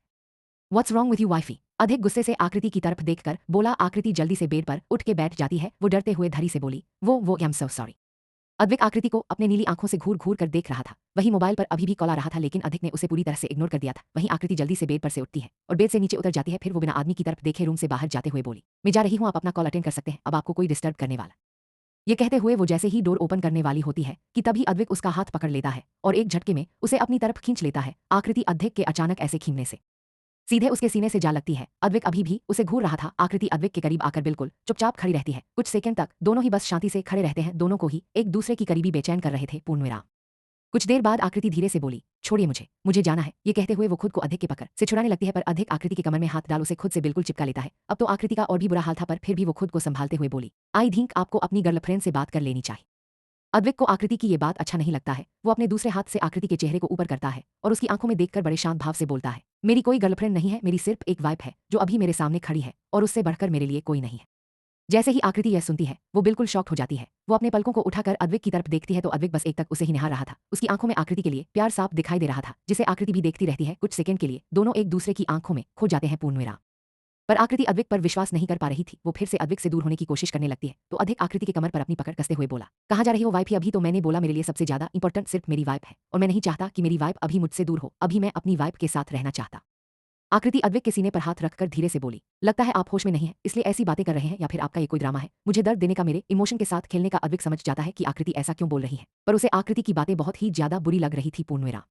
what's wrong with you wifey? अधिक गुस्से से आकृति की तरफ देखकर बोला। आकृति जल्दी से बेड पर उठ के बैठ जाती है। वो डरते हुए धरी से बोली, वो I am so sorry. Advik आकृति को अपने नीली आंखों से घूर घूर कर देख रहा था। वही मोबाइल पर अभी भी कॉल आ रहा था लेकिन अधिक ने उसे पूरी तरह से इग्नोर कर दिया था। वहीं आकृति जल्दी से बेड पर से उठती है और बेड से नीचे उतर जाती है। फिर वो बिना आदमी की तरफ देखे रूम से बाहर जाते हुए बोली, मैं जा रही हूँ, आप अपना कॉल अटेंड कर सकते हैं, अब आपको कोई डिस्टर्ब करने वाला। ये कहते हुए वो जैसे ही डोर ओपन करने वाली होती है कि तभी अद्विक उसका हाथ पकड़ लेता है और एक झटके में उसे अपनी तरफ खींच लेता है। आकृति अद्विक के अचानक ऐसे खींचने से सीधे उसके सीने से जा लगती है। अद्विक अभी भी उसे घूर रहा था। आकृति अद्विक के करीब आकर बिल्कुल चुपचाप खड़ी रहती है। कुछ सेकंड तक दोनों ही बस शांति से खड़े रहते हैं। दोनों को ही एक दूसरे की करीबी बेचैन कर रहे थे पूर्णविराम। कुछ देर बाद आकृति धीरे से बोली, छोड़िए मुझे जाना है। ये कहते हुए वो खुद को अधिक के पकड़ से छुड़ाने लगती है पर अधिक आकृति के कमर में हाथ डाल उसे खुद से बिल्कुल चिपका लेता है। अब तो आकृति का और भी बुरा हाल था पर फिर भी वो खुद को संभालते हुए बोली, आई थिंक आपको अपनी गर्लफ्रेंड से बात कर लेनी चाहिए। अद्विक को आकृति की ये बात अच्छा नहीं लगता है। वो अपने दूसरे हाथ से आकृति के चेहरे को ऊपर करता है और उसकी आंखों में देखकर बड़े शांत भाव से बोलता है, मेरी कोई गर्लफ्रेंड नहीं है, मेरी सिर्फ एक वाइफ है जो अभी मेरे सामने खड़ी है और उससे बढ़कर मेरे लिए कोई नहीं है। जैसे ही आकृति यह सुनती है वो बिल्कुल शॉक्ड हो जाती है। वो अपने पलकों को उठाकर अद्विक की तरफ देखती है तो अद्विक बस एक तक उसे ही निहार रहा था। उसकी आंखों में आकृति के लिए प्यार साफ दिखाई दे रहा था जिसे आकृति भी देखती रहती है। कुछ सेकंड के लिए दोनों एक दूसरे की आंखों में खो जाते हैं पूर्णविराम। पर आकृति अद्विक पर विश्वास नहीं कर पा रही थी। वो फिर से अद्विक से दूर होने की कोशिश करने लगती है तो अधिक आकृति के कमर पर अपनी पकड़ कसते हुए बोला, कहाँ जा रही हो वाइफ? अभी तो मैंने बोला मेरे लिए सबसे ज्यादा इंपॉर्टेंट सिर्फ मेरी वाइफ है और मैं नहीं चाहता कि मेरी वाइफ अभी मुझसे दूर हो। अभी मैं अपनी वाइफ के साथ रहना चाहता। आकृति अद्विक के सीने पर हाथ रखकर धीरे से बोली, लगता है आप होश में नहीं है इसलिए ऐसी बातें कर रहे हैं या फिर आपका ये कोई ड्रामा है। मुझे दर्द देने का, मेरे इमोशन के साथ खेलने का अद्विक समझ जाता है कि आकृति ऐसा क्यों बोल रही है पर उसे आकृति की बातें बहुत ही ज्यादा बुरी लग रही थी पूर्णविराम।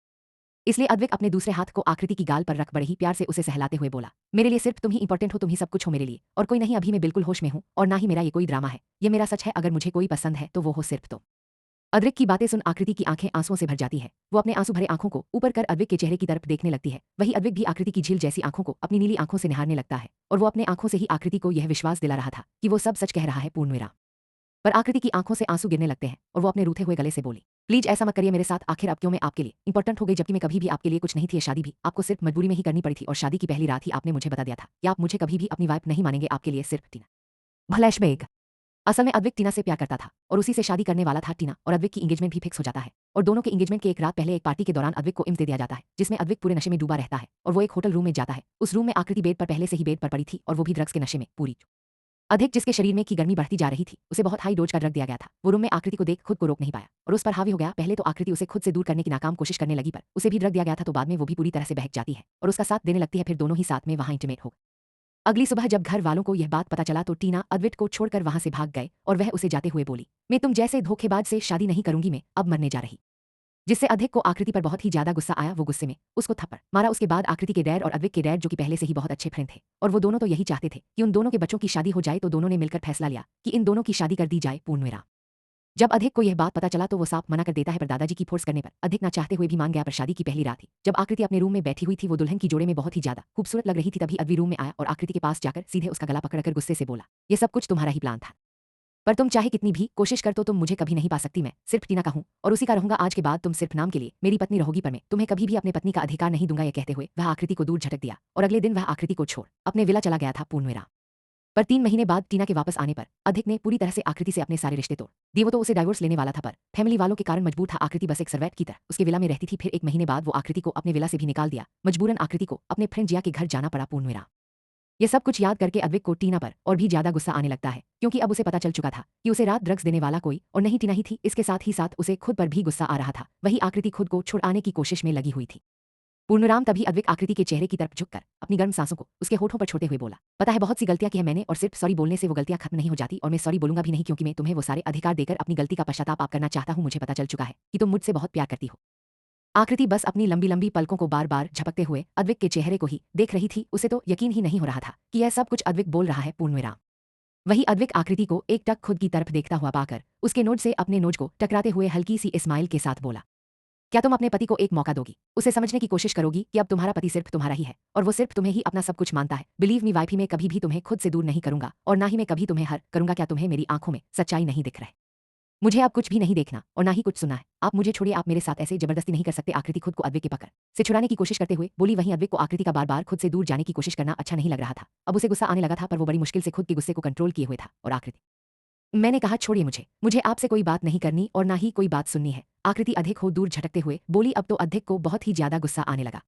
इसलिए अद्विक अपने दूसरे हाथ को आकृति की गाल पर रख बड़े ही प्यार से उसे सहलाते हुए बोला, मेरे लिए सिर्फ तुम ही इंपॉर्टेंट हो, तुम ही सब कुछ हो मेरे लिए और कोई नहीं। अभी मैं बिल्कुल होश में हूँ और ना ही मेरा ये कोई ड्रामा है, ये मेरा सच है। अगर मुझे कोई पसंद है तो वो हो सिर्फ तुम। अद्विक की बातें सुन आकृति की आंखें आंसुओं से भर जाती है। वो अपने आंसू भरे आंखों को ऊपर कर अद्विक के चेहरे की तरफ देखने लगती है। वही अद्विक भी आकृति की झील जैसी आंखों को अपनी नीली आंखों से निहारने लगता है और वो अपने आंखों से ही आकृति को यह विश्वास दिला रहा था कि वो सब सच कह रहा है पूर्णविराम। पर आकृति की आंखों से आंसू गिरने लगते हैं और वो अपने रूठे हुए गले से बोली, प्लीज ऐसा मत करिए मेरे साथ। आखिर अब क्यों मैं आपके लिए इंपॉर्टेंट हो गई जबकि मैं कभी भी आपके लिए कुछ नहीं थी। ये शादी भी आपको सिर्फ मजबूरी में ही करनी पड़ी थी और शादी की पहली रात ही आपने मुझे बता दिया था कि आप मुझे कभी भी अपनी वाइफ नहीं मानेंगे। आपके लिए सिर्फ टीना। फ्लैशबैक। असल में अद्विक टीना से प्यार करता था और उसी से शादी करने वाला था। टीना और अद्विक की एंगेजमेंट भी फिक्स हो जाता है और दोनों के एंगेजमेंट के एक रात पहले एक पार्टी के दौरान अद्विक को इम्स दे दिया जाता है जिसमें अद्विक पूरे नशे में डूबा रहता है और वो एक होटल रूम में जाता है। उस रूम में आकृति बेड पर पहले से ही बेड पर पड़ी थी और वो भी ड्रग्स के नशे में पूरी। अधिक जिसके शरीर में की गर्मी बढ़ती जा रही थी उसे बहुत हाई डोज का ड्रग दिया गया था। वो रूम में आकृति को देख खुद को रोक नहीं पाया और उस पर हावी हो गया। पहले तो आकृति उसे खुद से दूर करने की नाकाम कोशिश करने लगी पर उसे भी ड्रग दिया गया था तो बाद में वो भी पूरी तरह से बहक जाती है और उसका साथ देने लगती है। फिर दोनों ही साथ में वहां इंटीमेट हो। अगली सुबह जब घर वालों को यह बात पता चला तो टीना अद्विक को छोड़कर वहां से भाग गए और वह उसे जाते हुए बोली, मैं तुम जैसे धोखेबाज से शादी नहीं करूंगी, मैं अब मरने जा रही। जिससे अधिक को आकृति पर बहुत ही ज्यादा गुस्सा आया। वो गुस्से में उसको थप्पड़ मारा। उसके बाद आकृति के डैड और अद्विक के डैड जो कि पहले से ही बहुत अच्छे फ्रेंड थे और वो दोनों तो यही चाहते थे कि उन दोनों के बच्चों की शादी हो जाए तो दोनों ने मिलकर फैसला लिया कि इन दोनों की शादी कर दी जाए पूर्णविराम। जब अधिक को यह बात पता चला तो वो साफ मना कर देता है पर दादाजी की फोर्स करने पर अधिक ना चाहते हुए भी मान गया। पर शादी की पहली रात थी जब आकृति अपने रूम में बैठी हुई थी। वो दुल्हन की जोड़े में बहुत ही ज्यादा खूबसूरत लग रही थी। तभी अद्विक रूम में आया और आकृति के पास जाकर सीधे उसका गला पकड़कर गुस्से से बोला, ये सब कुछ तुम्हारा ही प्लान था पर तुम चाहे कितनी भी कोशिश कर तो तुम मुझे कभी नहीं पा सकती। मैं सिर्फ टीना का हूं और उसी का रहूंगा। आज के बाद तुम सिर्फ नाम के लिए मेरी पत्नी रहोगी पर मैं तुम्हें कभी भी अपने पत्नी का अधिकार नहीं दूंगा। यह कहते हुए वह आकृति को दूर झटक दिया और अगले दिन वह आकृति को छोड़ अपने विला चला गया था पूर्णविराम। पर 3 महीने बाद टीना के वापस आने पर अधिक ने पूरी तरह से आकृति से अपने सारे रिश्ते तोड़ दिए। वो तो उसे डाइवोर्स लेने वाला था पर फैमिली वालों के कारण मजबूर था। आकृति बस एक सर्वेंट की तरह उसके विला में रहती थी। फिर 1 महीने बाद वो आकृति को अपने विला से भी निकाल दिया। मजबूरन आकृति को अपने फ्रेंड जिया के घर जाना पड़ा पूर्णविराम। यह सब कुछ याद करके अद्विक को टीना पर और भी ज्यादा गुस्सा आने लगता है, क्योंकि अब उसे पता चल चुका था कि उसे रात ड्रग्स देने वाला कोई और नहीं टीना ही थी। इसके साथ ही साथ उसे खुद पर भी गुस्सा आ रहा था। वही आकृति खुद को छुड़ाने की कोशिश में लगी हुई थी। पूर्णराम तभी अद्विक आकृति के चेहरे की तरफ झुककर अपनी गर्म सांसों को उसके होठों पर छोड़ते हुए बोला, पता है बहुत सी गलतियां की है मैंने, और सिर्फ सॉरी बोलने से वो गलतियां खत्म नहीं हो जाती, और मैं सॉरी बोलूंगा भी नहीं, क्योंकि मैं तुम्हें वो सारे अधिकार देकर अपनी गलती का पश्चाताप आप करना चाहता हूं। मुझे पता चल चुका है कि तुम मुझसे बहुत प्यार करती हो। आकृति बस अपनी लंबी लंबी पलकों को बार बार झपकते हुए अद्विक के चेहरे को ही देख रही थी। उसे तो यकीन ही नहीं हो रहा था कि यह सब कुछ अद्विक बोल रहा है। पूर्णविराम। वही अद्विक आकृति को एक टक खुद की तरफ देखता हुआ पाकर उसके नोज से अपने नोज को टकराते हुए हल्की सी इस्माइल के साथ बोला, क्या तुम अपने पति को एक मौका दोगी? उसे समझने की कोशिश करोगी कि अब तुम्हारा पति सिर्फ तुम्हारा ही है और वो सिर्फ तुम्हें ही अपना सब कुछ मानता है। बिलीव मी वाइफ, ही मैं कभी भी तुम्हें खुद से दूर नहीं करूंगा और ना ही मैं कभी तुम्हें हर करूंगा। क्या तुम्हें मेरी आंखों में सच्चाई नहीं दिख रहा है? मुझे अब कुछ भी नहीं देखना और ना ही कुछ सुनना है। आप मुझे छोड़िए, आप मेरे साथ ऐसे जबरदस्ती नहीं कर सकते। आकृति खुद को अद्विक के पकड़ से छुड़ाने की कोशिश करते हुए बोली। वहीं अद्विक को आकृति का बार बार खुद से दूर जाने की कोशिश करना अच्छा नहीं लग रहा था। अब उसे गुस्सा आने लगा था, पर वो बड़ी मुश्किल से खुद के गुस्से को कंट्रोल किए हुए था। और आकृति, मैंने कहा छोड़िए मुझे आपसे कोई बात नहीं करनी और ना ही कोई बात सुननी है। आकृति अधिक हो दूर झटकते हुए बोली। अब तो अधिक को बहुत ही ज्यादा गुस्सा आने लगा।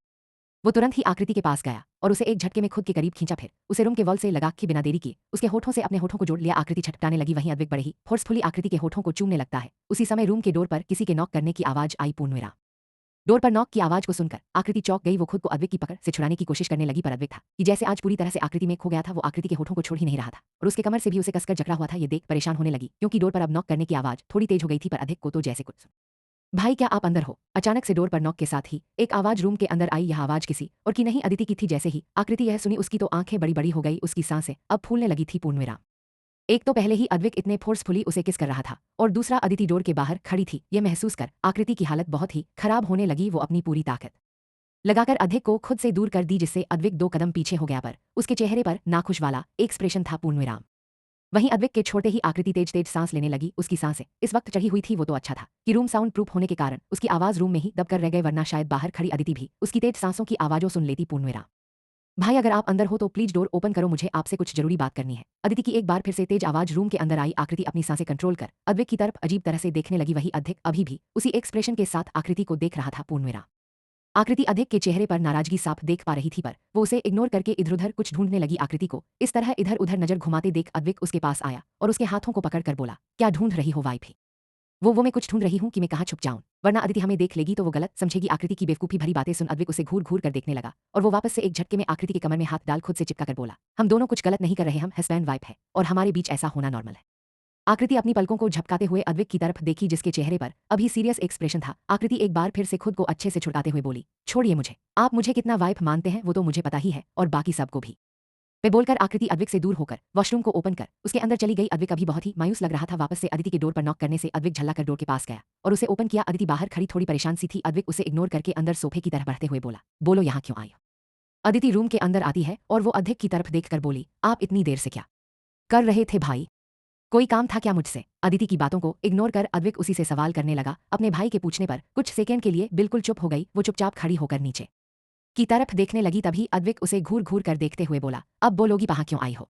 वो तुरंत ही आकृति के पास गया और उसे एक झटके में खुद के करीब खींचा, फिर उसे रूम के वॉल से लगा के बिना देरी किए उसके होठों से अपने होठों को जोड़ लिया। आकृति छटपटाने लगी। वहीं अद्विक बड़े ही फोर्सफुली आकृति के होठों को चूमने लगता है। उसी समय रूम के डोर पर किसी के नॉक करने की आवाज आई। पूर्णविराम। डोर पर नॉक की आवाज को सुनकर आकृति चौंक गई। वो खुद को अद्विक की पकड़ से छुड़ाने की कोशिश करने लगी, पर अद्विक था कि जैसे आज पूरी तरह से आकृति में खो गया था। वो आकृति के होठों को छोड़ ही नहीं रहा था और उसके कमर से भी उसे कसकर जकड़ा हुआ था। ये देख परेशान होने लगी, क्योंकि डोर पर अब नॉक करने की आवाज थोड़ी तेज हो गई थी। पर अद्विक को तो जैसे कुछ, भाई क्या आप अंदर हो? अचानक से डोर पर नॉक के साथ ही एक आवाज रूम के अंदर आई। यह आवाज किसी और की नहीं अदिति की थी। जैसे ही आकृति यह सुनी उसकी तो आंखें बड़ी बड़ी हो गई। उसकी सांसें अब फूलने लगी थी। पूर्णविराम। एक तो पहले ही अद्विक इतने फोर्सफुली उसे किस कर रहा था और दूसरा अदिति डोर के बाहर खड़ी थी। यह महसूस कर आकृति की हालत बहुत ही खराब होने लगी। वो अपनी पूरी ताकत लगाकर अद्विक को खुद से दूर कर दी, जिससे अद्विक 2 कदम पीछे हो गया, पर उसके चेहरे पर नाखुश वाला एक्सप्रेशन था। पूर्णविराम। वहीं अद्विक के छोड़ते ही आकृति तेज तेज सांस लेने लगी। उसकी सांसें इस वक्त चढ़ी हुई थी। वो तो अच्छा था कि रूम साउंड प्रूफ होने के कारण उसकी आवाज रूम में ही दबकर रह गए, वरना शायद बाहर खड़ी अदिति भी उसकी तेज सांसों की आवाजों सुन लेती। पूर्णविराम। भाई अगर आप अंदर हो तो प्लीज डोर ओपन करो, मुझे आपसे कुछ जरूरी बात करनी है। अदिति की एक बार फिर से तेज आवाज रूम के अंदर आई। आकृति अपनी सांसें कंट्रोल कर अद्विक की तरफ अजीब तरह से देखने लगी। वही अद्विक अभी भी उसी एक्सप्रेशन के साथ आकृति को देख रहा था। पूर्णविराम। आकृति अद्विक के चेहरे पर नाराजगी साफ देख पा रही थी, पर वो उसे इग्नोर करके इधर उधर कुछ ढूंढने लगी। आकृति को इस तरह इधर उधर नजर घुमाते देख अद्विक उसके पास आया और उसके हाथों को पकड़कर बोला, क्या ढूंढ रही हो वाइफ? वो मैं कुछ ढूंढ रही हूँ कि मैं कहाँ छुप जाऊं, वरना अदिति हमें देख लेगी तो वो गलत समझेगी। आकृति की बेवकूफी भरी बातें सुन अद्विक उसे घूर घूर कर देखने लगा और वो वापस से एक झटके में आकृति के कमर में हाथ डाल खुद से चिपका कर बोला, हम दोनों कुछ गलत नहीं कर रहे, हम हस्बैंड वाइफ है और हमारे बीच ऐसा होना नॉर्मल है। आकृति अपनी पलकों को झपकाते हुए अद्विक की तरफ देखी, जिसके चेहरे पर अभी सीरियस एक्सप्रेशन था। आकृति एक बार फिर से खुद को अच्छे से छुड़ाते हुए बोली, छोड़िए मुझे, आप मुझे कितना वाइफ मानते हैं वो तो मुझे पता ही है और बाकी सबको भी। वे बोलकर आकृति अद्विक से दूर होकर वॉशरूम को ओपन कर उसके अंदर चली गई। अद्विक अभी बहुत ही मायूस लग रहा था। वापस से अदिति के डोर पर नॉक करने से अद्विक झल्ला कर डोर के पास गया और उसे ओपन किया। अदिति बाहर खड़ी थोड़ी परेशान सी थी। अद्विक उसे इग्नोर करके अंदर सोफे की तरफ बढ़ते हुए बोला, बोलो यहाँ क्यों आई हो? अदिति रूम के अंदर आती है और वो अद्विक की तरफ देखकर बोली, आप इतनी देर से क्या कर रहे थे भाई? कोई काम था क्या मुझसे? अदिति की बातों को इग्नोर कर अद्विक उसी से सवाल करने लगा। अपने भाई के पूछने पर कुछ सेकंड के लिए बिल्कुल चुप हो गई। वो चुपचाप खड़ी होकर नीचे की तरफ देखने लगी। तभी अद्विक उसे घूर घूर कर देखते हुए बोला, अब बोलोगी वहां क्यों आई हो?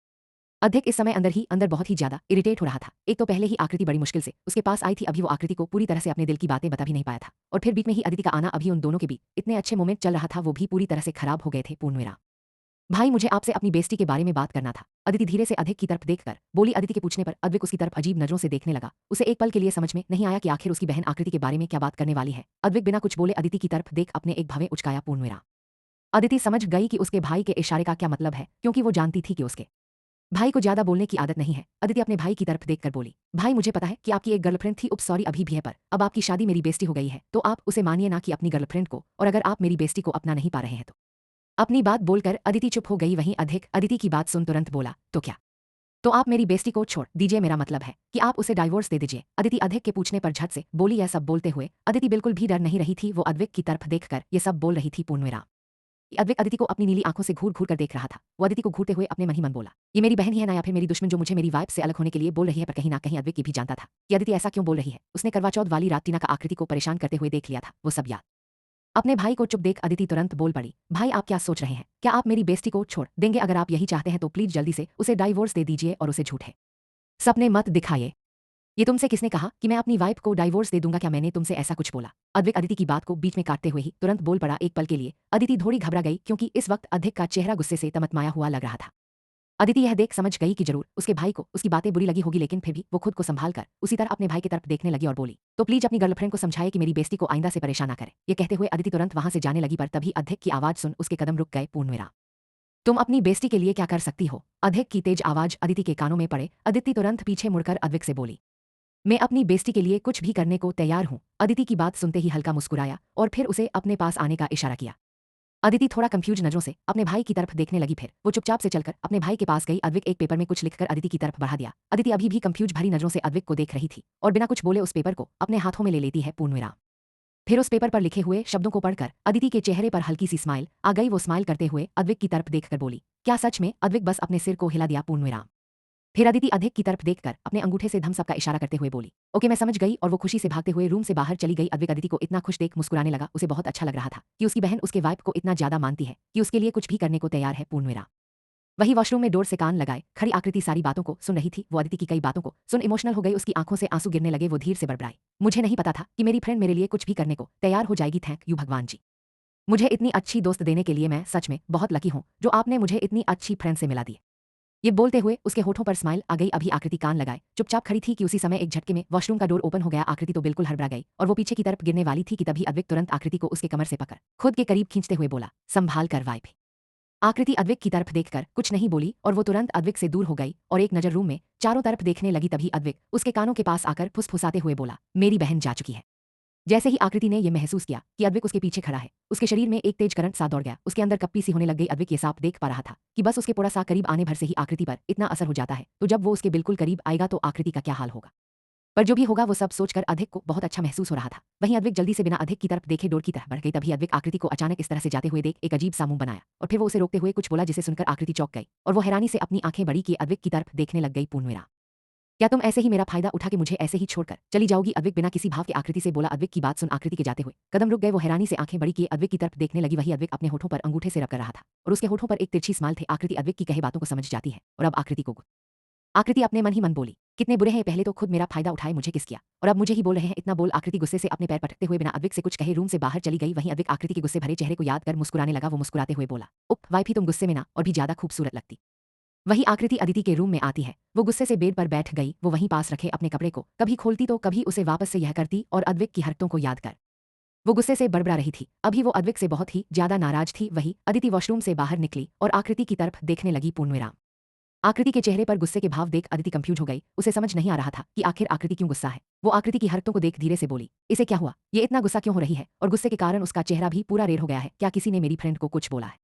अद्विक इस समय अंदर ही अंदर बहुत ही ज्यादा इरिटेट हो रहा था। एक तो पहले ही आकृति बड़ी मुश्किल से उसके पास आई थी, अभी वो आकृति को पूरी तरह से अपने दिल की बातें बता भी नहीं पाया था और फिर बीच में ही अदिति का आना। अभी उन दोनों के बीच इतने अच्छे मोमेंट चल रहा था, वो भी पूरी तरह से खराब हो गए थे। पूर्णविराम। भाई मुझे आपसे अपनी बेइज्जती के बारे में बात करना था। अदिति धीरे से अद्विक की तरफ देखकर बोली। अदिति के पूछने पर अद्विक उसकी तरफ अजीब नजरों से देखने लगा। उसे एक पल के लिए समझ में नहीं आया कि आखिर उसकी बहन आकृति के बारे में क्या बात करने वाली है। अद्विक बिना कुछ बोले अदिति की तरफ देख अपने एक भवें उचकाया। पूर्णविराम। अदिति समझ गई कि उसके भाई के इशारे का क्या मतलब है, क्योंकि वो जानती थी कि उसके भाई को ज्यादा बोलने की आदत नहीं है। अदिति अपने भाई की तरफ देखकर बोली, भाई मुझे पता है कि आपकी एक गर्लफ्रेंड थी, उप सॉरी अभी भी है, पर अब आपकी शादी मेरी बेइज्जती हो गई है तो आप उसे मानिए ना कि अपनी गर्लफ्रेंड को, और अगर आप मेरी बेइज्जती को अपना नहीं पा रहे हैं तो। अपनी बात बोलकर अदिति चुप हो गई। वहीं अधिक अदिति की बात सुन तुरंत बोला, तो क्या? तो आप मेरी बेइज्जती को छोड़ दीजिए, मेरा मतलब है कि आप उसे डाइवोर्स दे दीजिए। अदिति अधिक के पूछने पर झट से बोली। यह सब बोलते हुए अदिति बिल्कुल भी डर नहीं रही थी। वो अद्विक की तरफ देखकर ये सब बोल रही थी। पूर्णविराम। अद्विक अदिति को अपनी नीली आंखों से घूर घूर कर देख रहा था। वो अदिति को घूरते हुए अपने मन ही मन बोला, ये मेरी बहन ही है ना, या फिर मेरी दुश्मन जो मुझे मेरी वाइफ से अलग होने के लिए बोल रही है। पर कहीं ना कहीं अद्विक ये भी जानता था कि अदिति ऐसा क्यों बोल रही है। उसने करवा चौथ वाली रात टीना का आकृति को परेशान करते हुए देख लिया था, वो सब याद। अपने भाई को चुप देख अदिति तुरंत बोल पड़ी, भाई आप क्या सोच रहे हैं? क्या आप मेरी बेइज्जती को छोड़ देंगे? अगर आप यही चाहते हैं तो प्लीज जल्दी से उसे डाइवोर्स दे दीजिए और उसे झूठे सपने मत दिखाइए। ये तुमसे किसने कहा कि मैं अपनी वाइफ को डाइवोर्स दे दूंगा? क्या मैंने तुमसे ऐसा कुछ बोला? अद्विक अदिति की बात को बीच में काटते हुए ही तुरंत बोल पड़ा। एक पल के लिए अदिति थोड़ी घबरा गई, क्योंकि इस वक्त अद्विक का चेहरा गुस्से से तमतमाया हुआ लग रहा था। अदिति यह देख समझ गई कि जरूर उसके भाई को उसकी बातें बुरी लगी होगी, लेकिन फिर भी वो खुद को संभाल कर उसी तरह अपने भाई की तरफ देखने लगी और बोली, तो प्लीज अपनी गर्लफ्रेंड को समझाए कि मेरी बेइज्जती को आइंदा से परेशान ना करे। ये कहते हुए अदिति तुरंत वहां से जाने लगी, पर तभी अध्यक्ष की आवाज सुन उसके कदम रुक गए। पूर्णविराम, तुम अपनी बेइज्जती के लिए क्या कर सकती हो? अध्यक्ष की तेज आवाज अदिति के कानों में पड़े। अदिति तुरंत पीछे मुड़कर अद्विक से बोली, मैं अपनी बेइज्जती के लिए कुछ भी करने को तैयार हूं। अदिति की बात सुनते ही हल्का मुस्कुराया और फिर उसे अपने पास आने का इशारा किया। अदिति थोड़ा कंफ्यूज नजरों से अपने भाई की तरफ देखने लगी, फिर वो चुपचाप से चलकर अपने भाई के पास गई। अद्विक एक पेपर में कुछ लिखकर अदिति की तरफ बढ़ा दिया। अदिति अभी भी कंफ्यूज भरी नजरों से अद्विक को देख रही थी और बिना कुछ बोले उस पेपर को अपने हाथों में ले लेती है पूर्णविराम। फिर उस पेपर पर लिखे हुए शब्दों को पढ़कर अदिति के चेहरे पर हल्की सी स्माइल आ गई। वो स्माइल करते हुए अद्विक की तरफ देखकर बोली, क्या सच में? अद्विक बस अपने सिर को हिला दिया। पूर्णविराम। फिर अदिति अध्यक्ष की तरफ देखकर अपने अंगूठे से धम्स अप का इशारा करते हुए बोली, ओके मैं समझ गई, और वो खुशी से भागते हुए रूम से बाहर चली गई। अद्विक अदिति को इतना खुश देख मुस्कुराने लगा। उसे बहुत अच्छा लग रहा था कि उसकी बहन उसके वाइफ को इतना ज्यादा मानती है कि उसके लिए कुछ भी करने को तैयार है। पूर्णविराम। वही वॉशरूम में डोर से कान लगाए खड़ी आकृति सारी बातों को सुन रही थी। वो अदिति की कई बातों को सुन इमोशनल हो गई, उसकी आंखों से आंसू गिरने लगे। वो धीर से बड़बड़ाई, मुझे नहीं पता था कि मेरी फ्रेंड मेरे लिए कुछ भी करने को तैयार हो जाएगी। थैंक यू भगवान जी, मुझे इतनी अच्छी दोस्त देने के लिए। मैं सच में बहुत लकी हूँ जो आपने मुझे इतनी अच्छी फ्रेंड से मिला दी। ये बोलते हुए उसके होठों पर स्माइल आ गई। अभी आकृति कान लगाए चुपचाप खड़ी थी कि उसी समय एक झटके में वॉशरूम का डोर ओपन हो गया। आकृति तो बिल्कुल हड़बड़ा गई और वो पीछे की तरफ गिरने वाली थी कि तभी अद्विक तुरंत आकृति को उसके कमर से पकड़ खुद के करीब खींचते हुए बोला, संभाल कर वाइफ। आकृति अद्विक की तरफ देखकर कुछ नहीं बोली और वो तुरंत अद्विक से दूर हो गई और एक नजर रूम में चारों तरफ देखने लगी। तभी अद्विक उसके कानों के पास आकर फुसफुसाते हुए बोला, मेरी बहन जा चुकी है। जैसे ही आकृति ने यह महसूस किया कि अद्विक उसके पीछे खड़ा है, उसके शरीर में एक तेज करंट सा दौड़ गया। उसके अंदर कप्पी सी होने लग गई। अद्विक ये साफ देख पा रहा था कि बस उसके थोड़ा सा करीब आने भर से ही आकृति पर इतना असर हो जाता है, तो जब वो उसके बिल्कुल करीब आएगा तो आकृति का क्या हाल होगा। पर जो भी होगा वो सब सोचकर अद्विक को बहुत अच्छा महसूस हो रहा था। वहीं अद्विक जल्दी से बिना अद्विक की तरफ देखे डोर की तरफ बढ़ गई। तभी अद्विक आकृति को अचानक इस तरह से जाते हुए देख एक अजीब सा मुंह बनाया और फिर वो उसे रोकते हुए कुछ बोला, जिसे सुनकर आकृति चौंक गई और वो हैरानी से अपनी आंखें बड़ी किए अद्विक की तरफ देखने लग गई। पूर्णविराम, क्या तुम ऐसे ही मेरा फायदा उठा के मुझे ऐसे ही छोड़कर चली जाओगी? अद्विक बिना किसी भाव के आकृति से बोला। अद्विक की बात सुन आकृति के जाते हुए कदम रुक गए। वो हैरानी से आंखें बड़ी किए अद्विक की तरफ देखने लगी। वही अद्विक अपने होठों पर अंगूठे से रब कर रहा था और उसके होठों पर एक तिरछी स्माइल थी। आकृति अद्विक की कहे बातों को समझ जाती है और अब आकृति अपने मन ही मन बोली, कितने बुरे हैं, पहले तो खुद मेरा फायदा उठाए मुझे किस किया और अब मुझे ही बोल रहे हैं। इतना बोल आकृति गुस्से से अपने पैर पटकते हुए बिना अद्विक से कुछ कहे रूम से बाहर चली गई। वहीं अद्विक आकृति के गुस्से भरे चेहरे को याद कर मुस्कुराने लगा। वो मुस्कुराते हुए बोला, उप वाइफ ही तुम गुस्से में ना और भी ज्यादा खूबसूरत लगती। वही आकृति अदिति के रूम में आती है। वो गुस्से से बेड पर बैठ गई। वो वहीं पास रखे अपने कपड़े को कभी खोलती तो कभी उसे वापस से यह करती और अद्विक की हरकतों को याद कर वो गुस्से से बड़बड़ा रही थी। अभी वो अद्विक से बहुत ही ज्यादा नाराज थी। वही अदिति वॉशरूम से बाहर निकली और आकृति की तरफ देखने लगी। पूर्णविराम। आकृति के चेहरे पर गुस्से के भाव देख अदिति कंफ्यूज हो गई। उसे समझ नहीं आ रहा था कि आखिर आकृति क्यों गुस्सा है। वो आकृति की हरकतों को देख धीरे से बोली, इसे क्या हुआ? ये इतना गुस्सा क्यों हो रही है? और गुस्से के कारण उसका चेहरा भी पूरा रेड हो गया है। क्या किसी ने मेरी फ्रेंड को कुछ बोला है?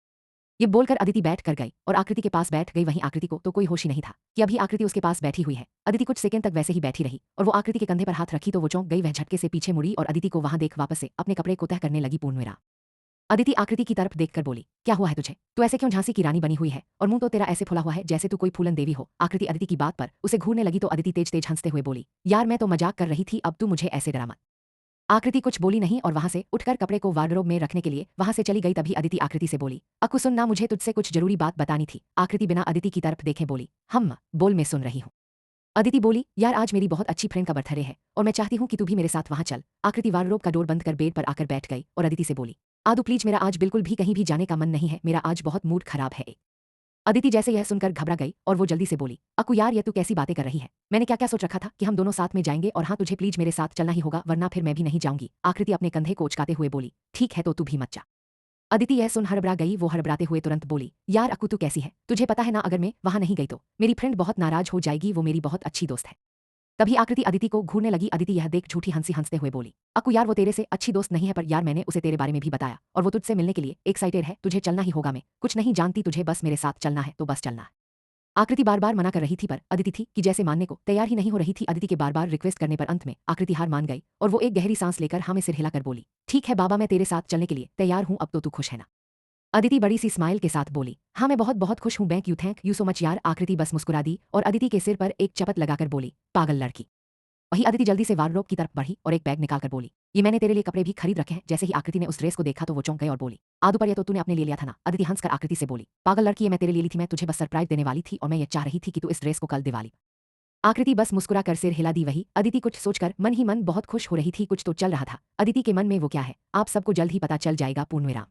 ये बोलकर अदिति बैठ कर गई और आकृति के पास बैठ गई। वहीं आकृति को तो कोई होश ही नहीं था कि अभी आकृति उसके पास बैठी हुई है। अदिति कुछ सेकंड तक वैसे ही बैठी रही और वो आकृति के कंधे पर हाथ रखी तो वो चौंक गई। वह झटके से पीछे मुड़ी और अदिति को वहां देख वापस से अपने कपड़े को तह करने लगी। पूर्णविराम। अदिति आकृति की तरफ देखकर बोली, क्या हुआ है तुझे? तू ऐसे क्यों झांसी की रानी बनी हुई है और मुंह तो तेरा ऐसे फुला हुआ है जैसे तू कोई फूलन देवी हो। आकृति अदिति की बात पर उसे घूरने लगी तो अदिति तेज तेज हंसते हुए बोली, यार मैं तो मजाक कर रही थी, अब तू मुझे ऐसे डरा मत। आकृति कुछ बोली नहीं और वहां से उठकर कपड़े को वार्डरोब में रखने के लिए वहां से चली गई। तभी अदिति आकृति से बोली, अक्कू सुन ना, मुझे तुझसे कुछ जरूरी बात बतानी थी। आकृति बिना अदिति की तरफ देखे बोली, हम बोल, मैं सुन रही हूँ। अदिति बोली, यार आज मेरी बहुत अच्छी फ्रेंड का बर्थडे है और मैं चाहती हूँ कि तू भी मेरे साथ वहां चल। आकृति वार्डरोब का डोर बंद कर बेड पर आकर बैठ गई और अदिति से बोली, आदू प्लीज, मेरा आज बिल्कुल भी कहीं भी जाने का मन नहीं है, मेरा आज बहुत मूड खराब है। अदिति जैसे यह सुनकर घबरा गई और वो जल्दी से बोली, अक्कू यार ये तू कैसी बातें कर रही है? मैंने क्या क्या सोच रखा था कि हम दोनों साथ में जाएंगे, और हाँ तुझे प्लीज मेरे साथ चलना ही होगा वरना फिर मैं भी नहीं जाऊंगी। आकृति अपने कंधे को उचकाते हुए बोली, ठीक है तो तू भी मत जा। अदिति यह सुन हड़बड़ा गई। वो हड़बड़ाते हुए तुरंत बोली, यार अक्कू तू कैसी है? तुझे पता है ना अगर मैं वहां नहीं गई तो मेरी फ्रेंड बहुत नाराज हो जाएगी, वो मेरी बहुत अच्छी दोस्त है। तभी आकृति अदिति को घूरने लगी। अदिति यह देख झूठी हंसी हंसते हुए बोली, अक्कू यार वो तेरे से अच्छी दोस्त नहीं है, पर यार मैंने उसे तेरे बारे में भी बताया और वो तुझसे मिलने के लिए एक्साइटेड है, तुझे चलना ही होगा। मैं कुछ नहीं जानती, तुझे बस मेरे साथ चलना है तो बस चलना है। आकृति बार बार मना कर रही थी पर अदिति थी कि जैसे मानने को तैयार ही नहीं हो रही थी। अदिति के बार बार रिक्वेस्ट करने पर अंत में आकृति हार मान गई और वो एक गहरी सांस लेकर हाँ में सिर हिलाकर बोली, ठीक है बाबा, मैं तेरे साथ चलने के लिए तैयार हूँ, अब तो तू खुश है ना? अदिति बड़ी सी स्माइल के साथ बोली, हाँ मैं बहुत बहुत खुश हूँ, थैंक यू सो मच यार। आकृति बस मुस्कुरा दी और अदिति के सिर पर एक चपत लगाकर बोली, पागल लड़की। वही अदिति जल्दी से वार्डरोब की तरफ बढ़ी और एक बैग निकालकर बोली, ये मैंने तेरे लिए कपड़े भी खरीद रखे हैं। जैसे ही आकृति ने उस ड्रेस को देखा तो वो चौंक गई और बोली, आदू पर ये तो तूने अपने लिए लिया था ना? अदिति हंसकर आकृति से बोली, पागल लड़की, ये मैं तेरे लिए ली थी, मैं तुझे बस सरप्राइज देने वाली थी और मैं ये चाह रही थी कि तू इस ड्रेस को कल दिवाली। आकृति बस मुस्कुरा कर सिर हिला दी। वही अदिति कुछ सोचकर मन ही मन बहुत खुश हो रही थी। कुछ तो चल रहा था अदिति के मन में, वो क्या है आप सबको जल्द ही पता चल जाएगा। पूर्णविराम।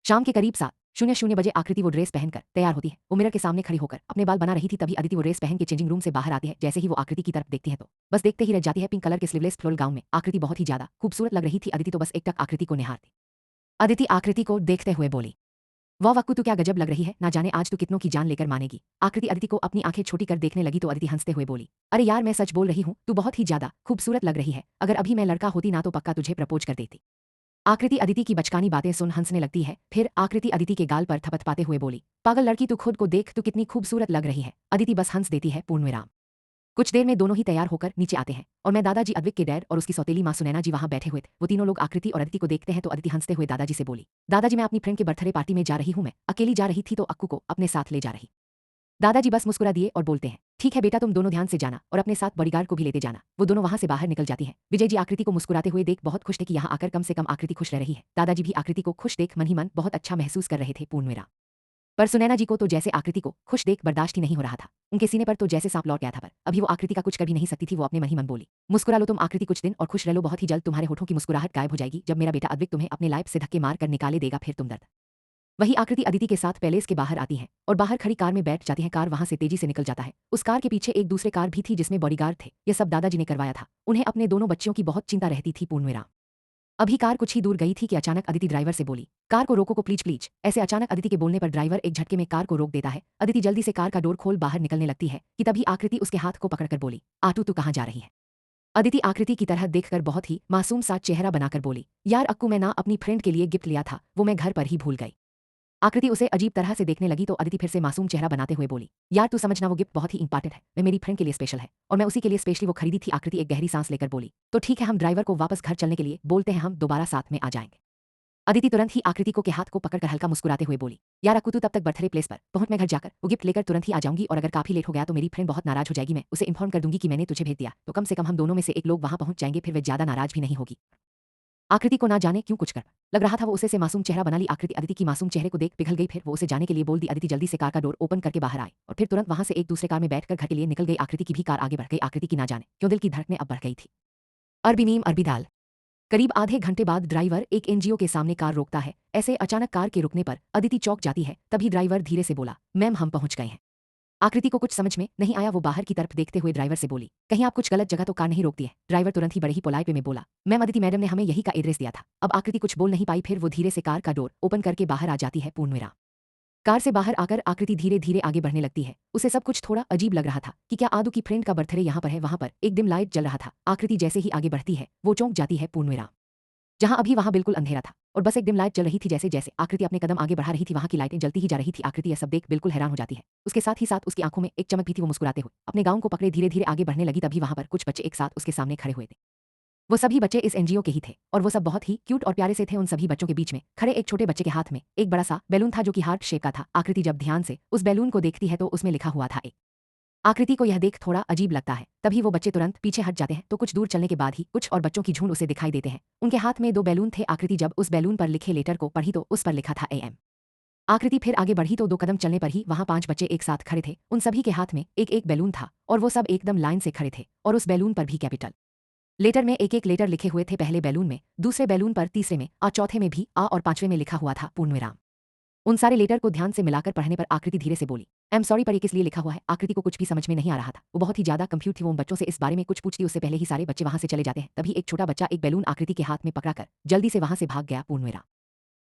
शाम के करीब 7 00 बजे आकृति वो ड्रेस पहनकर तैयार होती है। वो मिरर के सामने खड़ी होकर अपने बाल बना रही थी, तभी अदिति वो ड्रेस पहन के चेंजिंग रूम से बाहर आती है। जैसे ही वो आकृति की तरफ देखती है तो बस देखते ही रह जाती है। पिंक कलर के स्लीवलेस फ्लोरल गाउन में आकृति बहुत ही ज्यादा खूबसूरत लग रही थी। अदिति तो बस एकटक आकृति को निहारती। अदिति आकृति को देखते हुए बोली, वाह वक्कू, तू क्या गजब लग रही है, ना जाने आज तू कितनों की जान लेकर मानेगी। आकृति अदिति को अपनी आंखें छोटी कर देखने लगी तो अदिति हंसते हुए बोली, अरे यार मैं सच बोल रही हूँ, तू बहुत ही ज्यादा खूबसूरत लग रही है। अगर अभी मैं लड़का होती ना तो पक्का तुझे प्रपोज कर देती। आकृति अदिति की बचकानी बातें सुन हंसने लगती है। फिर आकृति अदिति के गाल पर थपथपाते हुए बोली, पागल लड़की, तू खुद को देख, तू कितनी खूबसूरत लग रही है। अदिति बस हंस देती है। पूर्णविराम। कुछ देर में दोनों ही तैयार होकर नीचे आते हैं और मैं दादाजी, अद्विक के डैड और उसकी सौतेली माँ सुनैना जी वहां बैठे हुए थे। वो तीनों लोग आकृति और अदिति को देखते हैं तो अदिति हंसते हुए दादाजी से बोली, दादाजी मैं अपनी फ्रेंड के बर्थडे पार्टी में जा रही हूँ। मैं अकेली जा रही थी तो अक्कू को अपने साथ ले जा रही। दादाजी बस मुस्कुरा दिए और बोलते हैं, ठीक है बेटा, तुम दोनों ध्यान से जाना और अपने साथ बॉडीगार्ड को भी लेते जाना। वो दोनों वहां से बाहर निकल जाती हैं। विजय जी आकृति को मुस्कुराते हुए देख बहुत खुश थे कि यहाँ आकर कम से कम आकृति खुश रह रही है। दादाजी भी आकृति को खुश देख मन ही मन बहुत अच्छा महसूस कर रहे थे। पूर्णविराम। पर सुनैना जी को तो जैसे आकृति को खुश देख बर्दाश्त ही नहीं हो रहा था। उनके सीने पर तो जैसे सांप लौट गया था, पर अभी वो आकृति का कुछ कर भी नहीं सकती थी। वो अपने मन ही मन बोली, मुस्कुरा लो तुम आकृति कुछ दिन और खुश रह लो, बहुत ही जल्द तुम्हारे होठों की मुस्कुराहट गायब हो जाएगी। जब मेरा बेटा अद्विक तुम्हें अपने लाइफ से धक्के मार कर निकाले देगा फिर तुम दर्द। वही आकृति अदिति के साथ पैलेस के बाहर आती है और बाहर खड़ी कार में बैठ जाती है। कार वहां से तेजी से निकल जाता है। उस कार के पीछे एक दूसरे कार भी थी जिसमें बॉडीगार्ड थे। यह सब दादाजी ने करवाया था। उन्हें अपने दोनों बच्चियों की बहुत चिंता रहती थी। पूर्णविराम। अभी कार कुछ ही दूर गई थी कि अचानक अदिति ड्राइवर से बोली, कार को रोको को प्लीज प्लीज। ऐसे अचानक अदिति के बोलने पर ड्राइवर एक झटके में कार को रोक देता है। अदिति जल्दी से कार का डोर खोल बाहर निकलने लगती है कि तभी आकृति उसके हाथ को पकड़कर बोली, आटू तू कहाँ जा रही है। अदिति आकृति की तरह देखकर बहुत ही मासूम सा चेहरा बनाकर बोली, यार अक्कू, मैं ना अपनी फ्रेंड के लिए गिफ्ट लिया था, वो मैं घर पर ही भूल गई। आकृति उसे अजीब तरह से देखने लगी तो अदिति फिर से मासूम चेहरा बनाते हुए बोली, यार तू समझना, वो गिफ्ट बहुत ही इंपॉर्टेंट है, मैं मेरी फ्रेंड के लिए स्पेशल है और मैं उसी के लिए स्पेशली वो खरीदी थी। आकृति एक गहरी सांस लेकर बोली, तो ठीक है, हम ड्राइवर को वापस घर चलने के लिए बोलते हैं, हम दोबारा साथ में आ जाएंगे। अदिति तुरंत ही आकृति को के हाथ को पकड़कर हल्का मुस्कुराते हुए बोली, यार अक्कू, तू तब तक बर्थडे प्लेस पर पहुंच, मैं घर जाकर वो गिफ्ट लेकर तुरंत ही आ जाऊंगी और अगर काफी लेट हो गया तो मेरी फ्रेंड बहुत नाराज हो जाएगी। मैं उसे इन्फॉर्म कर दूंगी कि मैंने तुझे भेज दिया, तो कम से कम हम दोनों में से एक लोग वहां पहुंच जाएंगे, फिर वे ज्यादा नाराज भी नहीं होगी। आकृति को ना जाने क्यों कुछ कर लग रहा था। वो उसे से मासूम चेहरा बना ली। आकृति अदिति की मासूम चेहरे को देख पिघल गई। फिर वो उसे जाने के लिए बोल दी। अदिति जल्दी से कार का डोर ओपन करके बाहर आई और फिर तुरंत वहां से एक दूसरे कार में बैठकर घर के लिए निकल गई। आकृति की भी कार आगे बढ़ गई। आकृति की ना जाने क्यों दिल की धड़कनें अब बढ़ गई थी। अरबी मीम अरबी दाल। करीब आधे घंटे बाद ड्राइवर एक एनजीओ के सामने कार रोकता है। ऐसे अचानक कार के रुकने पर अदिति चौंक जाती है। तभी ड्राइवर धीरे से बोला, मैम हम पहुंच गए हैं। आकृति को कुछ समझ में नहीं आया। वो बाहर की तरफ देखते हुए ड्राइवर से बोली, कहीं आप कुछ गलत जगह तो कार नहीं रोकती है। ड्राइवर तुरंत ही बड़े ही पोलाइट वे में बोला, मैम अदिति मैडम ने हमें यही का एड्रेस दिया था। अब आकृति कुछ बोल नहीं पाई। फिर वो धीरे से कार का डोर ओपन करके बाहर आ जाती है। पूर्णविराम। कार से बाहर आकर आकृति धीरे धीरे आगे बढ़ने लगती है। उसे सब कुछ थोड़ा अजीब लग रहा था कि क्या आदू की फ्रेंड का बर्थडे यहाँ पर है। वहां पर एक डिम लाइट जल रहा था। आकृति जैसे ही आगे बढ़ती है वो चौंक जाती है। पूर्णविराम। जहां अभी वहां बिल्कुल अंधेरा था और बस एक डिम लाइट जल रही थी। जैसे जैसे आकृति अपने कदम आगे बढ़ा रही थी वहां की लाइटें जलती ही जा रही थी। आकृति यह सब देख बिल्कुल हैरान हो जाती है। उसके साथ ही साथ उसकी आंखों में एक चमक भी थी। वो मुस्कुराते हुए अपने गाउन को पकड़े धीरे धीरे आगे बढ़ने लगी। तभी वहां पर कुछ बच्चे एक साथ उसके सामने खड़े हुए थे। वो सभी बच्चे इस एनजीओ के ही थे और वो सब बहुत ही क्यूट और प्यारे से थे। उन सभी बच्चों के बीच में खड़े एक छोटे बच्चे के हाथ में एक बड़ा सा बैलून था जो कि हार्ट शेप का था। आकृति जब ध्यान से उस बैलून को देखती है तो उसमें लिखा हुआ था एक। आकृति को यह देख थोड़ा अजीब लगता है। तभी वो बच्चे तुरंत पीछे हट जाते हैं तो कुछ दूर चलने के बाद ही कुछ और बच्चों की झुंड उसे दिखाई देते हैं। उनके हाथ में 2 बैलून थे। आकृति जब उस बैलून पर लिखे लेटर को पढ़ी तो उस पर लिखा था AM। आकृति फिर आगे बढ़ी तो 2 कदम चलने पर ही वहां 5 बच्चे एक साथ खड़े थे। उन सभी के हाथ में एक एक बैलून था और वो सब एकदम लाइन से खड़े थे और उस बैलून पर भी कैपिटल लेटर में एक एक लेटर लिखे हुए थे। पहले बैलून में, दूसरे बैलून पर, तीसरे में आ, चौथे में भी आ और 5वें में लिखा हुआ था पूर्णविराम। उन सारे लेटर को ध्यान से मिलाकर पढ़ने पर आकृति धीरे से बोली, आई एम सॉरी, पर ये किस लिए लिखा हुआ है। आकृति को कुछ भी समझ में नहीं आ रहा था। वो बहुत ही ज्यादा कंफ्यूज थी। वो उन बच्चों से इस बारे में कुछ पूछती उससे पहले ही सारे बच्चे वहां से चले जाते हैं। तभी एक छोटा बच्चा एक बैलून आकृति के हाथ में पकड़ाकर जल्दी से वहां से भाग गया। पूर्णविराम।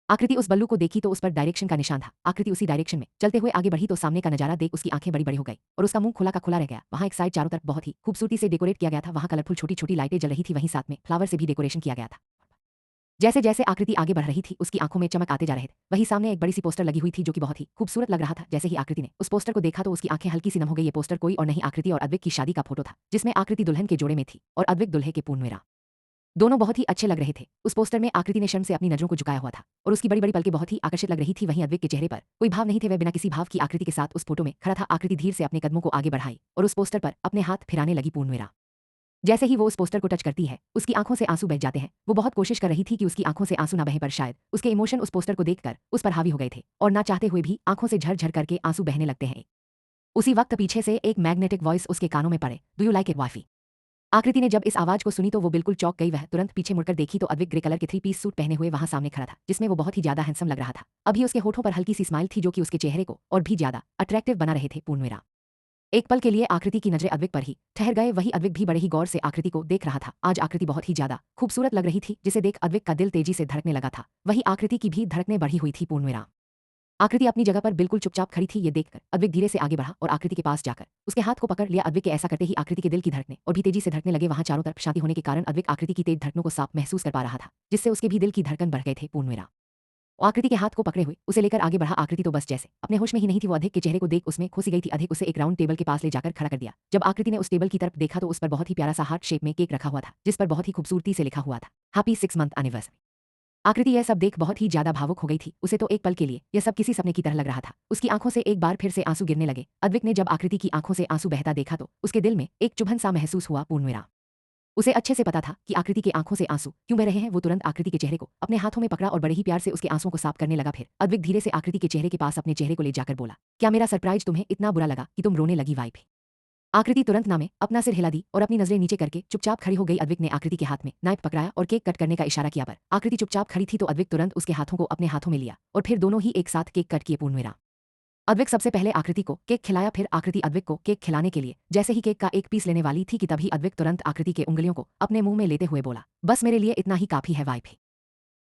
आकृति उस बल्लू को देखी तो उस पर डायरेक्शन का निशान था। आकृति उसी डायरेक्शन में चलते हुए आगे बढ़ी तो सामने का नजारा देख उसकी आंखें बड़ी बड़ी हो गई और उसका मुंह खुला का खुला रह गया। वहां एक साइड चारों तरफ बहुत ही खूबसूरती से डेकोरेट किया गया था। वहां कलरफुल छोटी छोटी लाइटें जल रही थी। वहीं साथ में फ्लावर से भी डेकोरेशन किया गया था। जैसे जैसे आकृति आगे बढ़ रही थी उसकी आंखों में चमक आते जा रहे थे। वहीं सामने एक बड़ी सी पोस्टर लगी हुई थी जो कि बहुत ही खूबसूरत लग रहा था। जैसे ही आकृति ने उस पोस्टर को देखा तो उसकी आंखें हल्की सी नम हो गई। ये पोस्टर कोई और नहीं आकृति और अद्विक की शादी का फोटो था जिसमें आकृति दुल्हन के जोड़े में थी और अद्विक दुल्हे के। पूर्णविराम। दोनों बहुत ही अच्छे लग रहे थे। उस पोस्टर में आकृति ने शर्म से अपनी नजरों को झुकाया हुआ था और उसकी बड़ी बड़ी पलकें बहुत ही आकर्षित लग रही थी। वहीं अद्विक के चेहरे पर कोई भाव नहीं थे। वह बिना किसी भाव की आकृति के साथ उस फोटो में खड़ा था। आकृति धीरे से अपने कदमों को आगे बढ़ाई और उस पोस्टर पर अपने हाथ फिराने लगी। पूर्णविराम। जैसे ही वो उस पोस्टर को टच करती है उसकी आंखों से आंसू बह जाते हैं। वो बहुत कोशिश कर रही थी कि उसकी आंखों से आंसू ना बहे पर शायद उसके इमोशन उस पोस्टर को देखकर उस पर हावी हो गए थे और ना चाहते हुए भी आंखों से झरझर करके आंसू बहने लगते हैं। उसी वक्त पीछे से एक मैग्नेटिक वॉइस उसके कानों में पड़े, do you like it wifey. आकृति ने जब इस आवाज को सुनी तो वो बिल्कुल चौंक गई। वह तुरंत पीछे मुड़कर देखी तो अद्विक ग्रे कलर के 3 पीस सूट पहने हुए वहां सामने खड़ा था, जिसमें वो बहुत ही ज्यादा हैंडसम लग रहा था। अभी उसके होठों पर हल्की सी स्माइल थी जो कि उसके चेहरे को और भी ज्यादा अट्रैक्टिव बना रहे थे। पूर्णविराम। एक पल के लिए आकृति की नजरें अद्विक पर ही ठहर गए। वही अद्विक भी बड़े ही गौर से आकृति को देख रहा था। आज आकृति बहुत ही ज्यादा खूबसूरत लग रही थी, जिसे देख अद्विक का दिल तेजी से धड़कने लगा था। वही आकृति की भी धड़कनें बढ़ी हुई थी। पूर्णविराम। आकृति अपनी जगह पर बिल्कुल चुपचाप खड़ी थी। ये देखकर अद्विक धीरे से आगे बढ़ा और आकृति के पास जाकर उसके हाथ को पकड़ लिया। अद्विक के ऐसा करते ही आकृति के दिल की धड़कनें और भी तेजी से धड़कने लगे। वहां चारों तरफ शांति होने के कारण अद्विक आकृति की तेज धड़कनों को साफ महसूस कर पा रहा था, जिससे उसके भी दिल की धड़कन बढ़ गए थे। पूर्णविराम। आकृति के हाथ को पकड़े हुए उसे लेकर आगे बढ़ा। आकृति तो बस जैसे अपने होश में ही नहीं थी। वो अधिक के चेहरे को देख उसमें खुशी गई थी। अधिक उसे एक राउंड टेबल के पास ले जाकर खड़ा कर दिया। जब आकृति ने उस टेबल की तरफ देखा तो उस पर बहुत ही प्यारा सा हार्ट शेप में केक रखा हुआ था, जिस पर बहुत ही खूबसूरती से लिखा हुआ था हैप्पी 6 मंथ एनिवर्सरी। आकृति यह सब देख बहुत ही ज्यादा भावुक हो गई थी। उसे तो एक पल के लिए यह सब किसी सपने की तरह लग रहा था। उसकी आंखों से एक बार फिर से आंसू गिरने लगे। अद्विक ने जब आकृति की आंखों से आंसू बहता देखा तो उसके दिल में एक चुभन सा महसूस हुआ। पूर्णविराम। उसे अच्छे से पता था कि आकृति के आंखों से आंसू क्यों बह रहे हैं। वो तुरंत आकृति के चेहरे को अपने हाथों में पकड़ा और बड़े ही प्यार से उसके आंसुओं को साफ करने लगा। फिर अद्विक धीरे से आकृति के चेहरे के पास अपने चेहरे को ले जाकर बोला, क्या मेरा सरप्राइज तुम्हें इतना बुरा लगा कि तुम रोने लगी वाइफ? आकृति तुरंत ना में अपना सिर हिला दी और अपनी नजरें नीचे करके चुपचाप खड़ी हो गई। अद्विक ने आकृति के हाथ में नाइफ पकड़ाया और केक कट करने का इशारा किया, पर आकृति चुपचाप खड़ी थी तो अद्विक तुरंत उसके हाथों को अपने हाथों में लिया और फिर दोनों ही एक साथ केक कट किए। पूर्णविराम। अद्विक सबसे पहले आकृति को केक खिलाया, फिर आकृति अद्विक को केक खिलाने के लिए जैसे ही केक का एक पीस लेने वाली थी कि तभी अद्विक तुरंत आकृति के उंगलियों को अपने मुंह में लेते हुए बोला, बस मेरे लिए इतना ही काफी है वाइफ।